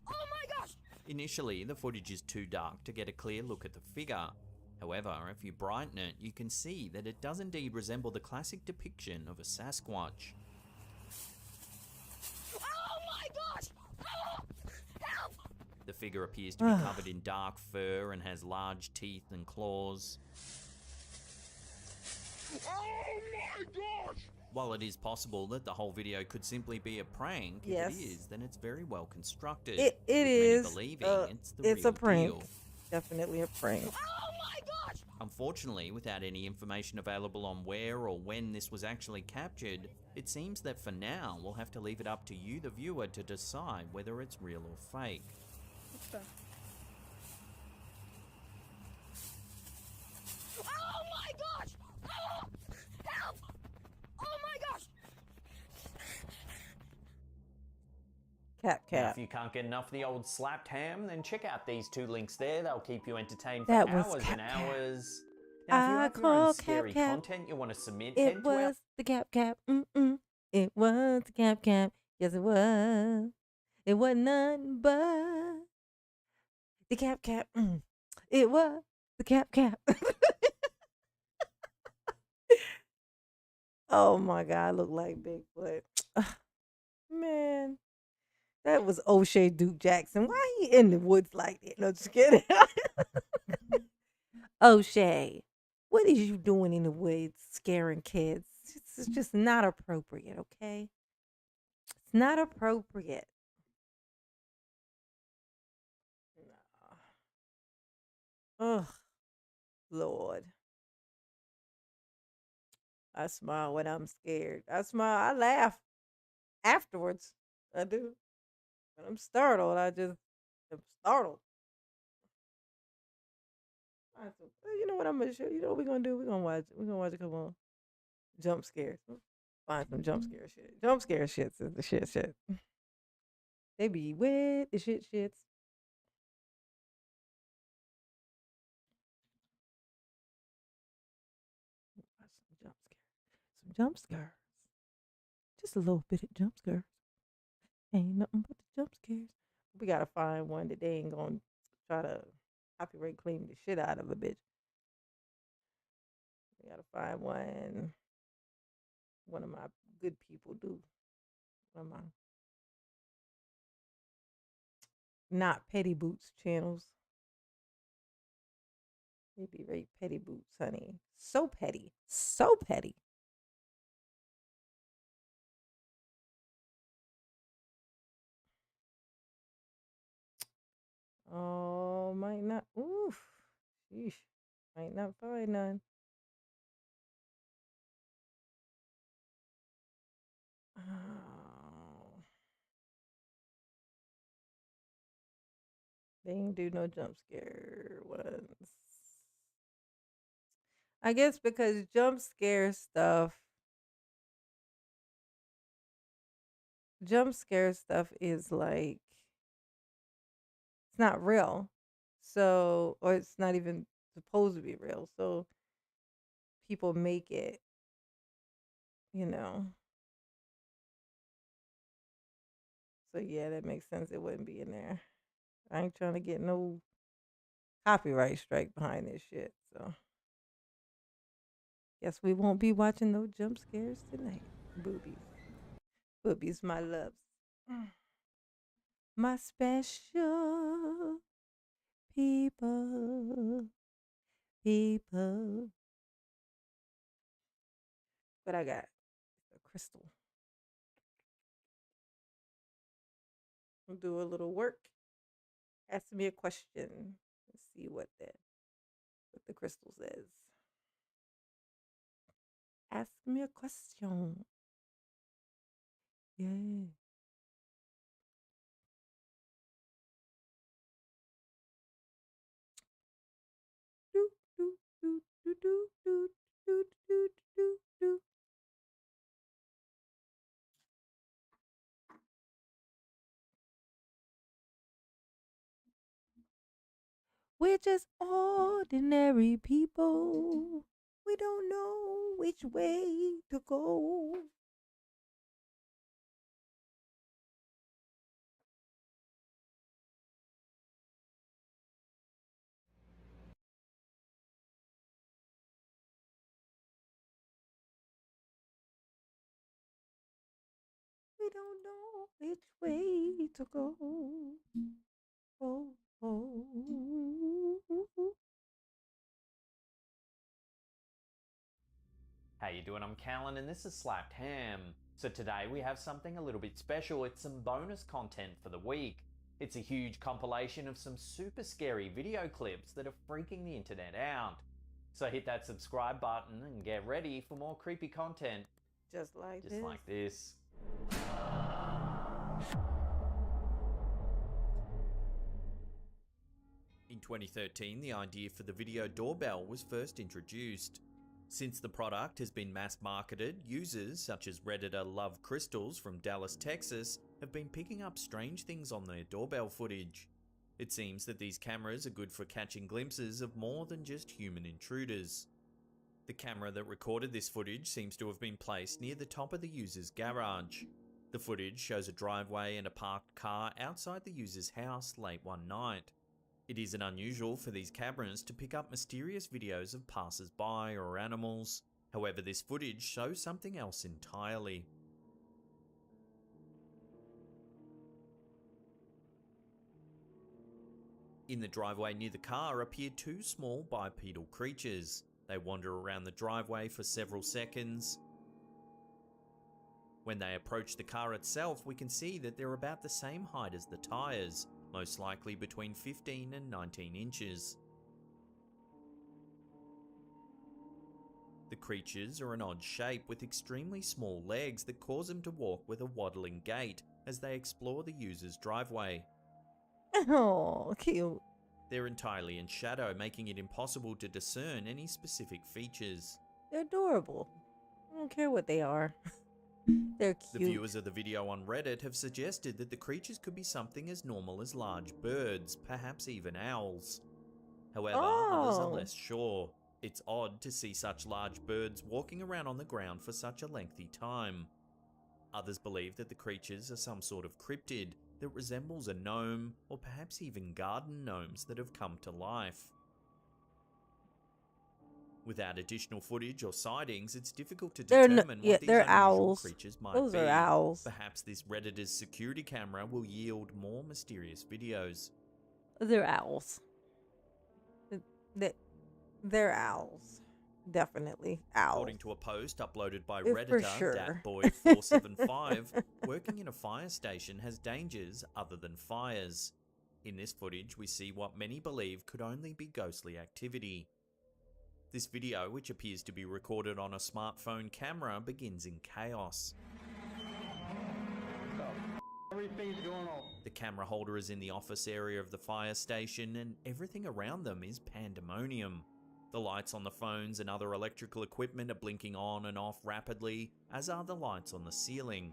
Oh my gosh! Initially, the footage is too dark to get a clear look at the figure. However, if you brighten it, you can see that it does indeed resemble the classic depiction of a Sasquatch. Oh my gosh! Help! The The figure appears to be covered in dark fur and has large teeth and claws. Oh my gosh! While it is possible that the whole video could simply be a prank, Yes. if it is, then it's very well constructed. It with is. Many believing It's real a prank. deal. Definitely a prank. Unfortunately, without any information available on where or when this was actually captured, it seems that for now we'll have to leave it up to you, the viewer, to decide whether it's real or fake. Oh my gosh! Oh, help! Oh my gosh! Cap. Now, if you can't get enough of the old slapped ham, then check out these two links there. They'll keep you entertained for That was hours Cap and Cap. hours. Now, if you have your own scary content you want to submit, It head to our was the Cap. It was the Cap. Yes, it was. It wasn't nothing but the Cap. It was the Cap. Oh my God, I look like Bigfoot. Man, that was O'Shea Duke Jackson. Why he in the woods like that? No, just kidding. O'Shea, what is you doing in the woods scaring kids? It's just not appropriate, okay? It's not appropriate. Ugh, Lord. I smile when I'm scared. I smile. I laugh afterwards. I do. When I'm startled, I just am startled. You know what I'm gonna show you? Know what we're gonna do? We're gonna watch. We're gonna watch a couple of jump scares. Find some jump scare shit. Jump scare shits is the shit. They be with the shits. Some jump scares. Just a little bit of jump scares. Ain't nothing but the jump scares. We gotta find one that they ain't gonna try to copyright claim the shit out of a bitch. We gotta find one. One of my good people do. One of my not Petty Boots channels. They be right Petty Boots, honey. So petty. So petty. Oh, might not. Oof. Sheesh. Might not find none. Oh. They ain't do no jump scare ones. I guess because jump scare stuff is like it's not real. So or it's not even supposed to be real. So people make it, you know. So yeah, that makes sense. It wouldn't be in there. I ain't trying to get no copyright strike behind this shit. So guess we won't be watching no jump scares tonight. Boobies. Boobies, my loves. My special people. What I got? A crystal. I'll do a little work. Ask me a question. Let's see what the crystal says. Ask me a question. Yeah. Do, do, do, do, do, do, do, do, do, do. We're just ordinary people. We don't know which way to go. We don't know which way to go. Oh, oh. How you doing? I'm Callan and this is Slapped Ham. So today we have something a little bit special. It's some bonus content for the week. It's a huge compilation of some super scary video clips that are freaking the internet out. So hit that subscribe button and get ready for more creepy content. Just like this. In 2013, the idea for the video doorbell was first introduced. Since the product has been mass marketed, users such as Redditor Love Crystals from Dallas, Texas, have been picking up strange things on their doorbell footage. It seems that these cameras are good for catching glimpses of more than just human intruders. The camera that recorded this footage seems to have been placed near the top of the user's garage. The footage shows a driveway and a parked car outside the user's house late one night. It isn't unusual for these cameras to pick up mysterious videos of passers-by or animals. However, this footage shows something else entirely. In the driveway near the car appear two small bipedal creatures. They wander around the driveway for several seconds. When they approach the car itself, we can see that they're about the same height as the tyres, most likely between 15 and 19 inches. The creatures are an odd shape with extremely small legs that cause them to walk with a waddling gait as they explore the user's driveway. Oh, cute. They're entirely in shadow, making it impossible to discern any specific features. They're adorable. I don't care what they are. They're cute. The viewers of the video on Reddit have suggested that the creatures could be something as normal as large birds, perhaps even owls. However, others are less sure. It's odd to see such large birds walking around on the ground for such a lengthy time. Others believe that the creatures are some sort of cryptid that resembles a gnome, or perhaps even garden gnomes that have come to life. Without additional footage or sightings, it's difficult to determine what these unusual owls. creatures might Those be. are owls. Perhaps this Redditor's security camera will yield more mysterious videos. They're owls. They're owls. Definitely owls. According to a post uploaded by For Redditor, sure. DatBoy475, working in a fire station has dangers other than fires. In this footage, we see what many believe could only be ghostly activity. This video, which appears to be recorded on a smartphone camera, begins in chaos. Everything's going on. The camera holder is in the office area of the fire station, and everything around them is pandemonium. The lights on the phones and other electrical equipment are blinking on and off rapidly, as are the lights on the ceiling.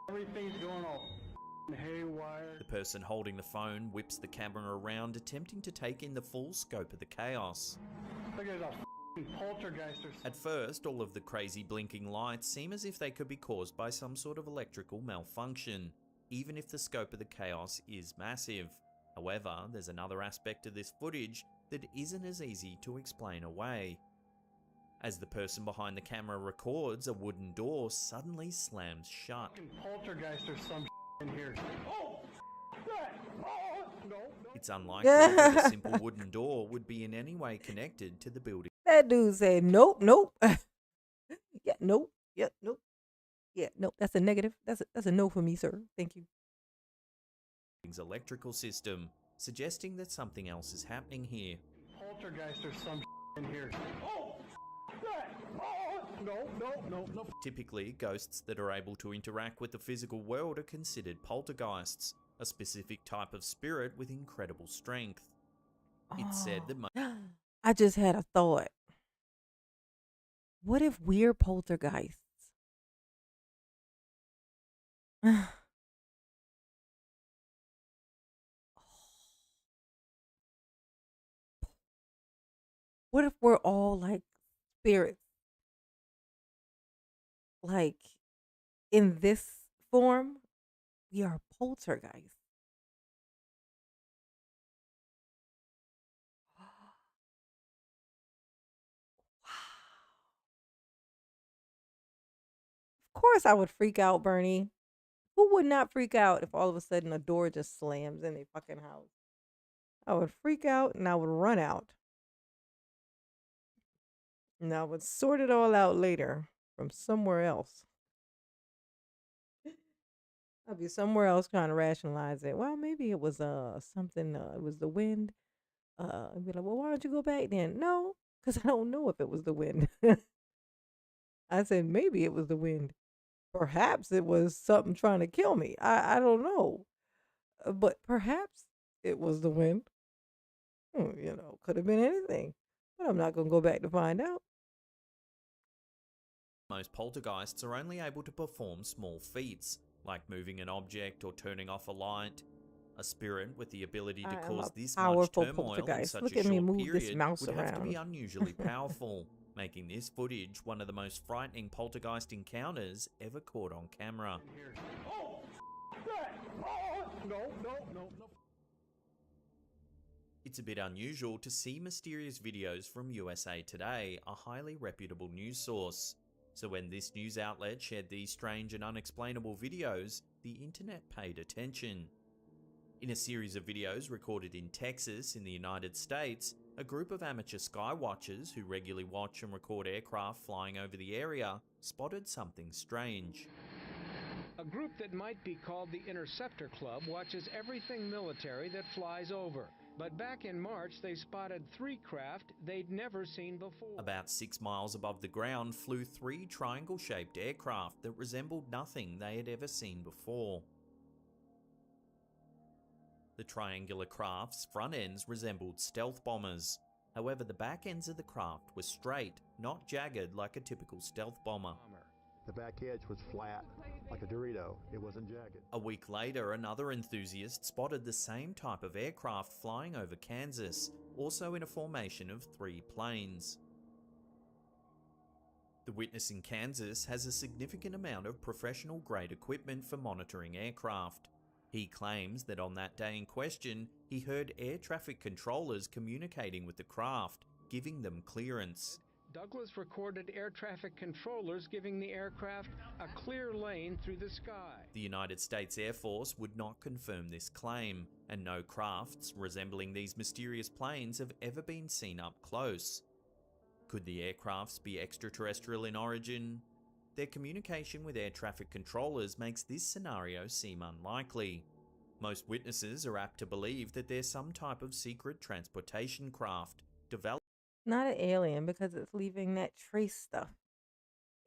Everything's going on. Haywire. The person holding the phone whips the camera around, attempting to take in the full scope of the chaos. Look at that poltergeist or something. At first, all of the crazy blinking lights seem as if they could be caused by some sort of electrical malfunction, even if the scope of the chaos is massive. However, there's another aspect of this footage that isn't as easy to explain away. As the person behind the camera records, a wooden door suddenly slams shut. Poltergeist or some in here. Oh! No. It's unlikely that a simple wooden door would be in any way connected to the building. That dude said, nope. Yeah, nope. Yeah, nope. Yeah, nope. That's a negative. That's a no for me, sir. Thank you. Electrical system, suggesting that something else is happening here. Poltergeist or some in here. Oh! No. Typically, ghosts that are able to interact with the physical world are considered poltergeists, a specific type of spirit with incredible strength. It's said that I just had a thought. What if we're poltergeists? What if we're all like spirits? Like in this form, we are poltergeists. Of course I would freak out, Bernie. Who would not freak out if all of a sudden a door just slams in a fucking house? I would freak out and I would run out. And I would sort it all out later from somewhere else. I'd be somewhere else trying to rationalize it. Well, maybe it was something. It was the wind. I'd be like, well, why don't you go back then? No, because I don't know if it was the wind. I said maybe it was the wind. Perhaps it was something trying to kill me. I don't know, but perhaps it was the wind. Could have been anything. But I'm not gonna go back to find out. Most poltergeists are only able to perform small feats, like moving an object or turning off a light. A spirit with the ability to I am cause a this much powerful turmoil in poltergeist. such Look a at me short move this period mouse would have to be around. unusually powerful, making this footage one of the most frightening poltergeist encounters ever caught on camera. Oh, that! Oh, no. It's a bit unusual to see mysterious videos from USA Today, a highly reputable news source. So when this news outlet shared these strange and unexplainable videos, the internet paid attention. In a series of videos recorded in Texas in the United States, a group of amateur sky watchers who regularly watch and record aircraft flying over the area spotted something strange. A group that might be called the Interceptor Club watches everything military that flies over. But back in March, they spotted 3 craft they'd never seen before. About 6 miles above the ground flew 3 triangle-shaped aircraft that resembled nothing they had ever seen before. The triangular craft's front ends resembled stealth bombers. However, the back ends of the craft were straight, not jagged like a typical stealth bomber. The back edge was flat, like a Dorito. It wasn't jagged. A week later, another enthusiast spotted the same type of aircraft flying over Kansas, also in a formation of 3 planes. The witness in Kansas has a significant amount of professional-grade equipment for monitoring aircraft. He claims that on that day in question, he heard air traffic controllers communicating with the craft, giving them clearance. Douglas recorded air traffic controllers giving the aircraft a clear lane through the sky. The United States Air Force would not confirm this claim, and no crafts resembling these mysterious planes have ever been seen up close. Could the aircrafts be extraterrestrial in origin? Their communication with air traffic controllers makes this scenario seem unlikely. Most witnesses are apt to believe that there's some type of secret transportation craft developed. Not an alien because it's leaving that trace stuff.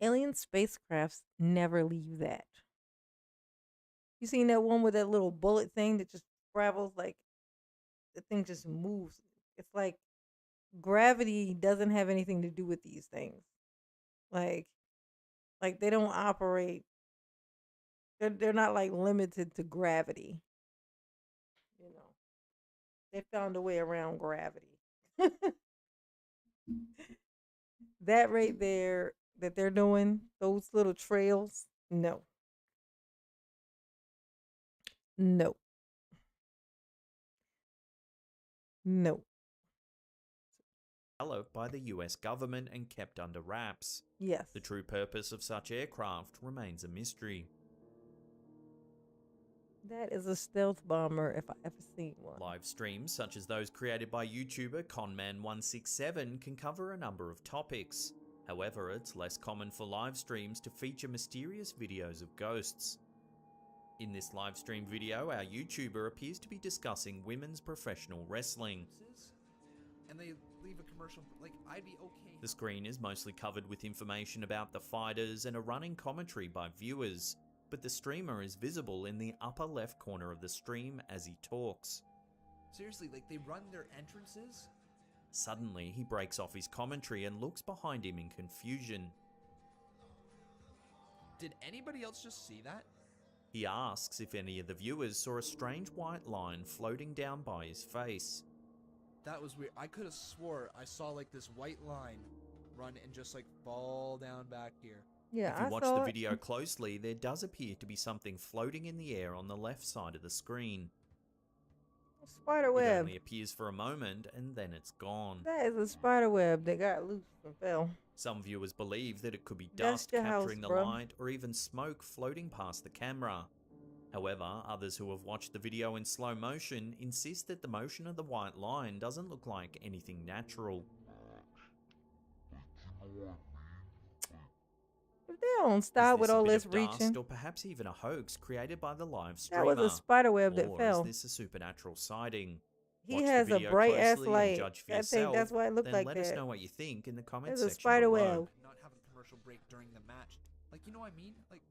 Alien spacecrafts never leave that. You seen that one with that little bullet thing that just travels, like the thing just moves. It's like gravity doesn't have anything to do with these things. Like they don't operate. They're not like limited to gravity. They found a way around gravity. That right there that they're doing, those little trails, no. Developed by the US government and kept under wraps. Yes. The true purpose of such aircraft remains a mystery. That is a stealth bomber if I ever seen one. Live streams such as those created by YouTuber Conman167 can cover a number of topics. However, it's less common for live streams to feature mysterious videos of ghosts. In this live stream video, our YouTuber appears to be discussing women's professional wrestling. And they leave a commercial, like, I'd be okay. The screen is mostly covered with information about the fighters and a running commentary by viewers, but the streamer is visible in the upper left corner of the stream as he talks. Seriously, like, they run their entrances? Suddenly, he breaks off his commentary and looks behind him in confusion. Did anybody else just see that? He asks if any of the viewers saw a strange white line floating down by his face. That was weird. I could have swore I saw like this white line run and just like fall down back here. Yeah, if you watch the video closely, there does appear to be something floating in the air on the left side of the screen. Spider It web. only appears for a moment and then it's gone. That is a spider web that got loose and fell. Some viewers believe that it could be That's dust your capturing house, the bro. light or even smoke floating past the camera. However, others who have watched the video in slow motion insist that the motion of the white line doesn't look like anything natural. If they don't Is stop this with a all bit this of dust reaching, or perhaps even a hoax created by the live that was streamer? a spider web that Or fell. is this a supernatural sighting? He Watch has the a video bright ass closely and light. judge for I think that's yourself, why it looked then like let us that. know what you think in the comments There's a section spider below. web. Not have a commercial break during the match. Like, you know what I mean? Like,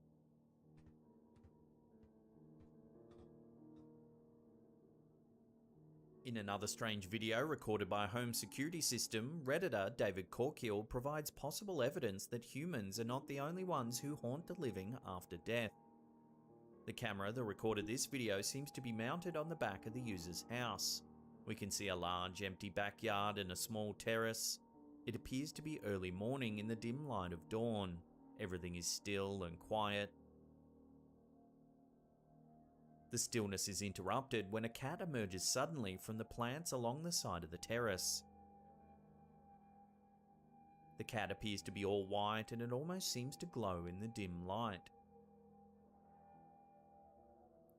In another strange video recorded by a home security system, Redditor David Corkill provides possible evidence that humans are not the only ones who haunt the living after death. The camera that recorded this video seems to be mounted on the back of the user's house. We can see a large empty backyard and a small terrace. It appears to be early morning in the dim light of dawn. Everything is still and quiet. The stillness is interrupted when a cat emerges suddenly from the plants along the side of the terrace. The cat appears to be all white and it almost seems to glow in the dim light.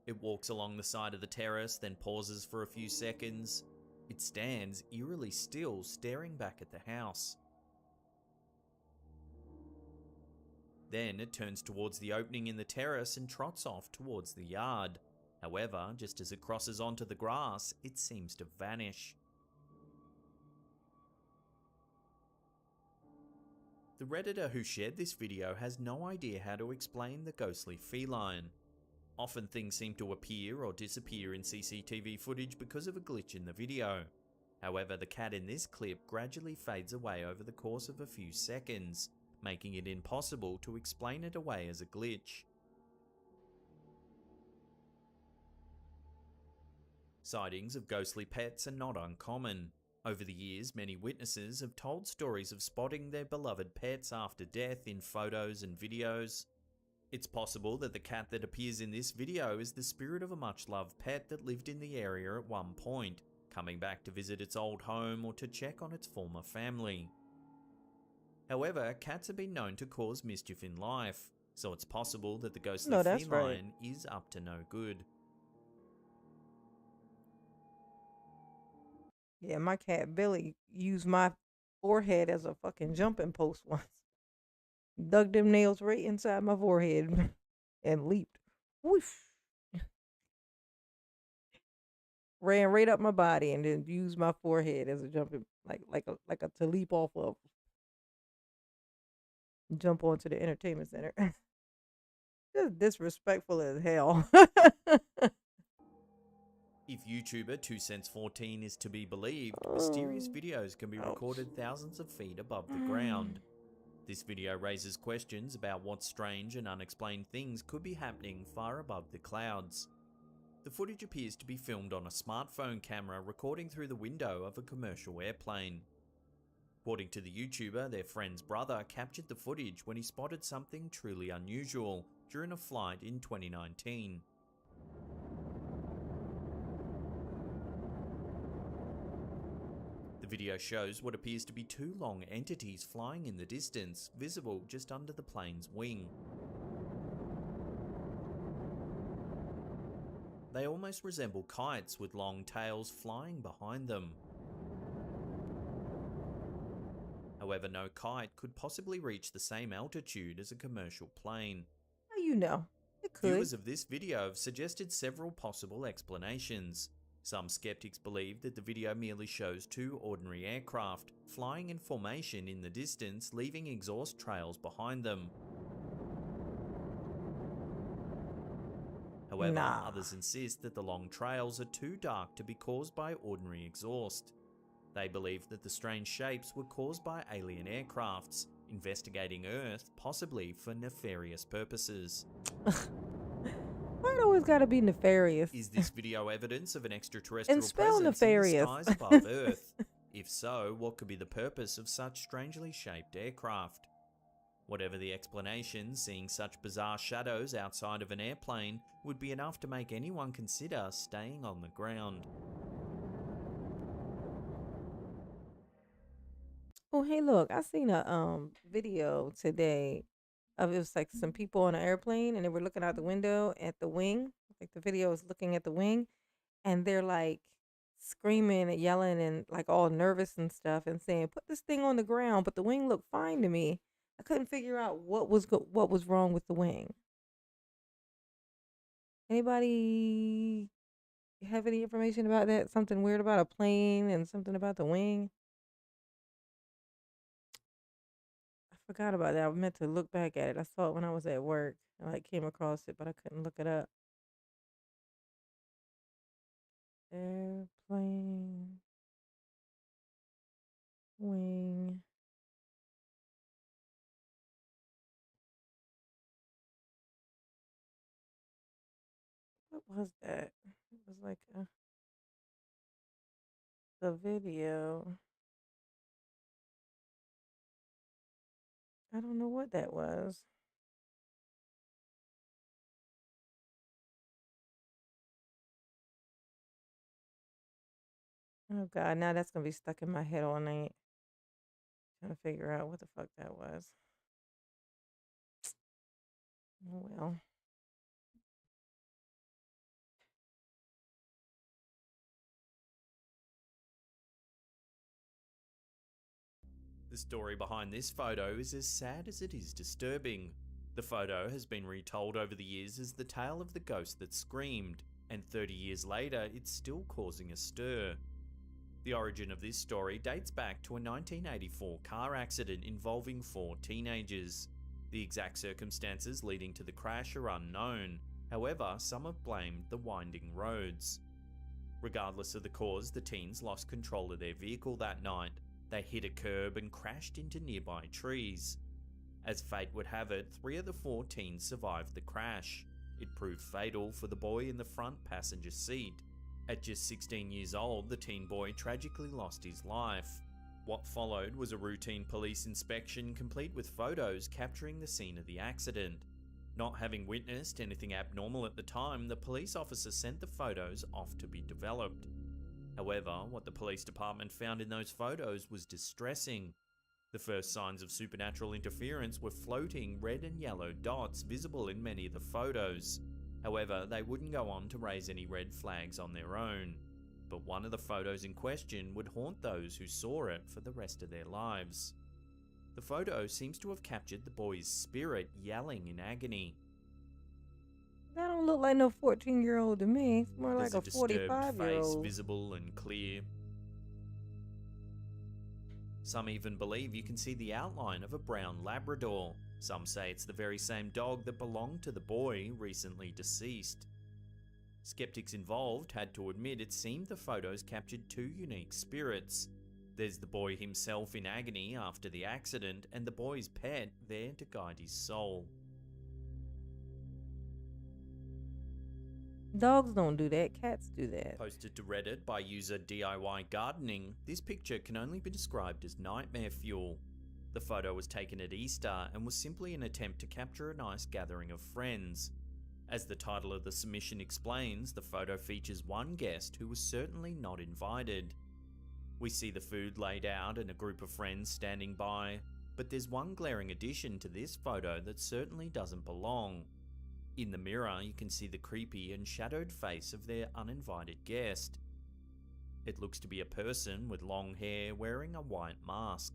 It walks along the side of the terrace, then pauses for a few seconds. It stands eerily still, staring back at the house. Then it turns towards the opening in the terrace and trots off towards the yard. However, just as it crosses onto the grass, it seems to vanish. The Redditor who shared this video has no idea how to explain the ghostly feline. Often things seem to appear or disappear in CCTV footage because of a glitch in the video. However, the cat in this clip gradually fades away over the course of a few seconds, making it impossible to explain it away as a glitch. Sightings of ghostly pets are not uncommon. Over the years, many witnesses have told stories of spotting their beloved pets after death in photos and videos. It's possible that the cat that appears in this video is the spirit of a much-loved pet that lived in the area at one point, coming back to visit its old home or to check on its former family. However, cats have been known to cause mischief in life, so it's possible that the ghostly feline is up to no good. Yeah, my cat Billy used my forehead as a fucking jumping post once. Dug them nails right inside my forehead and leaped. Whoosh. Ran right up my body and then used my forehead as a jumping like a to leap off of. Jump onto the entertainment center. Just disrespectful as hell. If YouTuber 2cents14 is to be believed, mysterious videos can be recorded thousands of feet above the ground. This video raises questions about what strange and unexplained things could be happening far above the clouds. The footage appears to be filmed on a smartphone camera recording through the window of a commercial airplane. According to the YouTuber, their friend's brother captured the footage when he spotted something truly unusual during a flight in 2019. The video shows what appears to be two long entities flying in the distance, visible just under the plane's wing. They almost resemble kites with long tails flying behind them. However, no kite could possibly reach the same altitude as a commercial plane. How you know? It could. Viewers of this video have suggested several possible explanations. Some skeptics believe that the video merely shows two ordinary aircraft flying in formation in the distance, leaving exhaust trails behind them. However, others insist that the long trails are too dark to be caused by ordinary exhaust. They believe that the strange shapes were caused by alien aircrafts, investigating Earth, possibly for nefarious purposes. Why it always gotta be nefarious? Is this video evidence of an extraterrestrial And spell presence nefarious. in the skies above Earth? If so, what could be the purpose of such strangely shaped aircraft? Whatever the explanation, seeing such bizarre shadows outside of an airplane would be enough to make anyone consider staying on the ground. Oh, hey, look, I seen a video today of it was like some people on an airplane and they were looking out the window at the wing. Like the video is looking at the wing and they're like screaming and yelling and like all nervous and stuff and saying, "Put this thing on the ground." But the wing looked fine to me. I couldn't figure out what was wrong with the wing. Anybody have any information about that? Something weird about a plane and something about the wing? I forgot about that. I meant to look back at it. I saw it when I was at work. I like came across it, but I couldn't look it up. Airplane wing. What was that? It was like the video. I don't know what that was. Oh God, now that's gonna be stuck in my head all night. Trying to figure out what the fuck that was. Oh well. The story behind this photo is as sad as it is disturbing. The photo has been retold over the years as the tale of the ghost that screamed, and 30 years later, it's still causing a stir. The origin of this story dates back to a 1984 car accident involving 4 teenagers. The exact circumstances leading to the crash are unknown. However, some have blamed the winding roads. Regardless of the cause, the teens lost control of their vehicle that night. They hit a curb and crashed into nearby trees. As fate would have it, 3 of the 4 teens survived the crash. It proved fatal for the boy in the front passenger seat. At just 16 years old, the teen boy tragically lost his life. What followed was a routine police inspection complete with photos capturing the scene of the accident. Not having witnessed anything abnormal at the time, the police officer sent the photos off to be developed. However, what the police department found in those photos was distressing. The first signs of supernatural interference were floating red and yellow dots visible in many of the photos. However, they wouldn't go on to raise any red flags on their own. But one of the photos in question would haunt those who saw it for the rest of their lives. The photo seems to have captured the boy's spirit yelling in agony. That don't look like no 14-year-old to me. It's more There's like a disturbed 45-year-old. face visible and clear. Some even believe you can see the outline of a brown Labrador. Some say it's the very same dog that belonged to the boy recently deceased. Skeptics involved had to admit it seemed the photos captured 2 unique spirits. There's the boy himself in agony after the accident, and the boy's pet there to guide his soul. Dogs don't do that. Cats do that. Posted to Reddit by user DIY Gardening, this picture can only be described as nightmare fuel. The photo was taken at Easter and was simply an attempt to capture a nice gathering of friends. As the title of the submission explains, the photo features one guest who was certainly not invited. We see the food laid out and a group of friends standing by, but there's one glaring addition to this photo that certainly doesn't belong. In the mirror, you can see the creepy and shadowed face of their uninvited guest. It looks to be a person with long hair wearing a white mask.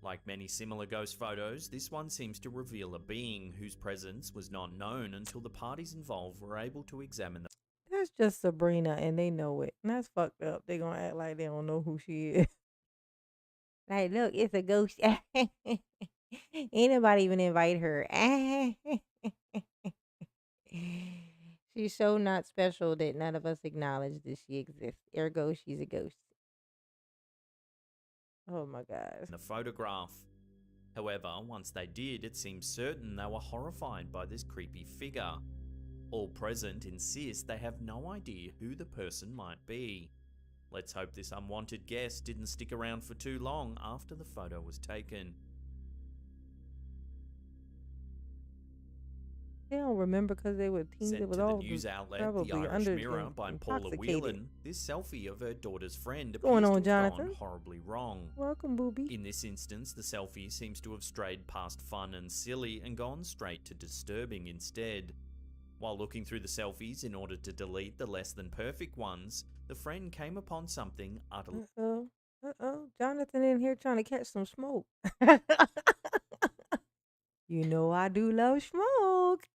Like many similar ghost photos, this one seems to reveal a being whose presence was not known until the parties involved were able to examine the... That's just Sabrina, and they know it. And that's fucked up. They gonna act like they don't know who she is. Like, look, it's a ghost. Ain't nobody even invite her. She's so not special that none of us acknowledge that she exists. Ergo, she's a ghost. Oh my God. the photograph. However, once they did, it seems certain they were horrified by this creepy figure. All present insist they have no idea who the person might be. Let's hope this unwanted guest didn't stick around for too long after the photo was taken. They don't remember because they were teens. It Sent was to the all news outlet probably The Irish under Mirror by Paula intoxicated. Whelan, this selfie of her daughter's friend What's going appears on, to have Jonathan? gone horribly wrong. Welcome, booby. In this instance, the selfie seems to have strayed past fun and silly and gone straight to disturbing instead. While looking through the selfies in order to delete the less than perfect ones, the friend came upon something utterly... Jonathan in here trying to catch some smoke. You know I do love smoke.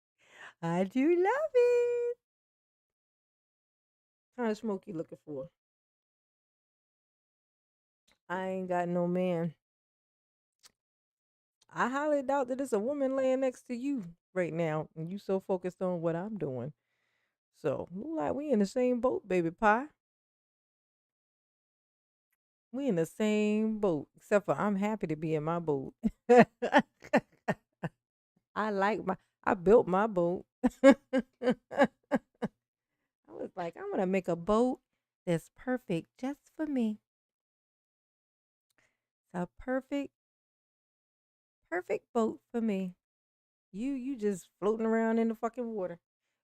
I do love it. What kind of smoke you looking for? I ain't got no man. I highly doubt that it's a woman laying next to you right now, and you so focused on what I'm doing. So, look like we in the same boat, baby pie. We in the same boat, except for I'm happy to be in my boat. I built my boat. I was like, I'm gonna make a boat that's perfect just for me. It's a perfect boat for me. You just floating around in the fucking water,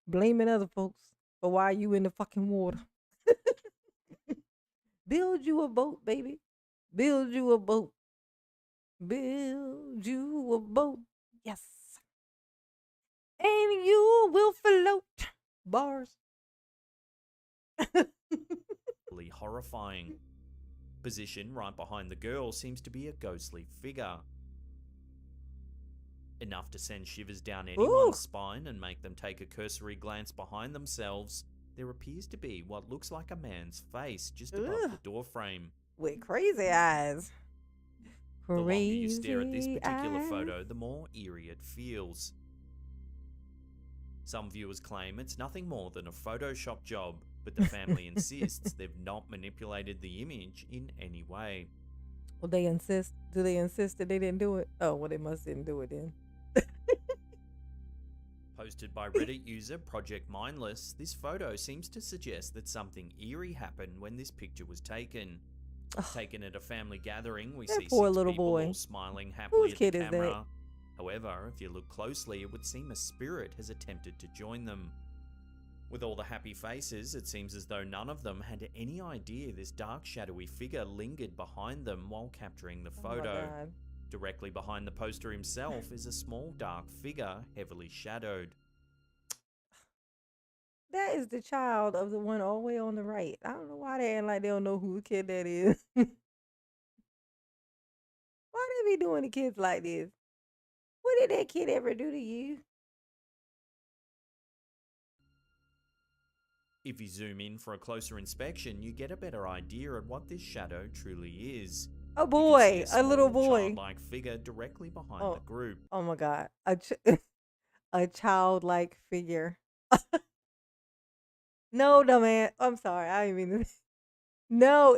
blaming other folks for why you in the fucking water. Build you a boat, baby. Build you a boat. Build you a boat. Yes. And you will float. Bars. horrifying. Position right behind the girl seems to be a ghostly figure. Enough to send shivers down anyone's spine and make them take a cursory glance behind themselves. There appears to be what looks like a man's face just above the doorframe. With crazy eyes. The longer you stare at this particular photo, the more eerie it feels. Some viewers claim it's nothing more than a Photoshop job, but the family insists they've not manipulated the image in any way. Well, they insist. Do they insist that they didn't do it? Oh, well, they must didn't do it then. Posted by Reddit user Project Mindless, this photo seems to suggest that something eerie happened when this picture was taken. Taken at a family gathering, we see poor six little people boy. all smiling happily Whose at kid the is that? camera. However, if you look closely, it would seem a spirit has attempted to join them. With all the happy faces, it seems as though none of them had any idea this dark, shadowy figure lingered behind them while capturing the photo. God. Directly behind the poster himself is a small, dark figure, heavily shadowed. That is the child of the one all the way on the right. I don't know why they act like they don't know whose kid that is. Why they be doing to kids like this? What did that kid ever do to you? If you zoom in for a closer inspection, you get a better idea of what this shadow truly is. A boy, a little small, boy. childlike figure directly behind the group. Oh my God, a childlike figure. No, dumbass. I'm sorry, I didn't mean to. No,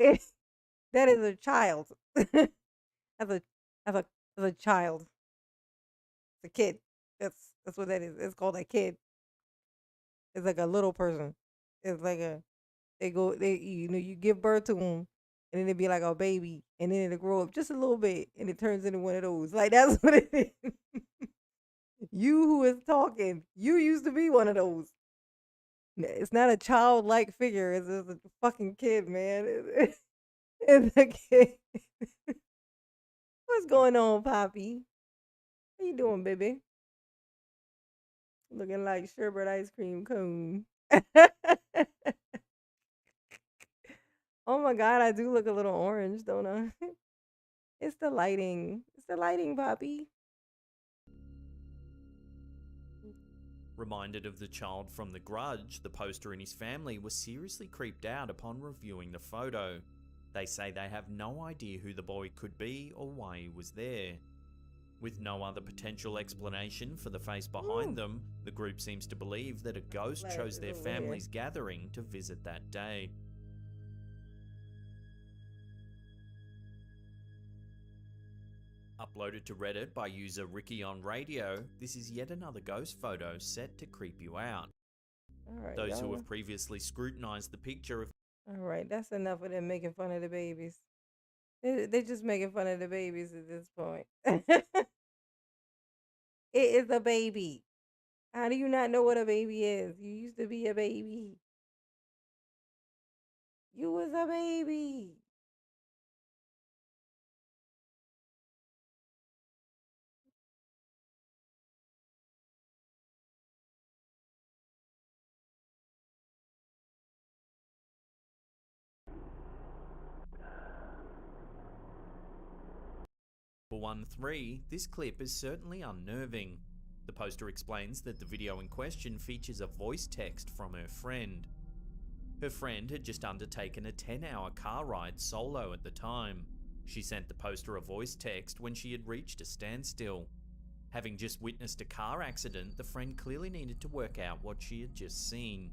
that is a child. as a child, it's a kid. That's what that is. It's called a kid. It's like a little person. It's like you give birth to them, and then it'd be like a baby, and then it'll grow up just a little bit, and it turns into one of those. Like, that's what it is. You who is talking, you used to be one of those. It's not a childlike figure. It's a fucking kid, man. It's a kid. What's going on, Poppy? How you doing, baby? Looking like sherbet ice cream cone. Oh my God, I do look a little orange, don't I? It's the lighting. It's the lighting, Poppy. Reminded of the child from The Grudge, the poster and his family were seriously creeped out upon reviewing the photo. They say they have no idea who the boy could be or why he was there. With no other potential explanation for the face behind them, the group seems to believe that a ghost chose their family's gathering to visit that day. Uploaded to Reddit by user Ricky on Radio, this is yet another ghost photo set to creep you out. Alright, Those who have previously scrutinized the picture have... Alright, that's enough of them making fun of the babies. They're just making fun of the babies at this point. It is a baby. How do you not know what a baby is? You used to be a baby. You was a baby. For 1-3, this clip is certainly unnerving. The poster explains that the video in question features a voice text from her friend. Her friend had just undertaken a 10-hour car ride solo at the time. She sent the poster a voice text when she had reached a standstill. Having just witnessed a car accident, the friend clearly needed to work out what she had just seen.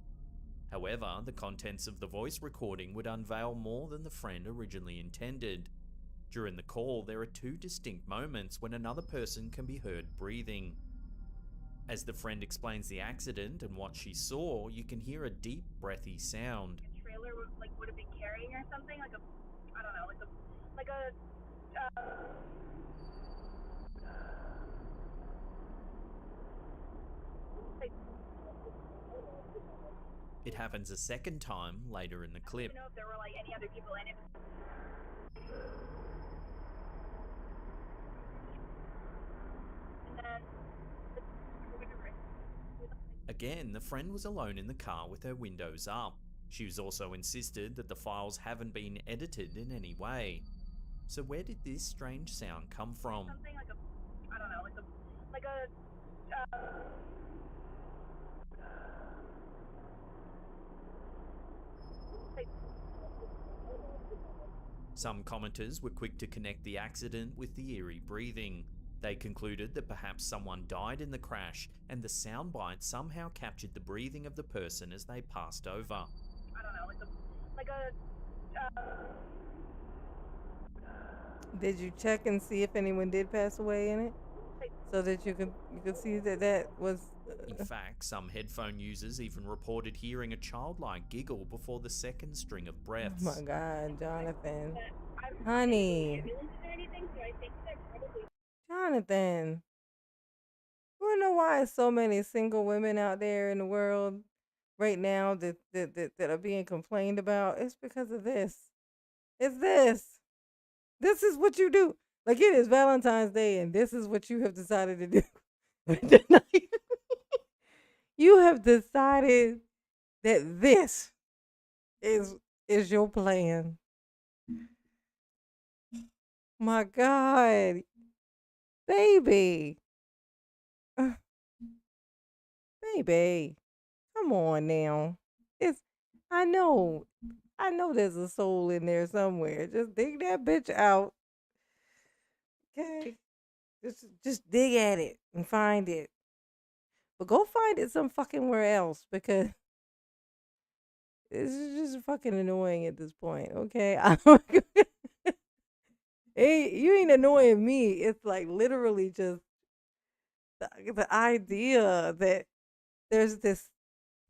However, the contents of the voice recording would unveil more than the friend originally intended. During the call, there are two distinct moments when another person can be heard breathing. As the friend explains the accident and what she saw, you can hear a deep, breathy sound. Trailer would have been carrying or something, like a, I don't know, It happens a second time later in the clip. I don't know if there were like any other people in it. And then Again, the friend was alone in the car with her windows up. She was also insisted that the files haven't been edited in any way. So where did this strange sound come from? something like a, I don't know, Some commenters were quick to connect the accident with the eerie breathing. They concluded that perhaps someone died in the crash and the soundbite somehow captured the breathing of the person as they passed over. I don't know, Did you check and see if anyone did pass away in it, so that you could see that was? In fact, some headphone users even reported hearing a childlike giggle before the second string of breaths. Oh my God, Jonathan, honey, Jonathan. You wanna know why so many single women out there in the world right now that are being complained about? It's because of this. It's this. This is what you do. Like, it is Valentine's Day, and this is what you have decided to do tonight. You have decided that this is your plan. My God, baby, baby, come on now. I know there's a soul in there somewhere. Just dig that bitch out. Okay. Just dig at it and find it. But go find it some fucking where else, because this is just fucking annoying at this point, okay? You ain't annoying me. It's like literally just the idea that there's this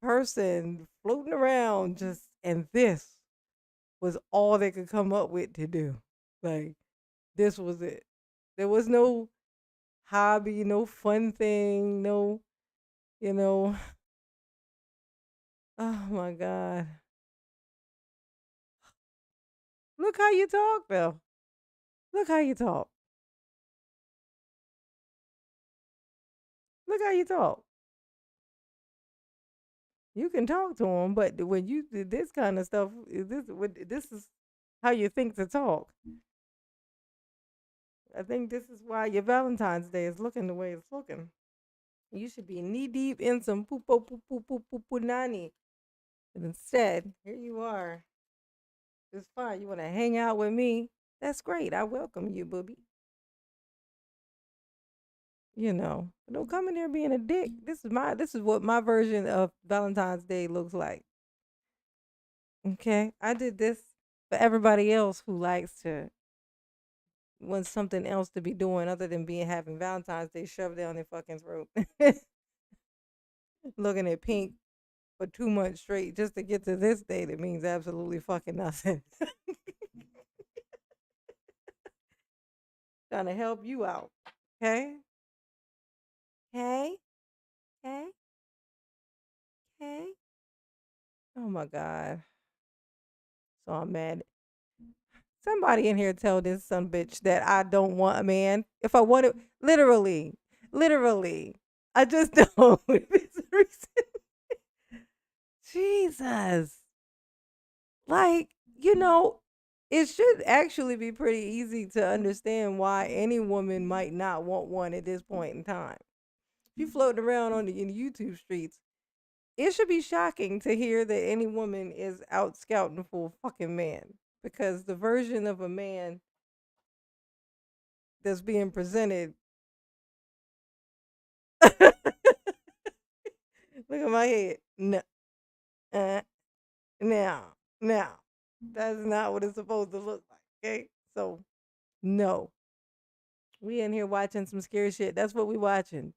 person floating around and this was all they could come up with to do. Like, this was it. There was no hobby, no fun thing, no, oh my God. Look how you talk, though. Look how you talk. Look how you talk. You can talk to him, but when you do this kind of stuff, this is how you think to talk. I think this is why your Valentine's Day is looking the way it's looking. You should be knee deep in some poo nani. But instead, here you are. It's fine. You want to hang out with me? That's great. I welcome you, booby. Don't come in here being a dick. This is what my version of Valentine's Day looks like. Okay? I did this for everybody else who wants something else to be doing other than having Valentine's Day shoved down their fucking throat. Looking at pink for 2 months straight just to get to this day that means absolutely fucking nothing. Trying to help you out. Okay? Hey? Hey? my God. So I'm mad. Somebody in here tell this son bitch that I don't want a man. If I want it, literally, I just don't. It's the reason. Jesus. Like, it should actually be pretty easy to understand why any woman might not want one at this point in time. If you floating around in the YouTube streets, it should be shocking to hear that any woman is out scouting for a fucking man. Because the version of a man that's being presented. Look at my head. No. Now. That's not what it's supposed to look like. Okay? So, no. We in here watching some scary shit. That's what we watching.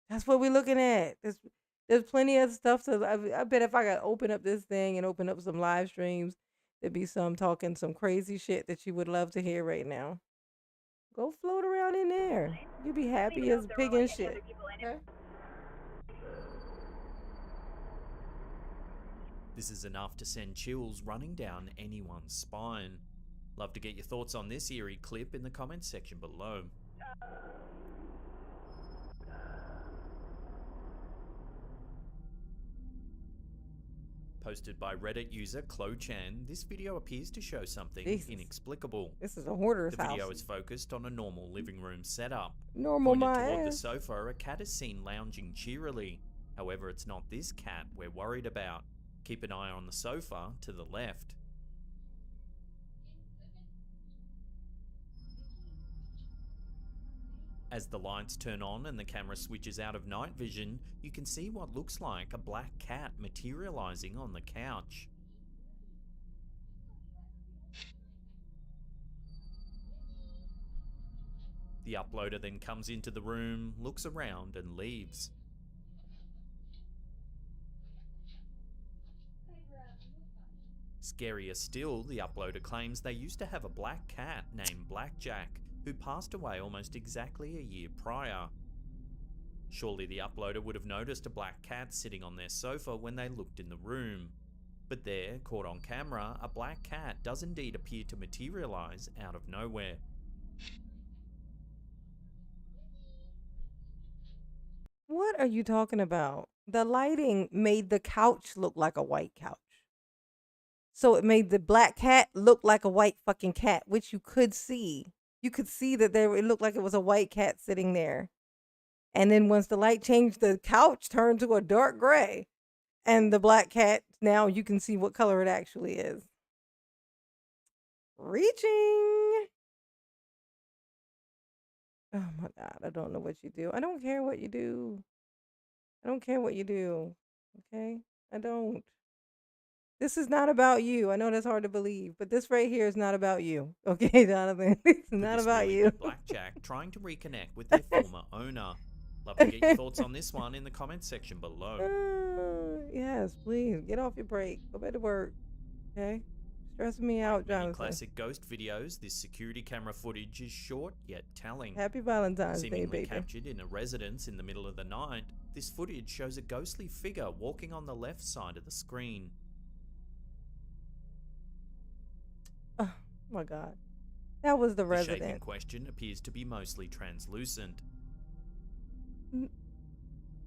That's what we looking at. There's plenty of stuff to. I bet if I could open up this thing and open up some live streams, there'd be some talking some crazy shit that you would love to hear right now. Go float around in there. You'll be happy as a pig and shit. Okay? This is enough to send chills running down anyone's spine. Love to get your thoughts on this eerie clip in the comments section below. Posted by Reddit user Chloe Chan, this video appears to show something inexplicable. This is a hoarder's house. The video is focused on a normal living room setup. Normal Pointed my toward the ass. sofa, a cat is seen lounging cheerily. However, it's not this cat we're worried about. Keep an eye on the sofa to the left. As the lights turn on and the camera switches out of night vision, you can see what looks like a black cat materializing on the couch. The uploader then comes into the room, looks around and leaves. Scarier still, the uploader claims they used to have a black cat named Blackjack, who passed away almost exactly a year prior. Surely the uploader would have noticed a black cat sitting on their sofa when they looked in the room. But there, caught on camera, a black cat does indeed appear to materialize out of nowhere. What are you talking about? The lighting made the couch look like a white couch. So it made the black cat look like a white fucking cat, which you could see. You could see that it looked like it was a white cat sitting there. And then once the light changed, the couch turned to a dark gray. And the black cat, now you can see what color it actually is. Reaching. Oh my God, I don't know what you do. I don't care what you do. I don't care what you do. Okay? I don't. This is not about you. I know that's hard to believe, but this right here is not about you. Okay, Jonathan? It's not about you. Blackjack trying to reconnect with their former owner. Love to get your thoughts on this one in the comments section below. Yes, please. Get off your break. Go back to work. Okay? Stressing me out, Jonathan. In classic ghost videos, this security camera footage is short yet telling. Happy Valentine's Day, Seemingly baby. captured in a residence in the middle of the night, this footage shows a ghostly figure walking on the left side of the screen. Oh my God. That was the The resident. shape in question appears to be mostly translucent.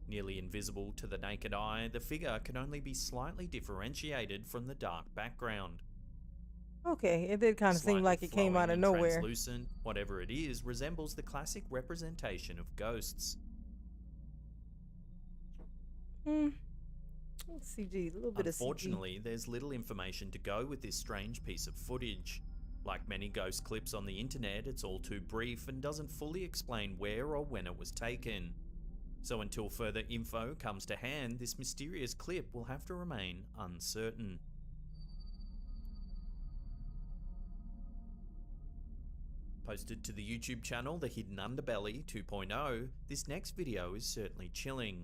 Nearly invisible to the naked eye, the figure can only be slightly differentiated from the dark background. Okay, it did kind of seem like it came out of nowhere. Translucent, whatever it is, resembles the classic representation of ghosts. CG, a little bit of CG. Unfortunately, there's little information to go with this strange piece of footage. Like many ghost clips on the internet, it's all too brief and doesn't fully explain where or when it was taken. So until further info comes to hand, this mysterious clip will have to remain uncertain. Posted to the YouTube channel The Hidden Underbelly 2.0, this next video is certainly chilling.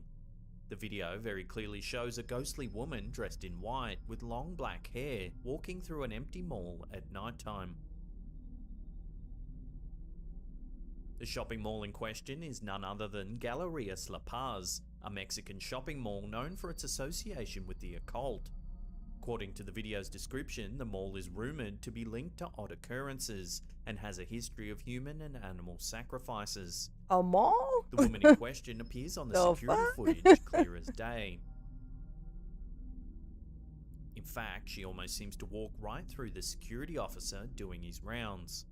The video very clearly shows a ghostly woman dressed in white with long black hair walking through an empty mall at nighttime. The shopping mall in question is none other than Galerías La Paz, a Mexican shopping mall known for its association with the occult. According to the video's description, the mall is rumoured to be linked to odd occurrences and has a history of human and animal sacrifices. A mall? The woman in question appears on the security footage clear as day. In fact, she almost seems to walk right through the security officer doing his rounds.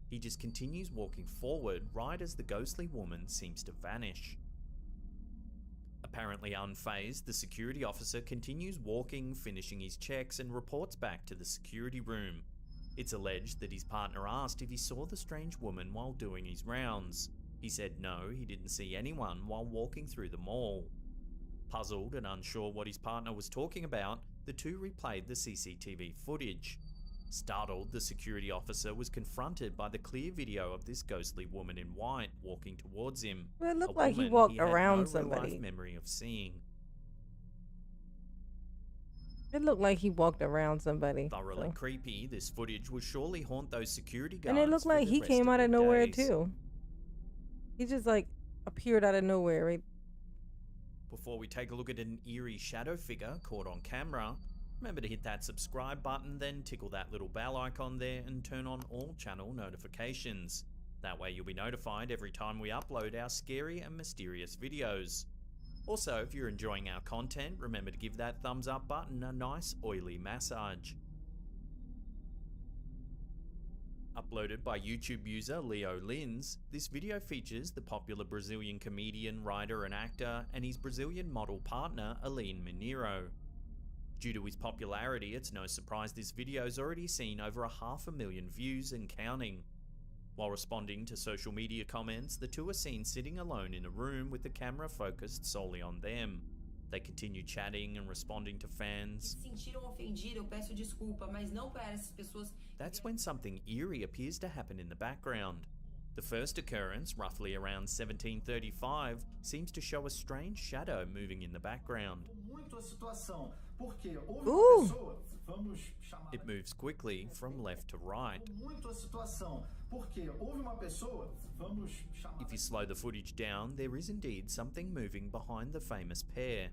He just continues walking forward right as the ghostly woman seems to vanish. Apparently unfazed, the security officer continues walking, finishing his checks, and reports back to the security room. It's alleged that his partner asked if he saw the strange woman while doing his rounds. He said no, he didn't see anyone while walking through the mall. Puzzled and unsure what his partner was talking about, the two replayed the CCTV footage. Startled, the security officer was confronted by the clear video of this ghostly woman in white walking towards him. Well, it looked like he walked around somebody. Life memory of seeing. It looked like he walked around somebody. Thoroughly creepy, this footage will surely haunt those security guards. And it looked like he came out of nowhere too. He just like appeared out of nowhere, right? Before we take a look at an eerie shadow figure caught on camera, remember to hit that subscribe button, then tickle that little bell icon there and turn on all channel notifications. That way you'll be notified every time we upload our scary and mysterious videos. Also, if you're enjoying our content, remember to give that thumbs up button a nice oily massage. Uploaded by YouTube user Leo Lins, this video features the popular Brazilian comedian, writer and actor and his Brazilian model partner Aline Mineiro. Due to his popularity, it's no surprise this video's already seen over 500,000 views and counting. While responding to social media comments, the two are seen sitting alone in a room with the camera focused solely on them. They continue chatting and responding to fans. That's when something eerie appears to happen in the background. The first occurrence, roughly around 1735, seems to show a strange shadow moving in the background. Ooh. It moves quickly from left to right. If you slow the footage down, there is indeed something moving behind the famous pair.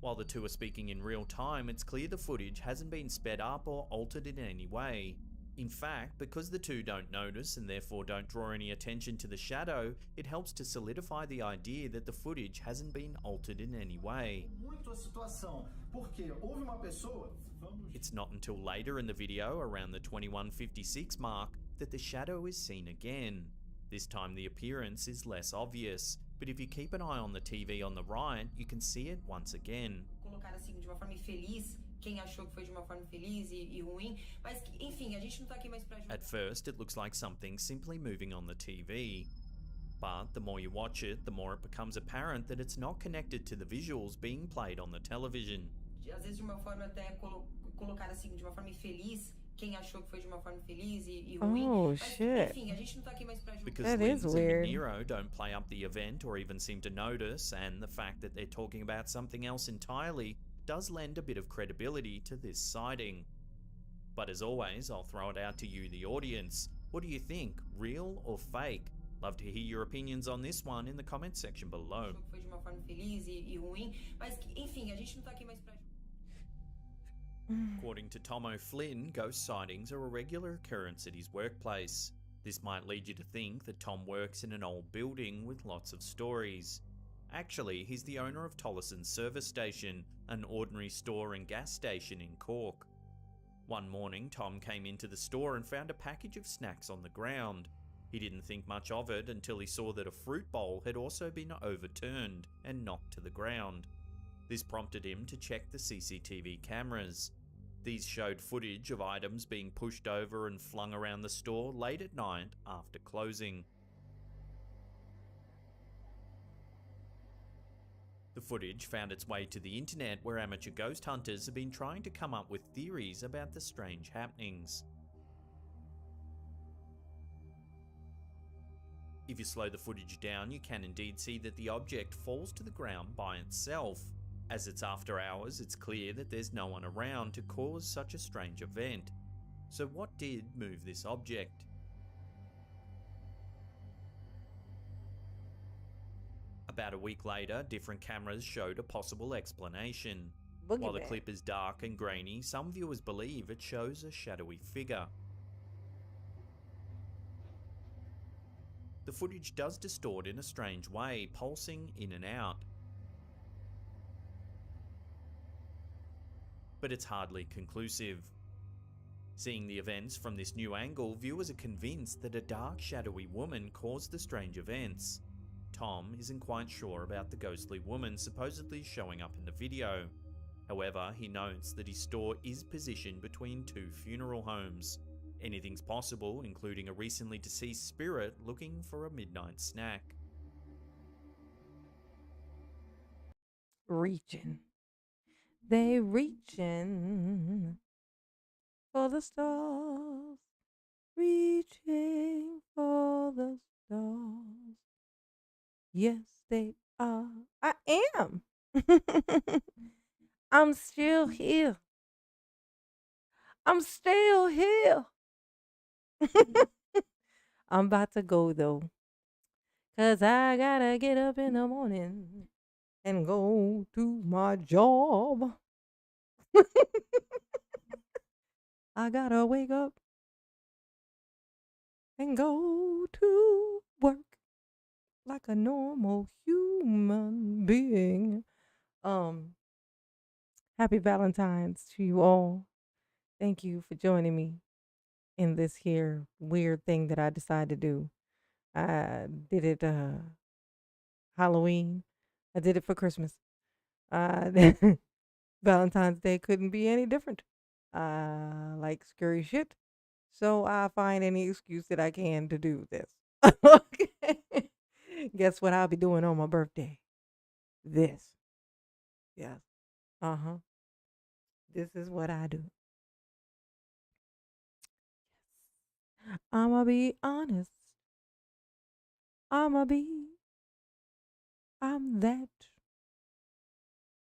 While the two are speaking in real time, it's clear the footage hasn't been sped up or altered in any way. In fact, because the two don't notice and therefore don't draw any attention to the shadow, it helps to solidify the idea that the footage hasn't been altered in any way. It's not until later in the video, around the 21:56 mark, that the shadow is seen again. This time the appearance is less obvious, but if you keep an eye on the TV on the right, you can see it once again. At first, it looks like something simply moving on the TV. But the more you watch it, the more it becomes apparent that it's not connected to the visuals being played on the television. Oh shit. Because that Lins is weird. and Mineiro don't play up the event or even seem to notice, and the fact that they're talking about something else entirely does lend a bit of credibility to this sighting. But as always, I'll throw it out to you, the audience. What do you think, real or fake? Love to hear your opinions on this one in the comments section below. According to Tom O'Flynn, ghost sightings are a regular occurrence at his workplace. This might lead you to think that Tom works in an old building with lots of stories. Actually, he's the owner of Tolleson Service Station, an ordinary store and gas station in Cork. One morning, Tom came into the store and found a package of snacks on the ground. He didn't think much of it until he saw that a fruit bowl had also been overturned and knocked to the ground. This prompted him to check the CCTV cameras. These showed footage of items being pushed over and flung around the store late at night after closing. The footage found its way to the internet, where amateur ghost hunters have been trying to come up with theories about the strange happenings. If you slow the footage down, you can indeed see that the object falls to the ground by itself. As it's after hours, it's clear that there's no one around to cause such a strange event. So what did move this object? About a week later, different cameras showed a possible explanation. While the clip is dark and grainy, some viewers believe it shows a shadowy figure. The footage does distort in a strange way, pulsing in and out. But it's hardly conclusive. Seeing the events from this new angle, viewers are convinced that a dark, shadowy woman caused the strange events. Tom isn't quite sure about the ghostly woman supposedly showing up in the video. However, he notes that his store is positioned between two funeral homes. Anything's possible, including a recently deceased spirit looking for a midnight snack. Reaching. They reaching for the stars. Reaching for the stars. Yes, they are. I am. I'm still here. I'm still here. I'm about to go though, 'cause I gotta get up in the morning and go to my job. I gotta wake up and go to work like a normal human being. Happy Valentine's to you all. Thank you for joining me in this here weird thing that I decided to do. I did it Halloween. I did it for Christmas. Valentine's Day couldn't be any different. I like scary shit, so I find any excuse that I can to do this. Okay. Guess what I'll be doing on my birthday? This. Yes. Uh-huh. This is what I do. I'ma be honest. I'm that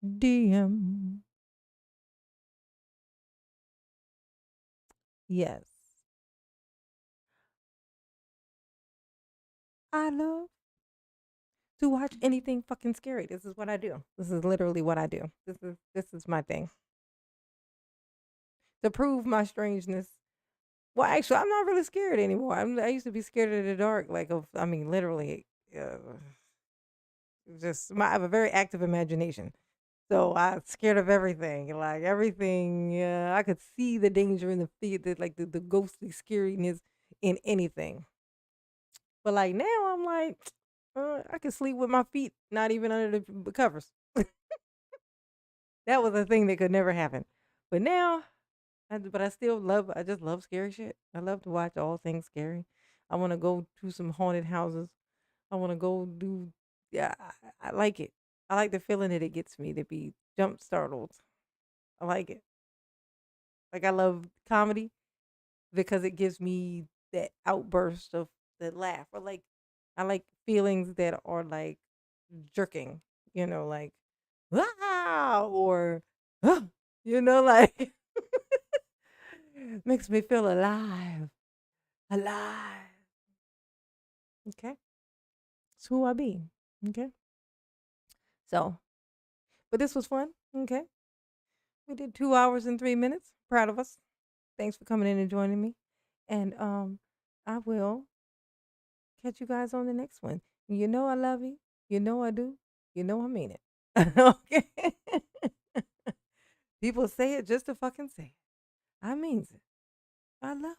DM. Yes. I love to watch anything fucking scary. This is what I do. This is literally what I do. This is my thing. To prove my strangeness. Well, actually, I'm not really scared anymore. I used to be scared of the dark, literally. I have a very active imagination, so I'm scared of everything. Like everything, I could see the danger and the ghostly scariness in anything. But like now, I'm like, I can sleep with my feet not even under the covers. That was a thing that could never happen. But now, I just love scary shit. I love to watch all things scary. I want to go to some haunted houses. I want to go do, yeah, I like it. I like the feeling that it gets me to be jump startled. I like it. Like, I love comedy because it gives me that outburst of the laugh. Or like, I like feelings that are like jerking, like, wow, or, like, makes me feel alive. Okay. It's who I be. Okay. So, but this was fun. Okay. We did 2 hours and 3 minutes. Proud of us. Thanks for coming in and joining me. And I will catch you guys on the next one. You know I love you. You know I do. You know I mean it. Okay. People say it just to fucking say it. I means it. I love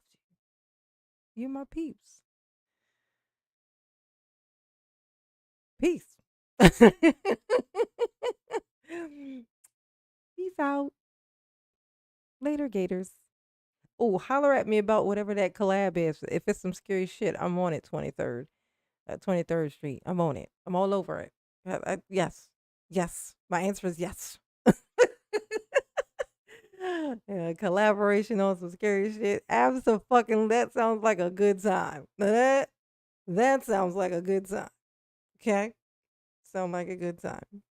you. You my peeps. Peace. Peace out. Later, Gators. Oh, holler at me about whatever that collab is. If it's some scary shit, I'm on it. 23rd, 23rd Street. I'm on it. I'm all over it. Yes, yes. My answer is yes. Yeah, collaboration on some scary shit. Absolutely. That sounds like a good time. That sounds like a good time. Okay, sound like a good time.